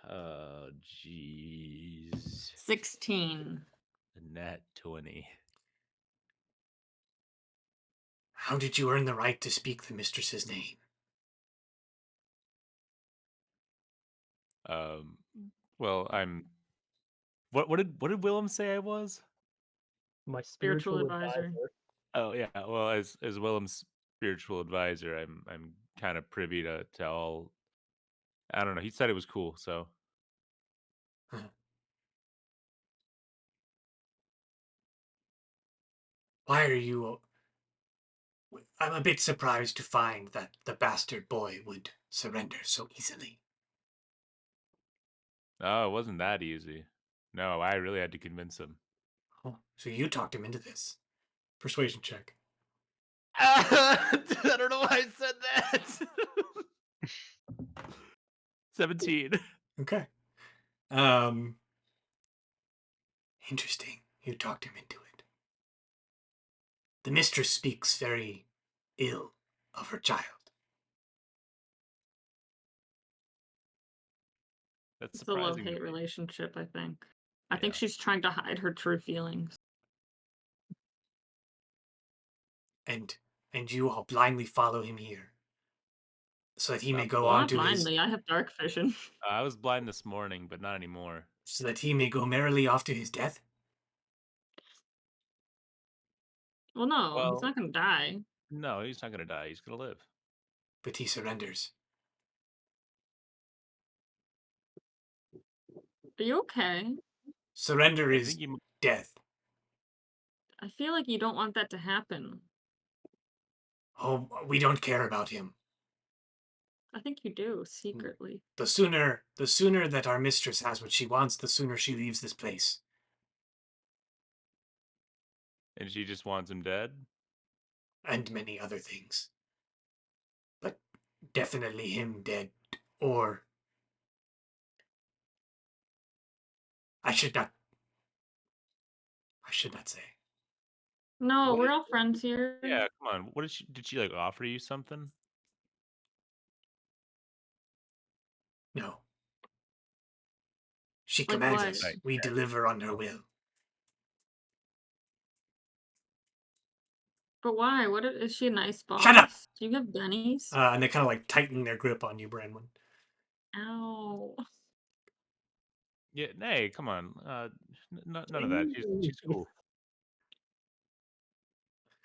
Oh, jeez. 16. Nat 20. How did you earn the right to speak the mistress's name? Well, I'm. What did Willem say I was? My Spiritual spiritual advisor. advisor. Oh yeah. Well, as Willem's spiritual advisor, I'm kind of privy to all. I don't know. He said it was cool, so Why are you... I'm a bit surprised to find that the bastard boy would surrender so easily. oh, it wasn't that easy. No, I really had to convince him. Oh, so you talked him into this. Persuasion check. I don't know why I said that. 17. Okay. Interesting. You talked him into it. The mistress speaks very ill of her child. That's It's a surprising to love-hate me. relationship, I think. I think Yeah. she's trying to hide her true feelings. And you all blindly follow him here, so that he may go Well, on not to his... blindly. I have dark vision. I was blind this morning, but not anymore. so that he may go merrily off to his death? Well, no, he's Well, not gonna die. no, he's not gonna die. He's gonna live. But he surrenders. Are you okay? Surrender I is think you. death. I feel like you don't want that to happen. Oh, we don't care about him. I think you do, secretly. The sooner that our mistress has what she wants, the sooner she leaves this place. And she just wants him dead. And many other things. But definitely him dead. Or... I should not say. No, What? we're all friends here. Yeah, come on. What did she like offer you something? No. She Like commands what? us. We deliver on her will. But why? Is she a nice boss? Shut up! Do you have bennies? And they kind of like tighten their grip on you, Branwyn. Ow. Yeah, hey, come on. None of that. She's cool.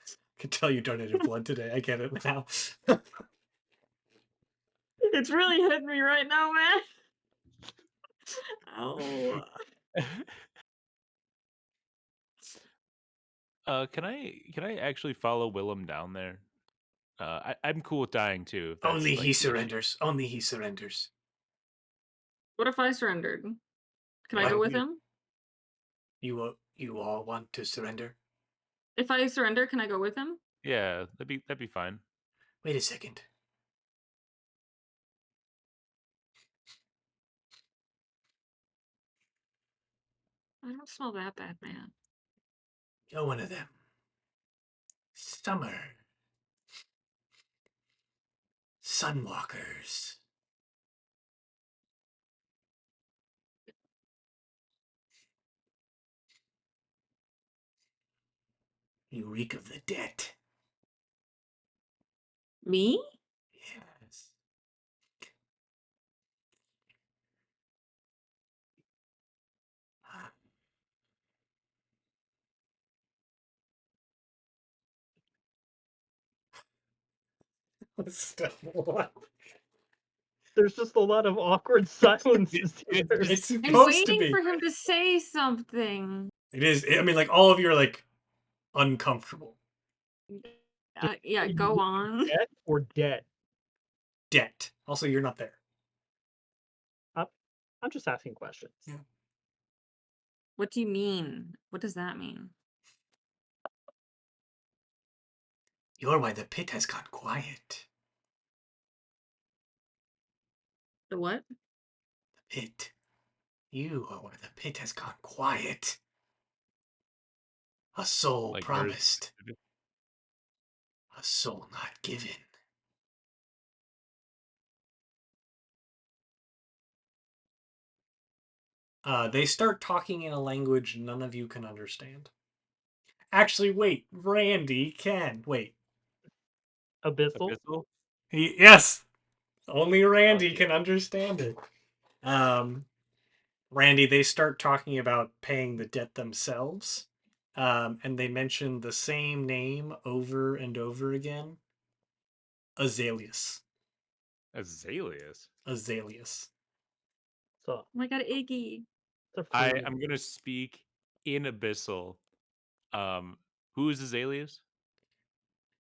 I can tell you donated blood today. I get it now. It's really hitting me right now, man. Ow. Can I actually follow Willem down there? I'm cool with dying too. If that's Only like he the issue. surrenders. Only he surrenders. What if I surrendered? Can I What? go with him? You all want to surrender? If I surrender, can I go with him? Yeah, that'd be fine. Wait a second. I don't smell that bad, man. You're one of them. Summer. Sunwalkers. You reek of the dead. Me? Yes. What? There's just a lot of awkward silences here. It's I'm supposed to waiting be. for him to say something. It is. I mean, like all of you are like uncomfortable. Yeah, You go mean on. Debt or debt? Debt. Also, you're not there. I'm just asking questions. Yeah. What do you mean? What does that mean? You're why the pit has gone quiet. The what? The pit. You are why the pit has gone quiet. A soul Like promised. A soul not given. They start talking in a language none of you can understand. Actually, wait. Randy can. Wait. Abyssal? Abyssal? Yes! Only Randy Fuck can yeah. understand it. Randy, they start talking about paying the debt themselves. And they mention the same name over and over again. Azaleas. Azaleas. Azaleas. So Oh my god, Iggy. it's a I free. am gonna speak in Abyssal. Who is Azaleas?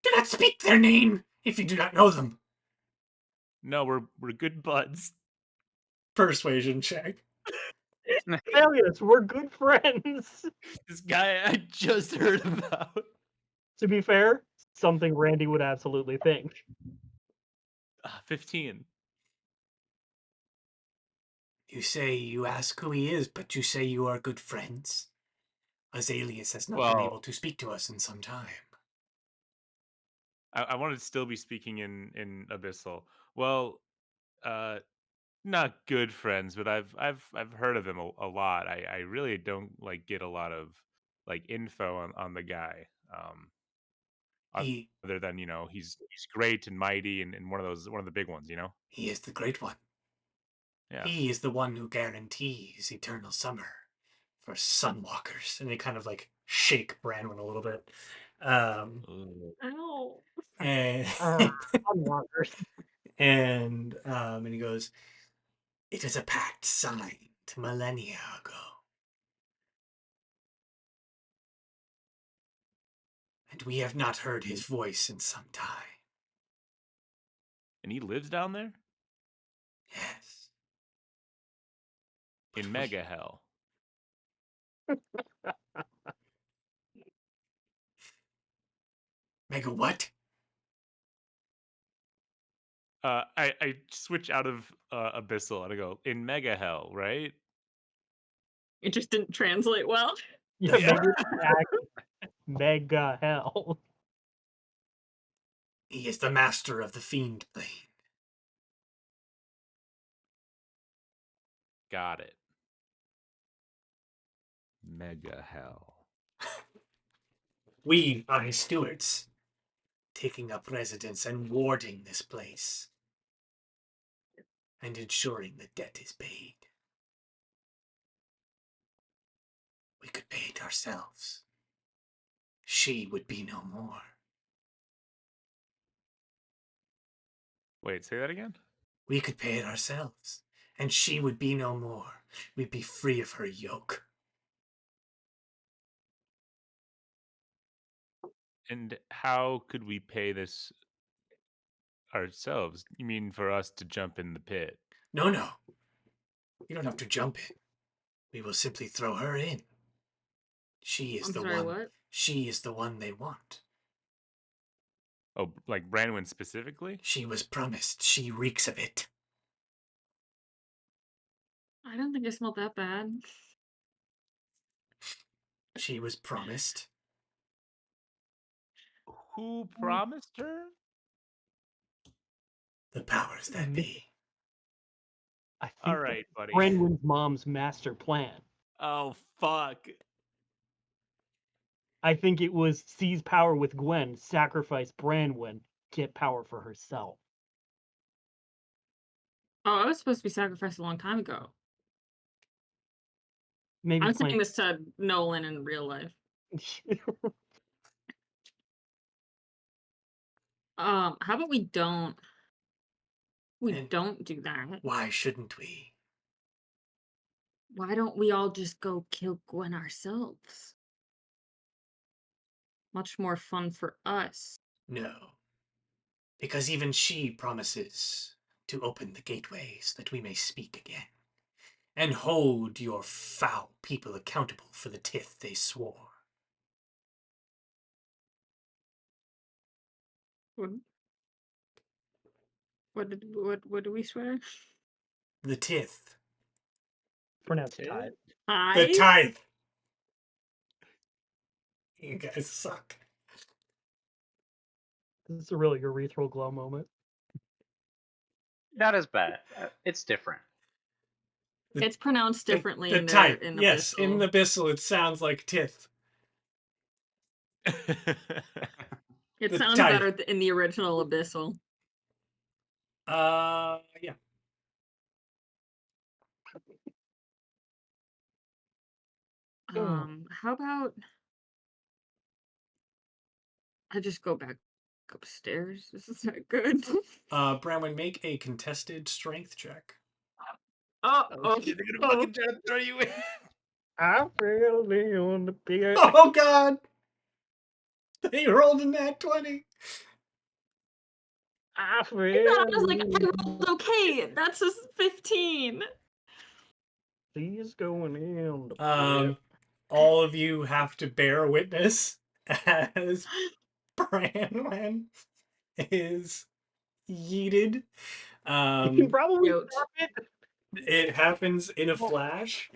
Do not speak their name if you do not know them. No, we're good buds. Persuasion check. Alias, we're good friends. This guy I just heard about. To be fair, something Randy would absolutely think. 15. You say you ask who he is, but you say you are good friends. Azaleas has not been Well, able to speak to us in some time. I wanted to still be speaking in Abyssal. Well, uh, not good friends, but I've heard of him a lot. I really don't like get a lot of like info on the guy. He Other than he's great and mighty and one of the big ones. he is the great one. Yeah. He is the one who guarantees eternal summer for sunwalkers. And they kind of like shake Branwyn a little bit. Ugh. Ow. And Unwalkers. and he goes, "It is a pact signed millennia ago. And we have not heard his voice in some time." And he lives down there Yes. in But Mega Hell. Mega what? I switch out of Abyssal and I go in Mega Hell, right? It just didn't translate well. Yeah, Yeah. maybe it's mega hell. He is the master of the fiend plane. Got it. Mega Hell. We are his stewards, taking up residence and warding this place, and ensuring the debt is paid. We could pay it ourselves. She would be no more. Wait, say that again? We could pay it ourselves, and she would be no more. We'd be free of her yoke. And how could we pay this ourselves? You mean for us to jump in the pit? No, no. You don't have to jump in. We will simply throw her in. She is I'm the sorry, one. what? She is the one they want. Oh, like Branwyn specifically? She was promised. She reeks of it. I don't think I smelled that bad. She was promised. Who promised her? The powers that be. I think All right, buddy. Brenwyn's mom's master plan. Oh fuck. I think it was seize power with Gwen, sacrifice Branwyn, get power for herself. Oh, I was supposed to be sacrificed a long time ago. Maybe I'm saying playing. this to Nolan in real life. How about we don't We And- don't do that. Why shouldn't we? Why don't we all just go kill Gwen ourselves? Much more fun for us. No. Because even she promises to open the gateways that we may speak again, and hold your foul people accountable for the tith they swore. What do we swear? The tith. Pronounced Tit? tithe. The I tithe. You guys suck. This is a really urethral glow moment. Not as bad. It's different. It's pronounced differently The in tithe. in Yes, in Abyssal. Abyssal it sounds like tith. It the sounds tithe. better in the original Abyssal. Yeah. How about I just go back upstairs? This is not good. Bramwin, make a contested strength check. Oh, shit, they're gonna fucking try to throw you in. I feel on the big. Oh god! They rolled a nat 20. I I thought I was like, I feel. rolled okay. That's a 15. He's going in the pit. All of you have to bear witness as Branwen is yeeted. You can probably Yote. stop it. It happens in a flash.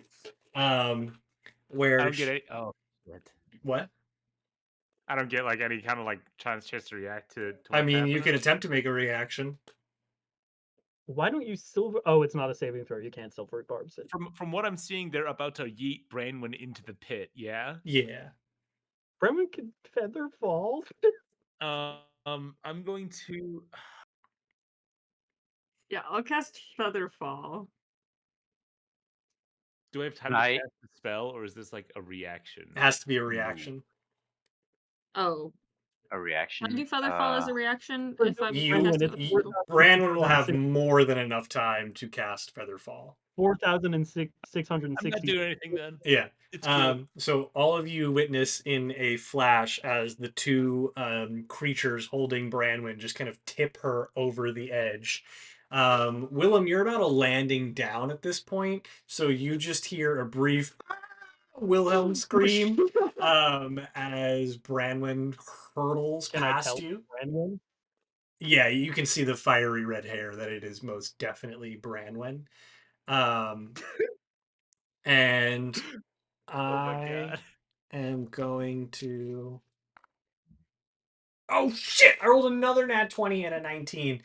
Where I don't get any. Oh, shit. what? I don't get like any kind of like chance to react to I what's mean, you happening. can attempt to make a reaction. Why don't you silver? Oh, it's not a saving throw. You can't silver barbs it. From what I'm seeing, they're about to yeet Branwen into the pit. Yeah. Yeah. Bremen can feather fall. I'm going to. Yeah, I'll cast Featherfall. Do I have time Can I- to cast the spell, or is this like a reaction? It has to be a reaction. Oh, A reaction. can I do Featherfall as a reaction For if I'm You, casting it's the you portal? Branwen will have more than enough time to cast Featherfall. 4,660. I'm not doing anything then. Yeah. It's cool. So all of you witness in a flash as the two creatures holding Branwen just kind of tip her over the edge. Willem, you're about a landing down at this point, so you just hear a brief Wilhelm scream as Branwen hurtles Can I past tell you. Branwen? Yeah, you can see the fiery red hair that it is most definitely Branwen. And Oh my I god. am going to. Oh shit! I rolled another nat 20 and a 19.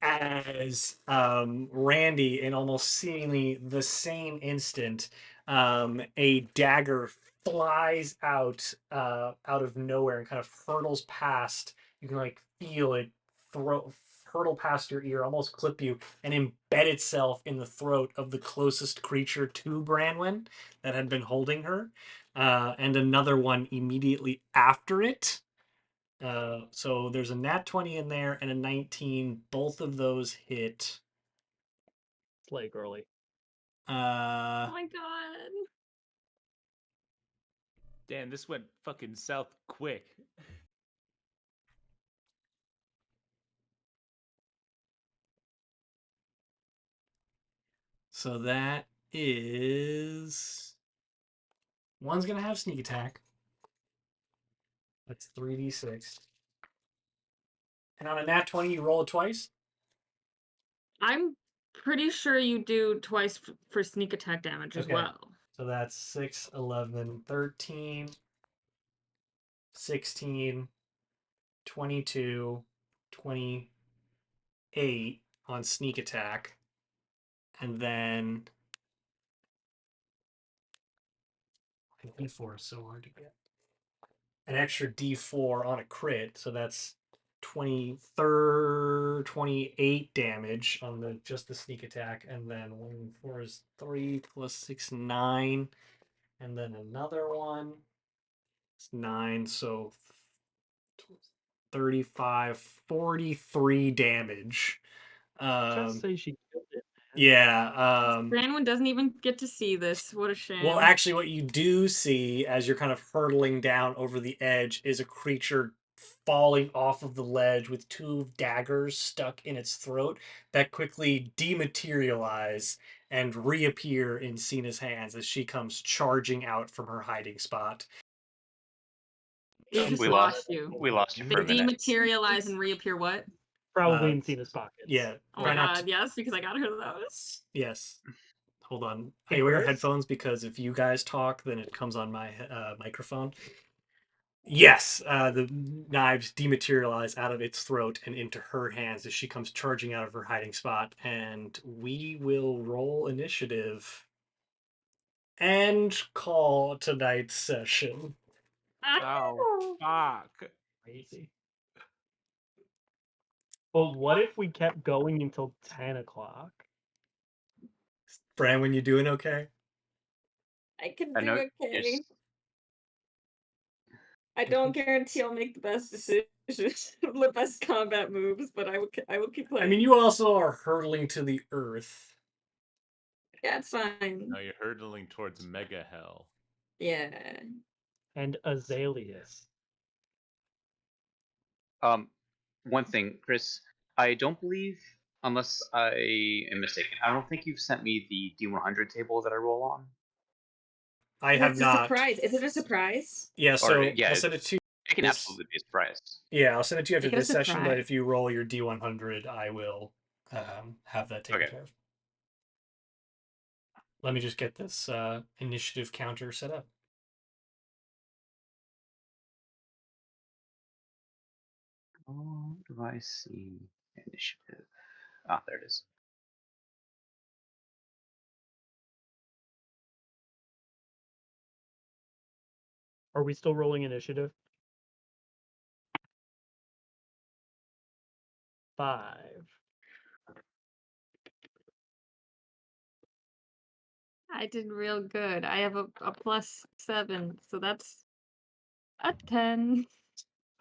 As Randy, in almost seemingly the same instant, a dagger flies out of nowhere and kind of hurtles past. You can like feel it hurtle past your ear, almost clip you, and embed itself in the throat of the closest creature to Branwen that had been holding her, and another one immediately after it. So there's a nat 20 in there and a 19. Both of those hit. Slay girly. Oh my god. Damn, this went fucking south quick. So that is. One's going to have sneak attack. That's 3d6. And on a nat 20, you roll it twice? I'm pretty sure you do twice for sneak attack damage as Okay. well. So that's 6, 11, 13, 16, 22, 28 on sneak attack. And then. D4 is so hard to get. An extra D4 on a crit, so that's 28 damage on the just the sneak attack, and then 1 4 is 3 plus 6 9, and then another one. It's 9, so 35 43 damage Just say she killed it. Yeah. Branwen doesn't even get to see this. What a shame. Well, actually, what you do see as you're kind of hurtling down over the edge is a creature falling off of the ledge with two daggers stuck in its throat that quickly dematerialize and reappear in Cena's hands as she comes charging out from her hiding spot. We just We lost lost. you. We lost you They for a minute. dematerialize and reappear what? Probably Uh, in Cena's pockets. Yeah. Oh try my not god, to- yes, because I got her those. Yes. Hold on. Hey, Hey, wear your Chris? headphones because if you guys talk, then it comes on my microphone. Yes, the knives dematerialize out of its throat and into her hands as she comes charging out of her hiding spot. And we will roll initiative and call tonight's session. Oh, fuck. Crazy. But what if we kept going until 10 o'clock? Branwen, you doing okay? I can I do know. okay. I don't guarantee I'll make the best decisions, the best combat moves, but I will keep playing. I mean, you also are hurtling to the earth. Yeah, it's fine. Now you're hurtling towards mega hell. Yeah. And Azaleas. One thing, Chris. I don't believe, unless I am mistaken, I don't think you've sent me the D100 table that I roll on. I have It's not. a surprise. Is it a surprise? Yeah, so yeah, I'll send it to you. It can This- absolutely be a surprise. Yeah, I'll send it to you after Make it a this session, but surprise. if you roll your D100, I will have that taken Okay. care of. Let me just get this initiative counter set up. Oh, do I see initiative? Ah, there it is. Are we still rolling initiative? 5. I did real good. I have a +7, so that's a 10.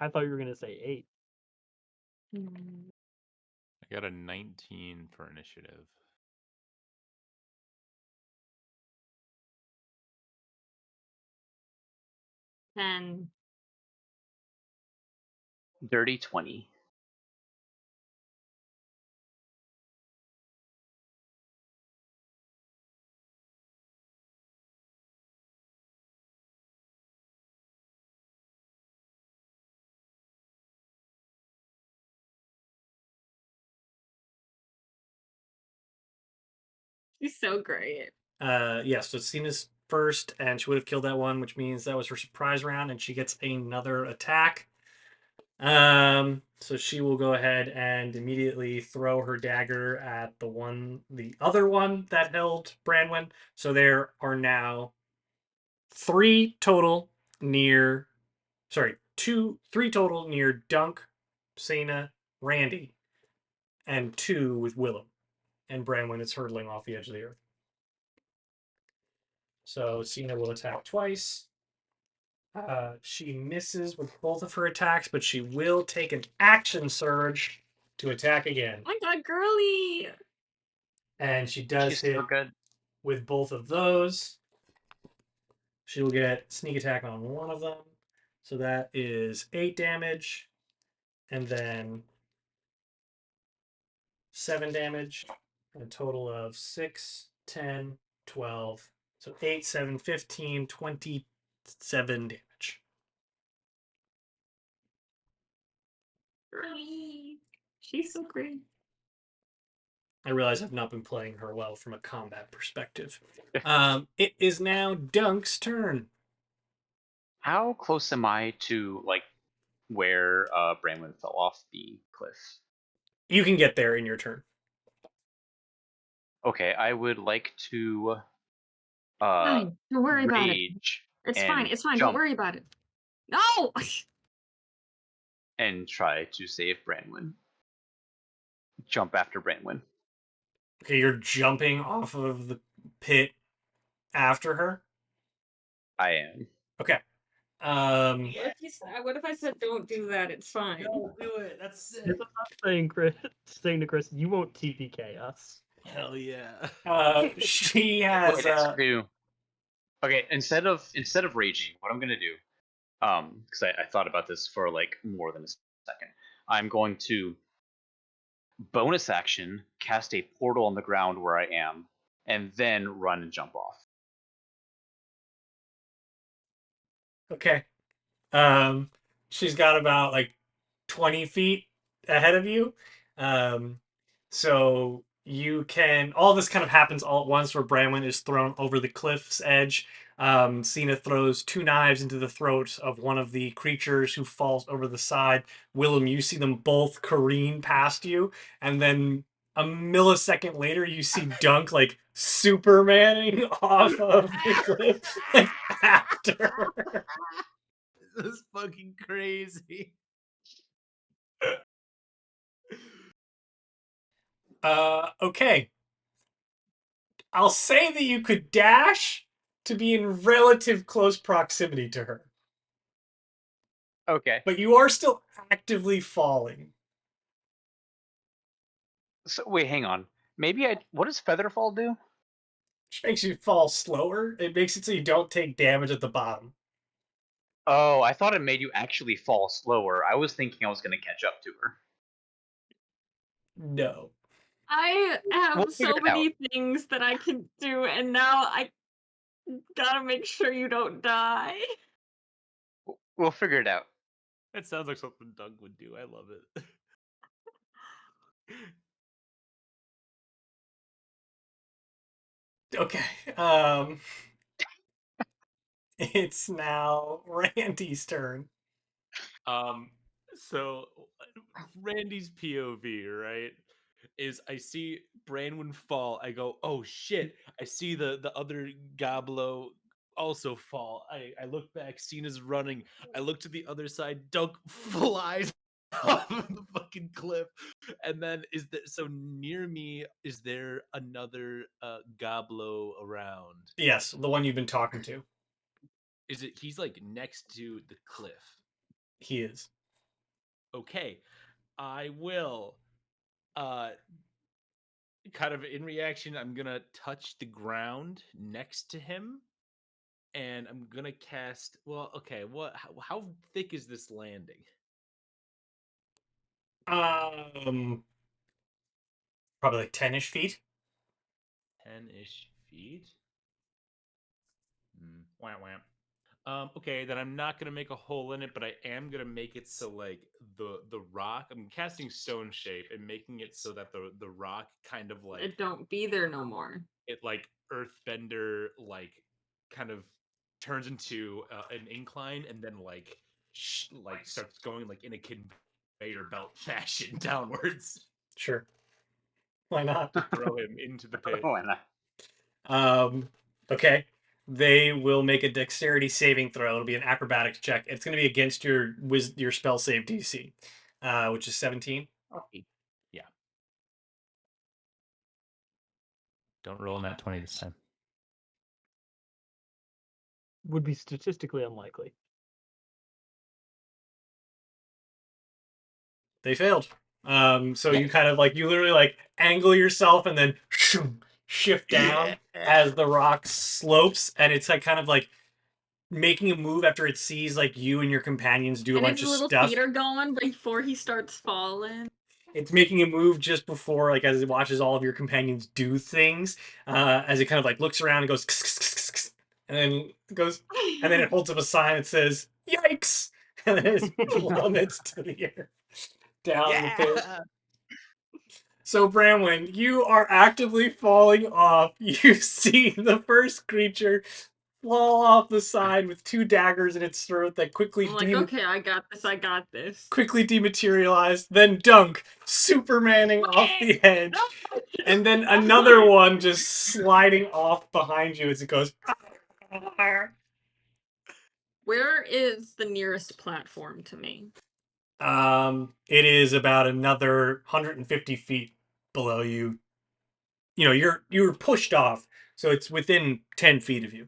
I thought you were going to say 8. I got a 19 for initiative. Ten. Dirty 20. She's so great. So Cena's first, and she would have killed that one, which means that was her surprise round, and she gets another attack. So she will go ahead and immediately throw her dagger at the other one that held Branwen. So there are now three total near Dunk, Cena, Randy, and 2 with Willem. And Branwen is hurtling off the edge of the earth. So Cena will attack twice. She misses with both of her attacks, but she will take an action surge to attack again. Oh my god, girly! And she does She's hit so good. with both of those. She will get sneak attack on one of them. So that is 8 damage. And then 7 damage. A total of 6, 10, 12. So 8, 7, 15, 27 damage. Girly! She's so great. I realize I've not been playing her well from a combat perspective. It is now Dunk's turn. How close am I to like where Branwen fell off the cliff? You can get there in your turn. Okay, I would like to Fine, don't worry about it. rage It's and fine, it's fine, jump don't worry about it. No! and try to save Branwen. Jump after Branwen. Okay, you're jumping off of the pit after her. I am. Okay. What if I said don't do that? It's fine. Don't do it. That's sick. Yes, I'm saying to Chris, you won't TPK us. Hell yeah. She has. Wait, let's do. Okay, instead of raging, what I'm gonna do, because I thought about this for like more than a second. I'm going to bonus action cast a portal on the ground where I am, and then run and jump off. Okay. She's got about like 20 feet ahead of you. So you can. All this kind of happens all at once where Branwyn is thrown over the cliff's edge. Cena throws 2 knives into the throat of one of the creatures who falls over the side. Willem, you see them both careen past you, and then a millisecond later, you see Dunk like Supermaning off of the cliff like after. This is fucking crazy. Okay. I'll say that you could dash to be in relative close proximity to her, Okay. but you are still actively falling. So wait, hang on. Maybe I. What does Featherfall do? Which makes you fall slower. It makes it so you don't take damage at the bottom. Oh, I thought it made you actually fall slower. I was thinking I was gonna catch up to her. No. I have We'll figure so it many out. things that I can do, and now I gotta make sure you don't die. We'll figure it out. That sounds like something Doug would do. I love it. Okay. It's now Randy's turn. So Randy's POV, right, is I see Branwyn fall. I go, oh shit! I see the other Goblo also fall. I look back. Cena's running. I look to the other side. Dunk flies off of the fucking cliff. And then is there so near me? Is there another Goblo around? Yes, the one you've been talking to. Is it? He's like next to the cliff. He is. Okay, I will. Kind of in reaction, I'm gonna touch the ground next to him, and I'm gonna cast. Well, okay. How thick is this landing? Probably like 10-ish feet. 10-ish feet. Wham wham. Okay, then I'm not gonna make a hole in it, but I am gonna make it so like the rock. I'm casting stone shape and making it so that the rock kind of like It don't be there no more. it like earthbender like kind of turns into an incline and then like starts going like in a conveyor belt fashion downwards Sure. Why not? to throw him into the pit. Why not? Okay. They will make a dexterity saving throw. It'll be an acrobatics check. It's going to be against your spell save DC, which is 17. Yeah. Don't roll Nat 20 this time. Would be statistically unlikely. They failed. So you kind of like you literally like angle yourself and then shift down as the rock slopes, and it's like kind of like making a move after it sees like you and your companions do a And bunch his of little stuff. feet are going before he starts falling. It's making a move just before, like as it watches all of your companions do things. As it kind of like looks around and goes, and then goes, and then it holds up a sign that says "Yikes!" and then it plummets to the earth down the pit. So, Bramwyn, you are actively falling off. You see the first creature fall off the side with 2 daggers in its throat that quickly I'm like, okay, I got this. I got this. quickly dematerialize. Then Dunk Supermaning off the edge, and then another one just sliding off behind you as it goes. Where is the nearest platform to me? It is about another 150 feet below you. You know, you were pushed off, so it's within 10 feet of you,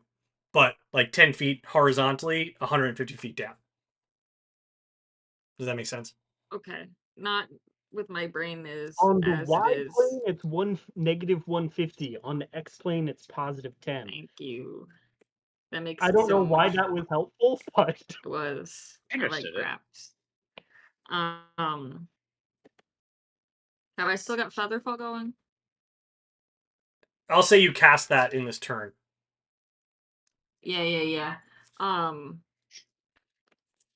but like 10 feet horizontally, 150 feet down. Does that make sense? Okay, not with my brain is On the as it Y is. plane, it's negative 150. On the X plane, it's positive 10. Thank you. That makes I don't know so why much that was helpful, but It was. I like Understood it. graphs. Have I still got Featherfall going? I'll say you cast that in this turn. Yeah.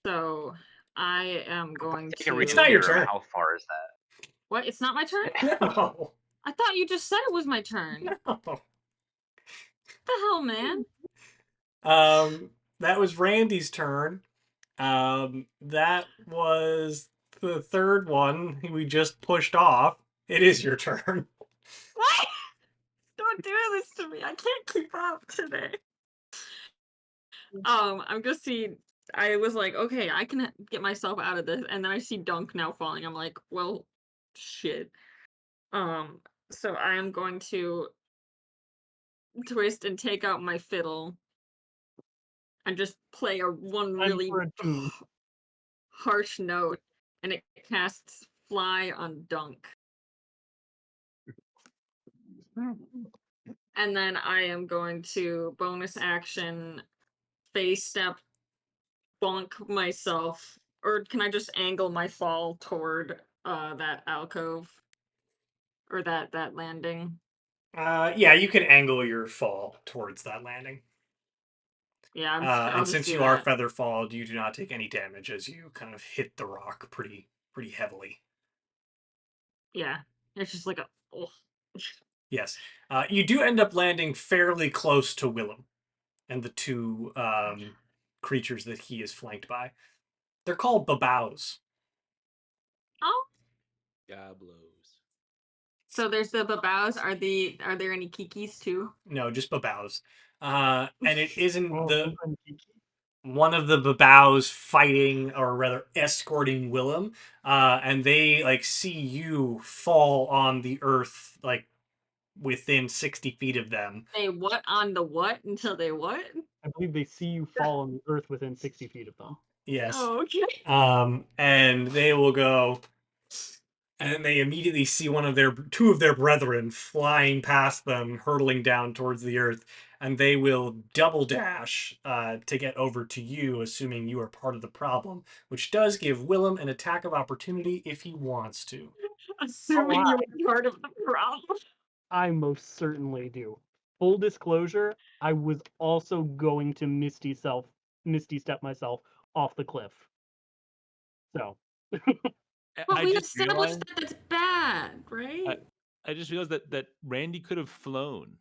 So I am going Take a It's not your read turn. How far is that? What? It's not my turn? No. I thought you just said it was my turn. No. What the hell, man? That was Randy's turn. That was the third one we just pushed off. It is your turn. What? Don't do this to me. I can't keep up today. I'm just seeing. I was like, okay, I can get myself out of this, and then I see Dunk now falling. I'm like, well, shit. So I am going to twist and take out my fiddle and just play one time really for a tune. harsh note, and it casts Fly on Dunk. And then I am going to bonus action face step bonk myself, or can I just angle my fall toward that alcove or that landing? Yeah, you can angle your fall towards that landing. Yeah, I'll And just since do you are that. feather falled, you do not take any damage as you kind of hit the rock pretty heavily. Yeah, it's just like a. Oh. Yes. You do end up landing fairly close to Willem and the two creatures that he is flanked by. They're called babaus. Oh, Goblos. so there's the babaus. Are there any kikis too? No, just babaus. And it isn't Oh, the one of the babaus fighting or rather escorting Willem, and they like see you fall on the earth like within 60 feet of them. They what on the what until they what? I believe they see you fall on the earth within 60 feet of them. Yes. Oh, okay. And they will go, and then they immediately see two of their brethren flying past them, hurtling down towards the earth, and they will double dash to get over to you, assuming you are part of the problem, which does give Willem an attack of opportunity if he wants to. Assuming you were part of the problem. I most certainly do. Full disclosure, I was also going to Misty step myself off the cliff. So But I we just established realized that that's bad, right? I just realized that Randy could have flown.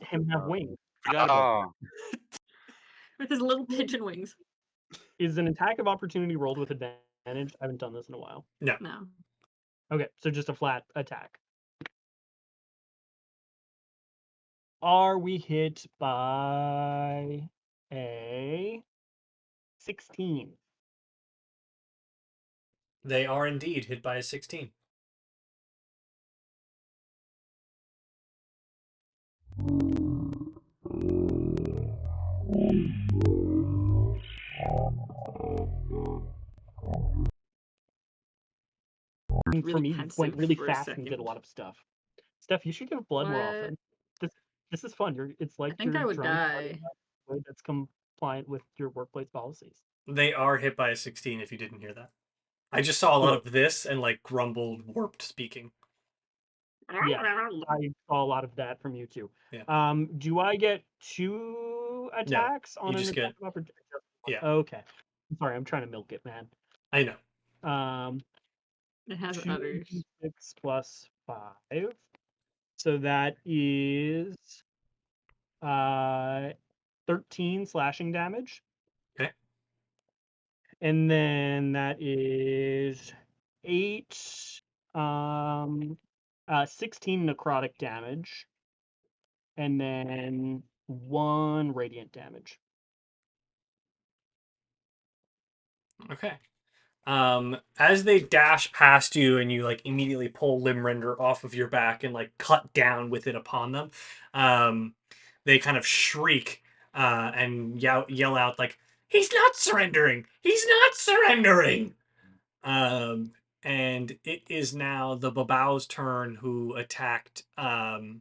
him have wings. Forgot about Oh, With his little pigeon wings. Is an attack of opportunity rolled with advantage? I haven't done this in a while. No. No. Okay, so just a flat attack. Are we hit by a 16? They are indeed hit by a 16. For Really me, pensive went really for a fast and did a second. lot of stuff. Steph, you should give blood more What? often. This is fun. It's like think you're I would drunk die. way that's compliant with your workplace policies. They are hit by a 16 if you didn't hear that. I just saw a lot of this and like grumbled, warped speaking. Yeah, I saw a lot of that from you too. Yeah. Do I get 2 attacks on you an just attack get- of opportunity? Yeah, Okay. I'm sorry, I'm trying to milk it, man. I know. It has 2 udders. 6 plus 5. So that is 13 slashing damage. Okay. And then that is 8 16 necrotic damage. And then 1 radiant damage. Okay. As they dash past you and you like immediately pull Limb Render off of your back and like cut down with it upon them, they kind of shriek and yell out like, "He's not surrendering! He's not surrendering!" And it is now the Babao's turn, who attacked, or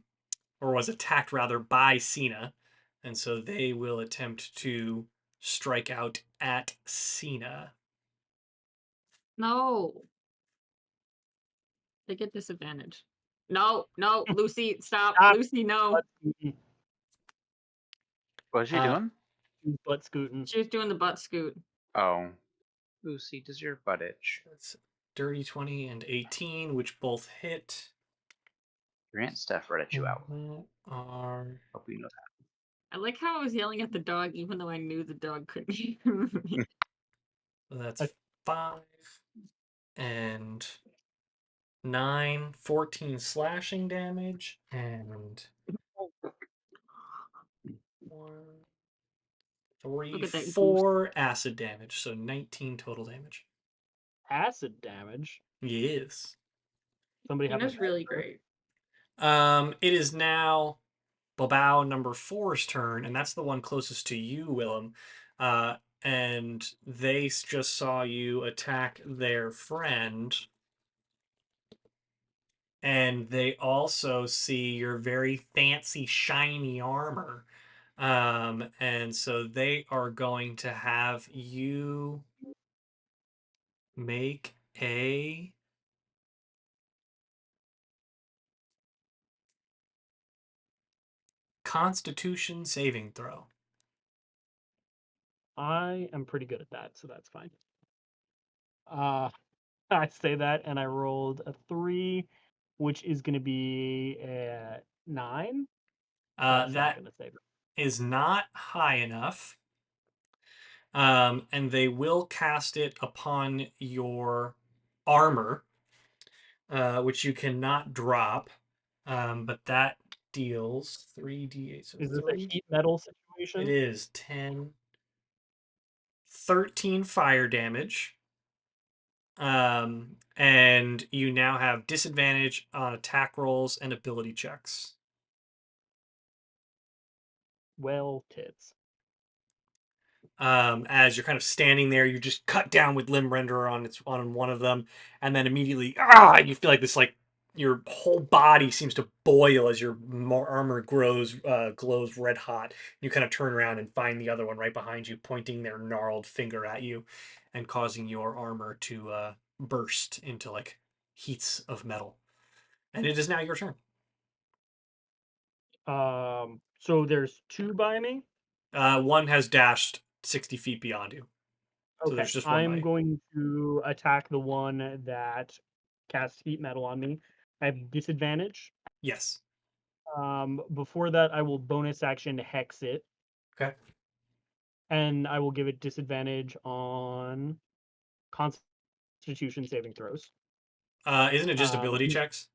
was attacked rather, by Cena, and so they will attempt to strike out at Cena. No. They get disadvantage. No, Lucy, stop. Stop. Lucy, no. Butt scooting. What is she Uh, doing? She's butt scooting. She was doing the butt scoot. Oh. Lucy, does your butt itch? That's dirty 20 and 18, which both hit. Your Aunt Steph read you out. Are Hope you know that. I like how I was yelling at the dog even though I knew the dog couldn't hear me. that's 5 and 9, 14 slashing damage, and 1, 3, Look at that 4 acid damage, so 19 total damage. Acid damage. Yes. Somebody have That's really great. It is now Babao number 4's turn, and that's the one closest to you, Willem. And they just saw you attack their friend. And they also see your very fancy, shiny armor. And so they are going to have you make a Constitution saving throw. I am pretty good at that, so that's fine. I say that, and I rolled a 3, which is going to be a 9. That's not That going to save it. is not high enough. And they will cast it upon your armor, which you cannot drop. But that deals 3d8. So Is this a 3. heat metal It situation? is 10, 13 fire damage. And you now have disadvantage on attack rolls and ability checks. Well, tits. As you're kind of standing there, you just cut down with limb renderer on one of them, and then immediately you feel like this, like your whole body seems to boil as your armor glows red hot. You kind of turn around and find the other one right behind you, pointing their gnarled finger at you, and causing your armor to burst into like heats of metal. And it is now your turn. So there's 2 by me. One has dashed 60 feet beyond you. So Okay, there's just one by I'm you. going to attack the one that casts heat metal on me. I have disadvantage. Yes. Before that, I will bonus action hex it, Okay. and I will give it disadvantage on Constitution saving throws. Isn't it just ability checks?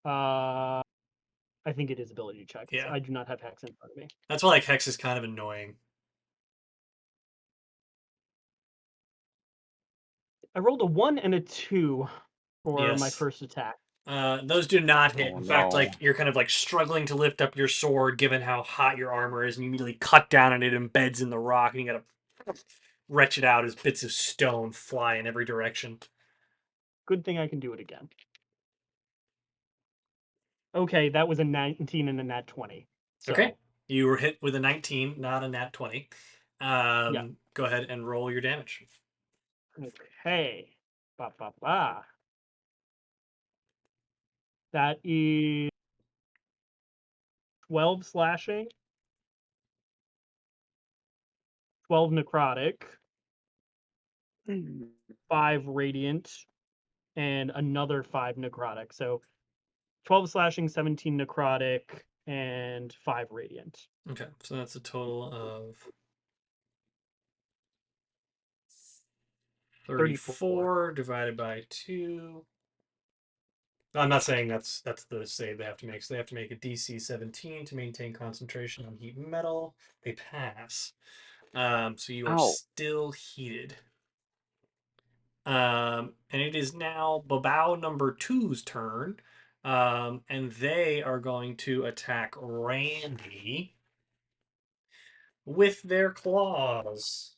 I think it is ability checks. Yeah. I do not have hex in front of me. That's why like hex is kind of annoying. I rolled a 1 and a 2 for my Yes. first attack. Those do not hit. Oh, In fact, no. like you're kind of like struggling to lift up your sword given how hot your armor is, and you immediately cut down and it embeds in the rock, and you gotta wrench it out as bits of stone fly in every direction. Good thing I can do it again. Okay, that was a 19 and a nat 20. So, Okay. You were hit with a 19, not a nat 20. Yeah. Go ahead and roll your damage. Okay. Ba, ba, ba. That is 12 slashing, 12 necrotic, 5 radiant, and another 5 necrotic. So 12 slashing, 17 necrotic, and 5 radiant. Okay, so that's a total of 34 divided by 2. I'm not saying that's the save they have to make. So they have to make a DC 17 to maintain concentration on heat metal. They pass. So you are Ow. still heated. And it is now Babao number 2's turn. And they are going to attack Randy with their claws.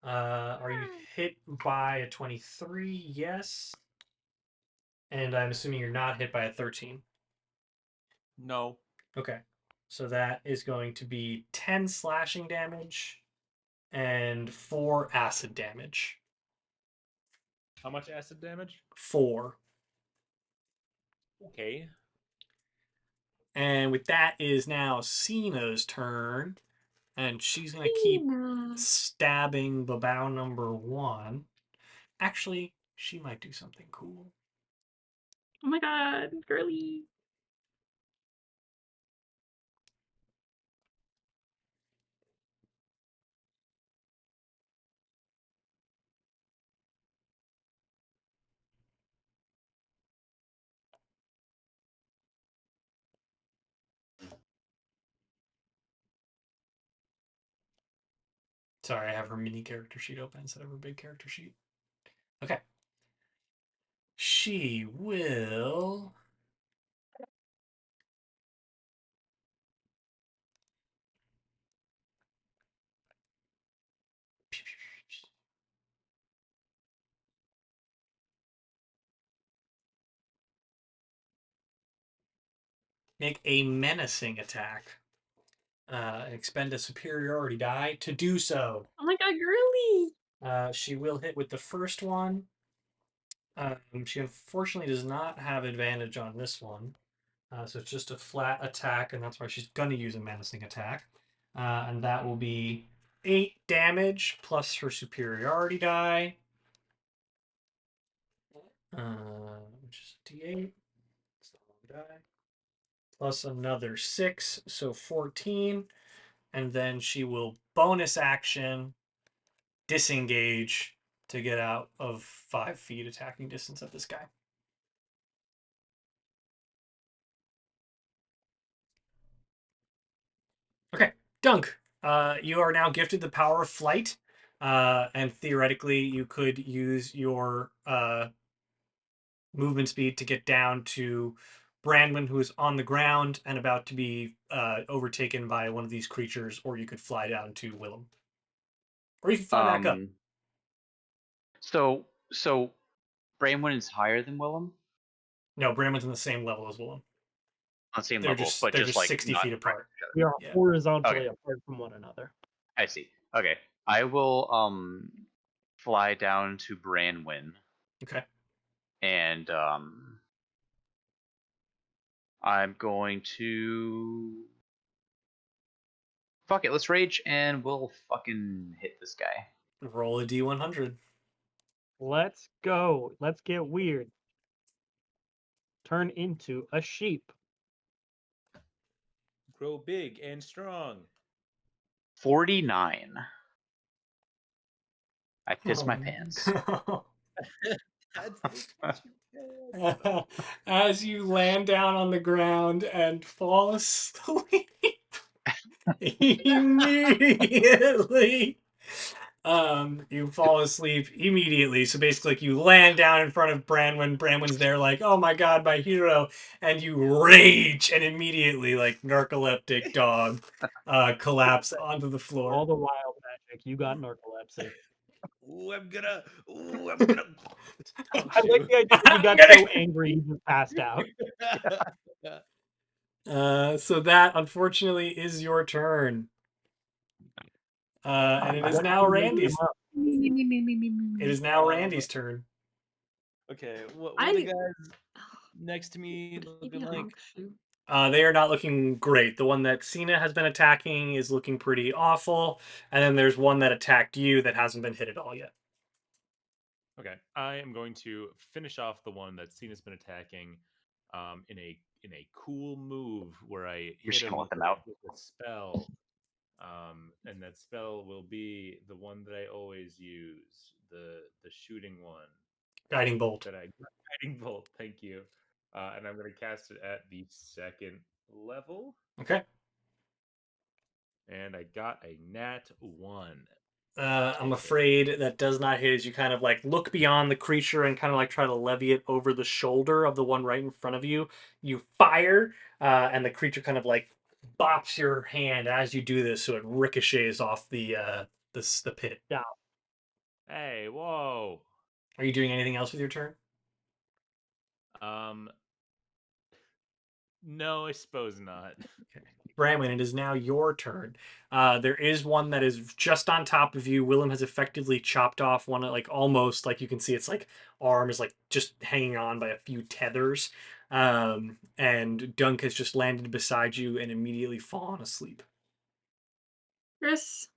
Are you hit by a 23? Yes. And I'm assuming you're not hit by a 13. No. Okay. So that is going to be 10 slashing damage and 4 acid damage. How much acid damage? 4. Okay. And with that is now Cena's turn. And she's going to keep stabbing Babao number 1. Actually, she might do something cool. Oh my god, girly. Sorry, I have her mini character sheet open instead of her big character sheet. Okay. She will make a menacing attack. Expend a superiority die to do so. Oh my god, girly. She will hit with the first one. She unfortunately does not have advantage on this one. So it's just a flat attack, and that's why she's going to use a menacing attack. And that will be 8 damage plus her superiority die. Which is a d8. It's the wrong die. Plus another 6, so 14. And then she will bonus action disengage to get out of 5 feet attacking distance of this guy. Okay, Dunk. You are now gifted the power of flight, and theoretically, you could use your movement speed to get down to Brandon, who is on the ground and about to be overtaken by one of these creatures, or you could fly down to Willem, or you can fly back up. So Bramwin is higher than Willem No, Brandon's on the same level as Willem. on the same They're level, just but they're just just like 60 not feet right apart. each other. We are Yeah. horizontally Okay. apart from one another. I see. Okay, I will fly down to Branwin. Okay. And I'm going to fuck it. Let's rage, and we'll fucking hit this guy. Roll a d100. Let's go. Let's get weird. Turn into a sheep. Grow big and strong. 49. I piss Oh, my pants. no. That's what you did. As you land down on the ground and fall asleep immediately. You fall asleep immediately. So basically, like, you land down in front of Branwin. Branwin's there, like, "Oh my god, my hero!" And you rage, and immediately, like narcoleptic dog, collapse onto the floor. All the wild magic. You got narcolepsy. Ooh, I'm gonna. I punch like you. the idea that he got I'm gonna- so angry he just passed out. So that unfortunately is your turn. And it is What now do you make him Randy's. up? It is now Randy's turn. Okay, what are the guys next to me Would he be looking an like? offshoot? They are not looking great. The one that Cena has been attacking is looking pretty awful, and then there's one that attacked you that hasn't been hit at all yet. Okay, I am going to finish off the one that Cena's been attacking, in a cool move where I You're hit just him gonna let with them out. a spell. And that spell will be the one that I always use, the shooting one. Guiding bolt. Guiding bolt. Thank you. And I'm going to cast it at the 2nd level, Okay. and I got a nat 1. I'm afraid that does not hit as you kind of like look beyond the creature and kind of like try to levy it over the shoulder of the one right in front of you. You fire, and the creature kind of like bops your hand as you do this, so it ricochets off the pit. Down. Hey, whoa. Are you doing anything else with your turn? No, I suppose not. Bramwin, it is now your turn. There is one that is just on top of you. Willem has effectively chopped off one, like almost like you can see its like arm is like just hanging on by a few tethers. And Dunk has just landed beside you and immediately fallen asleep. Chris,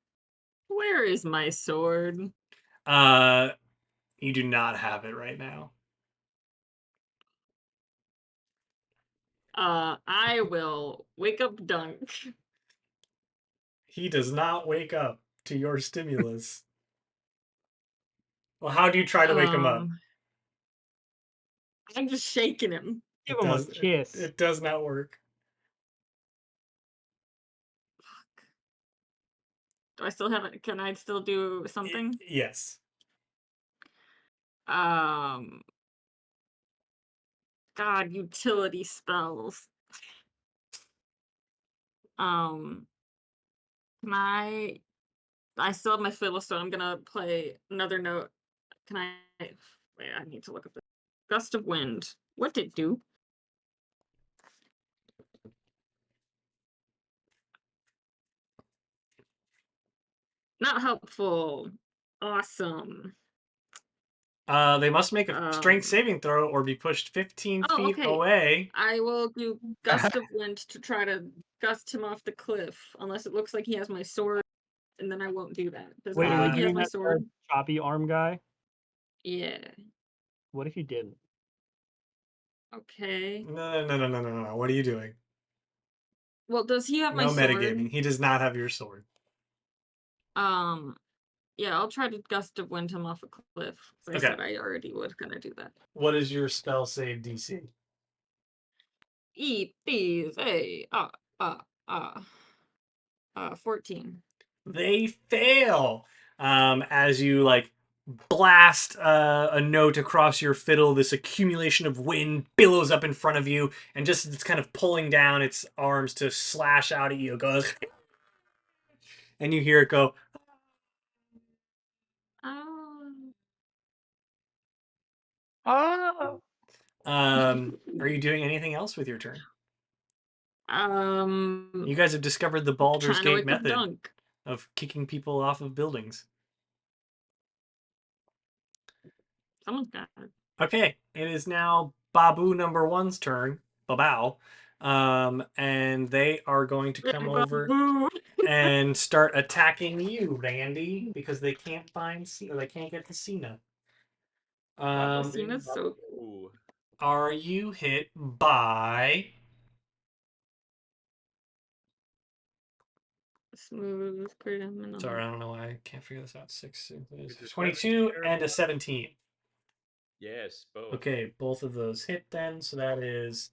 where is my sword? You do not have it right now. I will wake up Dunk. He does not wake up to your stimulus. Well, how do you try to wake him up? I'm just shaking him. Give him a kiss. It does not work. Fuck. Do I still have it? Can I still do something? Yes. God, utility spells. Can I still have my fiddle, so I'm gonna play another note. Can I wait, I need to look at the gust of wind. What did it do? Not helpful. Awesome. They must make a strength saving throw or be pushed 15 feet okay. away. I will do gust of wind to try to gust him off the cliff, unless it looks like he has my sword, and then I won't do that. Does it Wait, look are you like he has doing my that sword? choppy arm guy? Yeah. What if you didn't? Okay. No. What are you doing? Well, does he have my No sword? metagaming. He does not have your sword. Yeah, I'll try to gust of wind him off a cliff. As I said, I already was gonna do that. What is your spell save DC? Eat these, hey, 14. They fail. As you like blast a note across your fiddle, this accumulation of wind billows up in front of you, and just it's kind of pulling down its arms to slash out at you. It goes, and you hear it go. Oh. Are you doing anything else with your turn? You guys have discovered the Baldur's trying to Gate wake up method Dunk. of kicking people off of buildings. Someone's got it. Okay, it is now Babu number one's turn. Babao. And they are going to come over and start attacking you, Randy, because they can't find or they can't get to Cena. Cena's so Ooh. Are you hit by smooth? Sorry, I don't know why I can't figure this out. 22 and a 17. Yes, both. Okay, both of those hit then, so that is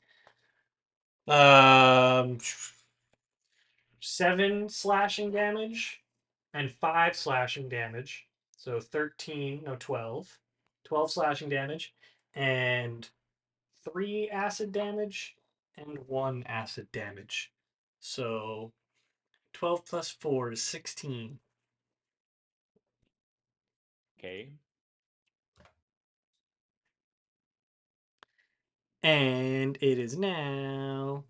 7 slashing damage and 5 slashing damage. So 13, no 12. 12 slashing damage and 3 acid damage and 1 acid damage. So 12 plus 4 is 16. Okay. And it is now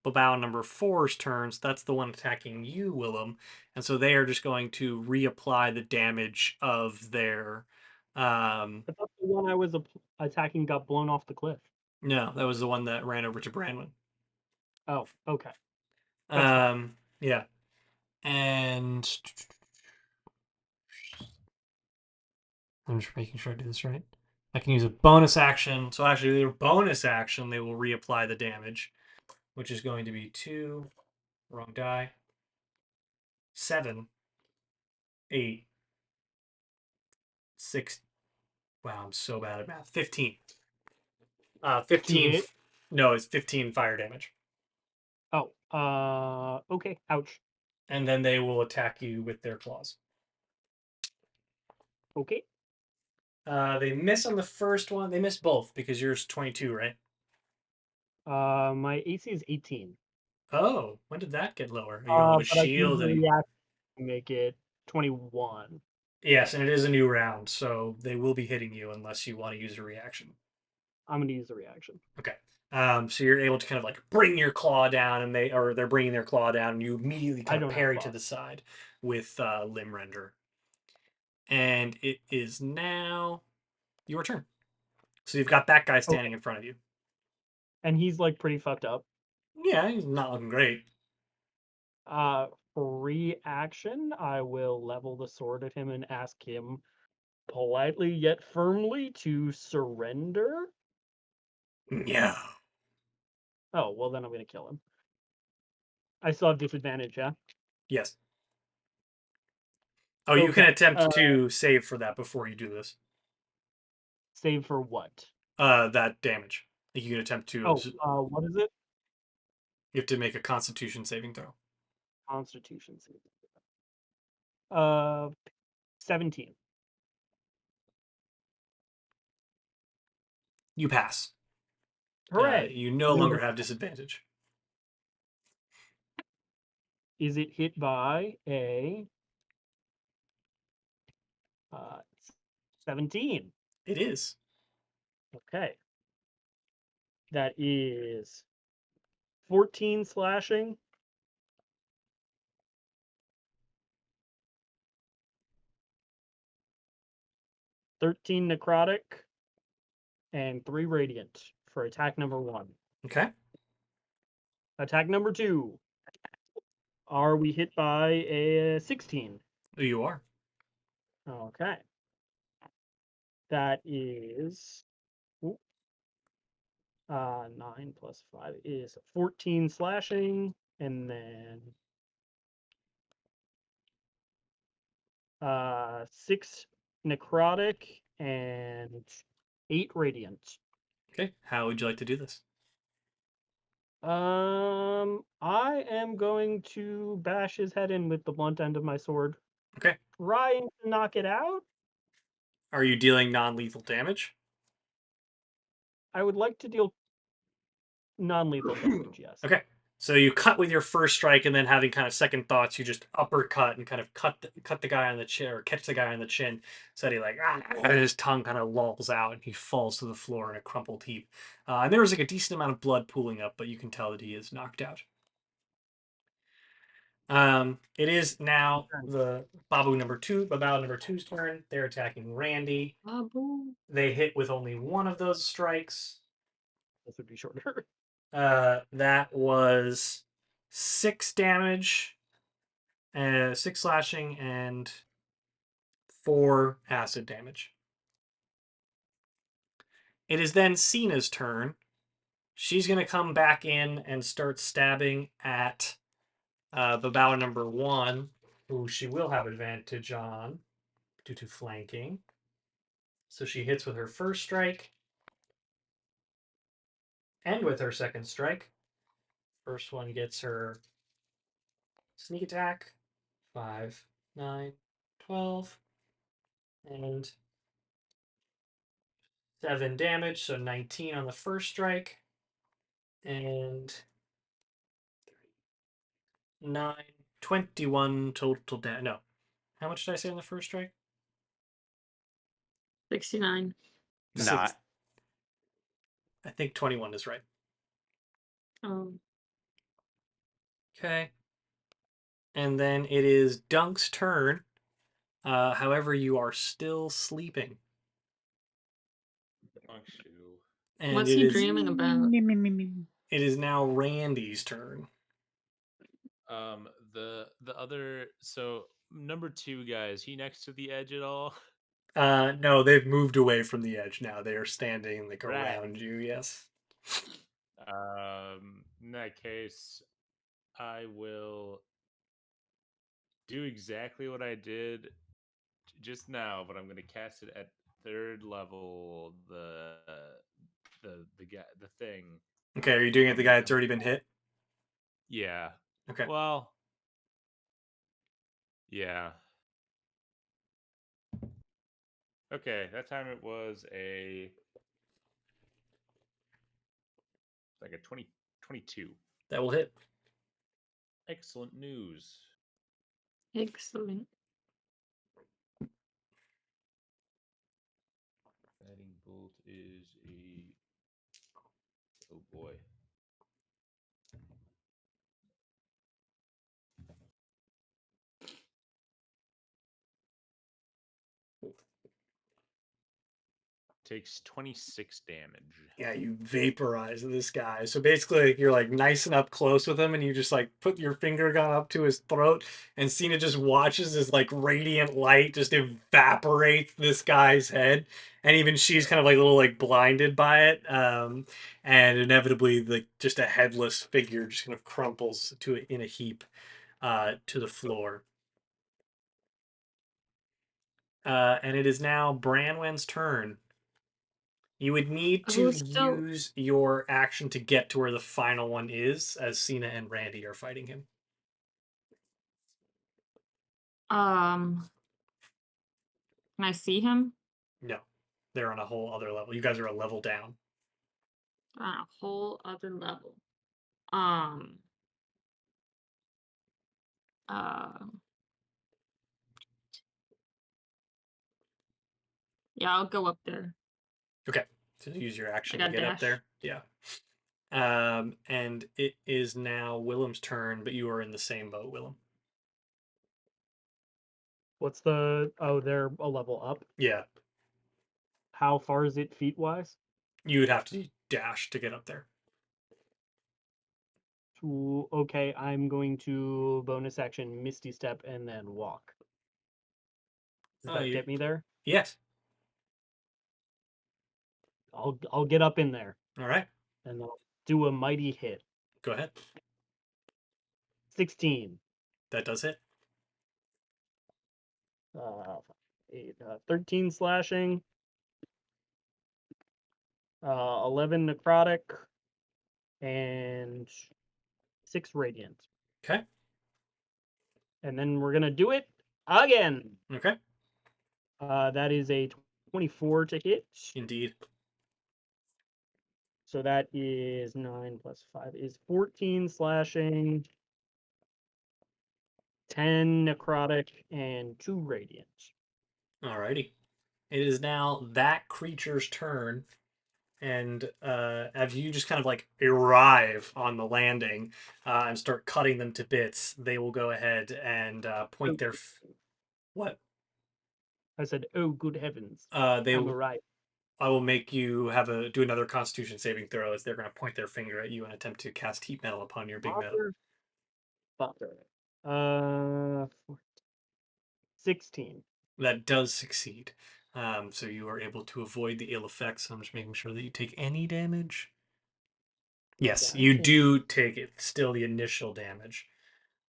Babao number 4's turns. That's the one attacking you, Willem. And so they are just going to reapply the damage of their. I thought the one I was attacking got blown off the cliff. No, that was the one that ran over to Branwyn. Oh, okay. Yeah. And I'm just making sure I do this right. I can use a bonus action. So actually, their bonus action, they will reapply the damage, which is going to be 2. Wrong die. 7. 8. 6. Wow, I'm so bad at math. 15. 15. No, it's 15 fire damage. Oh, okay. Ouch. and then they will attack you with their claws. Okay. They miss on the first one. They miss both because yours 22, right? My AC is 18. Oh, when did that get lower? You don't have a But I can use shield the and reaction to make it 21. yes, and it is a new round, so they will be hitting you unless you want to use a reaction. I'm gonna use the reaction. Okay. So you're able to kind of like bring your claw down, and they're bringing their claw down, and you immediately I kind of don't have parry to claws. the side with limb render. And it is now your turn. So you've got that guy standing in front of you. And he's like pretty fucked up. Yeah, he's not looking great. For reaction, I will level the sword at him and ask him politely yet firmly to surrender. Yeah. Oh, well then I'm gonna kill him. I still have disadvantage, yeah? Yes. Oh, you can Okay, attempt to save for that before you do this. Save for what? That damage. You can attempt to. Oh, what is it? You have to make a Constitution saving throw. Constitution save. 17. You pass. Hooray! You no longer have disadvantage. Is it hit by a 17? It is. Okay. That is 14 slashing. 13 necrotic, and 3 radiant for attack number 1. Okay. Attack number 2. Are we hit by a 16? You are. Okay. That is 9 plus 5 is 14 slashing, and then 6 necrotic and 8 radiant. Okay. How would you like to do this? I am going to bash his head in with the blunt end of my sword. Okay. Trying to knock it out. Are you dealing non-lethal damage? I would like to deal non-lethal damage, yes. Okay. So you cut with your first strike, and then having kind of second thoughts, you just uppercut and kind of cut the guy on the chin, or catch the guy on the chin, so that he like and his tongue kind of lolls out, and he falls to the floor in a crumpled heap. And there was like a decent amount of blood pooling up, but you can tell that he is knocked out. It is now the Babao number 2's turn. They're attacking Randy. Babu. They hit with only one of those strikes. This would be shorter. That was 6 damage, 6 slashing, and 4 acid damage. It is then Cena's turn. She's going to come back in and start stabbing at Babao number 1, who she will have advantage on due to flanking. So she hits with her first strike and with her second strike. First one gets her sneak attack, 5, 9, 12, and 7 damage, so 19 on the first strike, and 9, 21 total damage. No. How much did I say on the first strike? 69. Not. I think 21 is right. Okay. And then it is Dunk's turn. However, you are still sleeping. Oh, shoot. And What's it he is, dreaming about? it is now Randy's turn. The other, so number 2 guy, is he next to the edge at all? No, they've moved away from the edge now. They are standing like Right. around you, yes. In that case, I will do exactly what I did just now, but I'm going to cast it at 3rd level. The guy, the thing. Okay, are you doing it the guy that's already been hit? Yeah. Okay. Well, Yeah. Okay, that time it was like a 22. That will hit. Excellent news. Excellent. Guiding bolt is a. Oh boy. Takes 26 damage. Yeah, you vaporize this guy. So basically, you're like nice and up close with him, and you just like put your finger gun up to his throat, and Cena just watches as like radiant light just evaporates this guy's head, and even she's kind of like a little like blinded by it, and inevitably, like just a headless figure just kind of crumples in a heap, to the floor. And it is now Branwen's turn. You would need to use your action to get to where the final one is, as Cena and Randy are fighting him. Can I see him? No, they're on a whole other level. You guys are a level down. On a whole other level. Uh, yeah, I'll go up there. Okay, so use your action to got get up dash. there. Yeah. And it is now Willem's turn, but you are in the same boat, Willem. What's the... Oh, they're a level up? Yeah, How far is it feet-wise? you would have to dash to get up there. Okay, I'm going to bonus action Misty Step and then walk. Does that get me there? Yes. I'll get up in there All right. and I'll do a mighty hit. Go ahead. 16. That does hit. 13 slashing. 11 necrotic. And 6 radiant. Okay. And then we're gonna do it again. Okay. That is a 24 to hit. Indeed. So that is 9 plus 5 is 14 slashing, 10 necrotic, and 2 radiant. Alrighty. It is now that creature's turn. And as you just kind of like arrive on the landing and start cutting them to bits, they will go ahead and point their... What? I said, "Oh, good heavens! They I'm will... arrived." I will make you do another Constitution saving throw, as they're going to point their finger at you and attempt to cast heat metal upon your big metal. Fucker. 16. That does succeed. So you are able to avoid the ill effects. I'm just making sure that you take any damage. Yes, you do take it. Still the initial damage,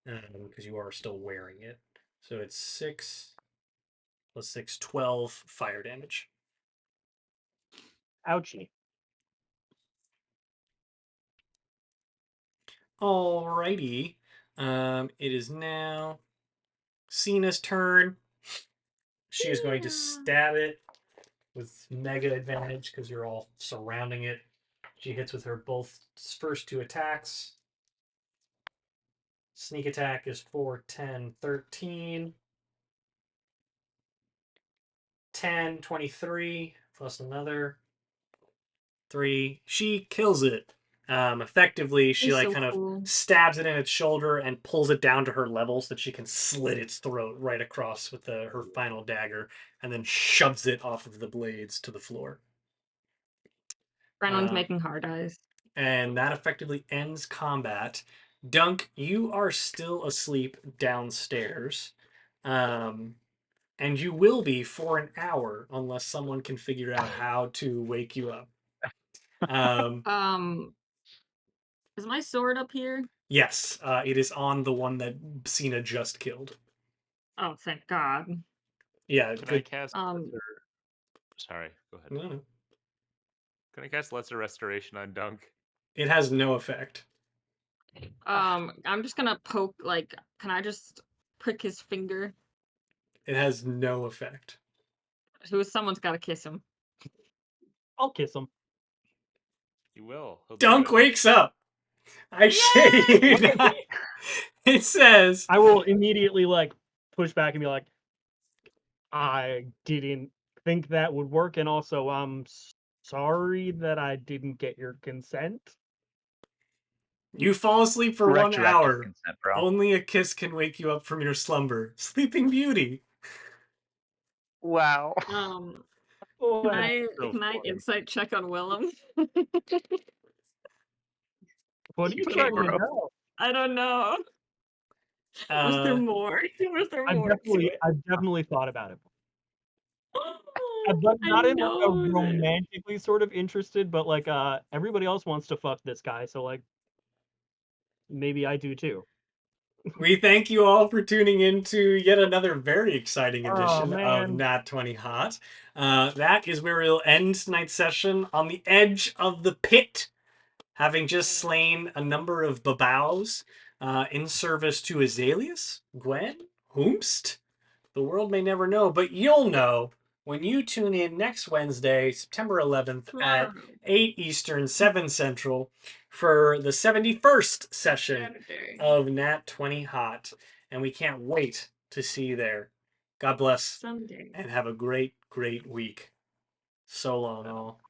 because you are still wearing it. So it's 6 plus 6, 12 fire damage. Ouchie. Alrighty. It is now Cena's turn. She is going to stab it with mega advantage because you're all surrounding it. She hits with her both first 2 attacks. Sneak attack is 4, 10, 13. 10, 23, plus another 3. She kills it. Effectively, she like kind of stabs it in its shoulder and pulls it down to her level so that she can slit its throat right across with her final dagger, and then shoves it off of the blades to the floor. Brennan's making hard eyes. And that effectively ends combat. Dunk, you are still asleep downstairs. And you will be for an hour unless someone can figure out how to wake you up. Is my sword up here? Yes, it is on the one that Cena just killed. Oh, thank God. Yeah. Can I cast lesser... Sorry, go ahead. No. Can I cast Lesser Restoration on Dunk? It has no effect. I'm just gonna poke, like, can I just prick his finger. It has no effect. Someone's got to kiss him. I'll kiss him. You will. He'll do Dunk it. wakes up. I shit you not. It says, I will immediately like push back and be like, I didn't think that would work, and also I'm sorry that I didn't get your consent. you fall asleep for 1 Retroactive hour. consent, bro. Only a kiss can wake you up from your slumber. Sleeping Beauty. Wow. Oh, Can that's I so can I funny. insight check on Willem? What are you Okay, trying to bro. know? I don't know. Was there more? Was there more to it? I've definitely thought about it. Oh, But I not in like a know that. romantically sort of interested, but like everybody else wants to fuck this guy, so like maybe I do too. We thank you all for tuning in to yet another very exciting Oh, edition of man. Nat20Hot. That is where we'll end tonight's session on the edge of the pit, having just slain a number of babaus in service to Azaleus, Gwen, Whomst. The world may never know, but you'll know when you tune in next Wednesday, September 11th at 8 Eastern, 7 Central for the 71st session Saturday. of Nat20Hot. And we can't wait to see you there. God bless Someday. and have a great, great week. So long, all.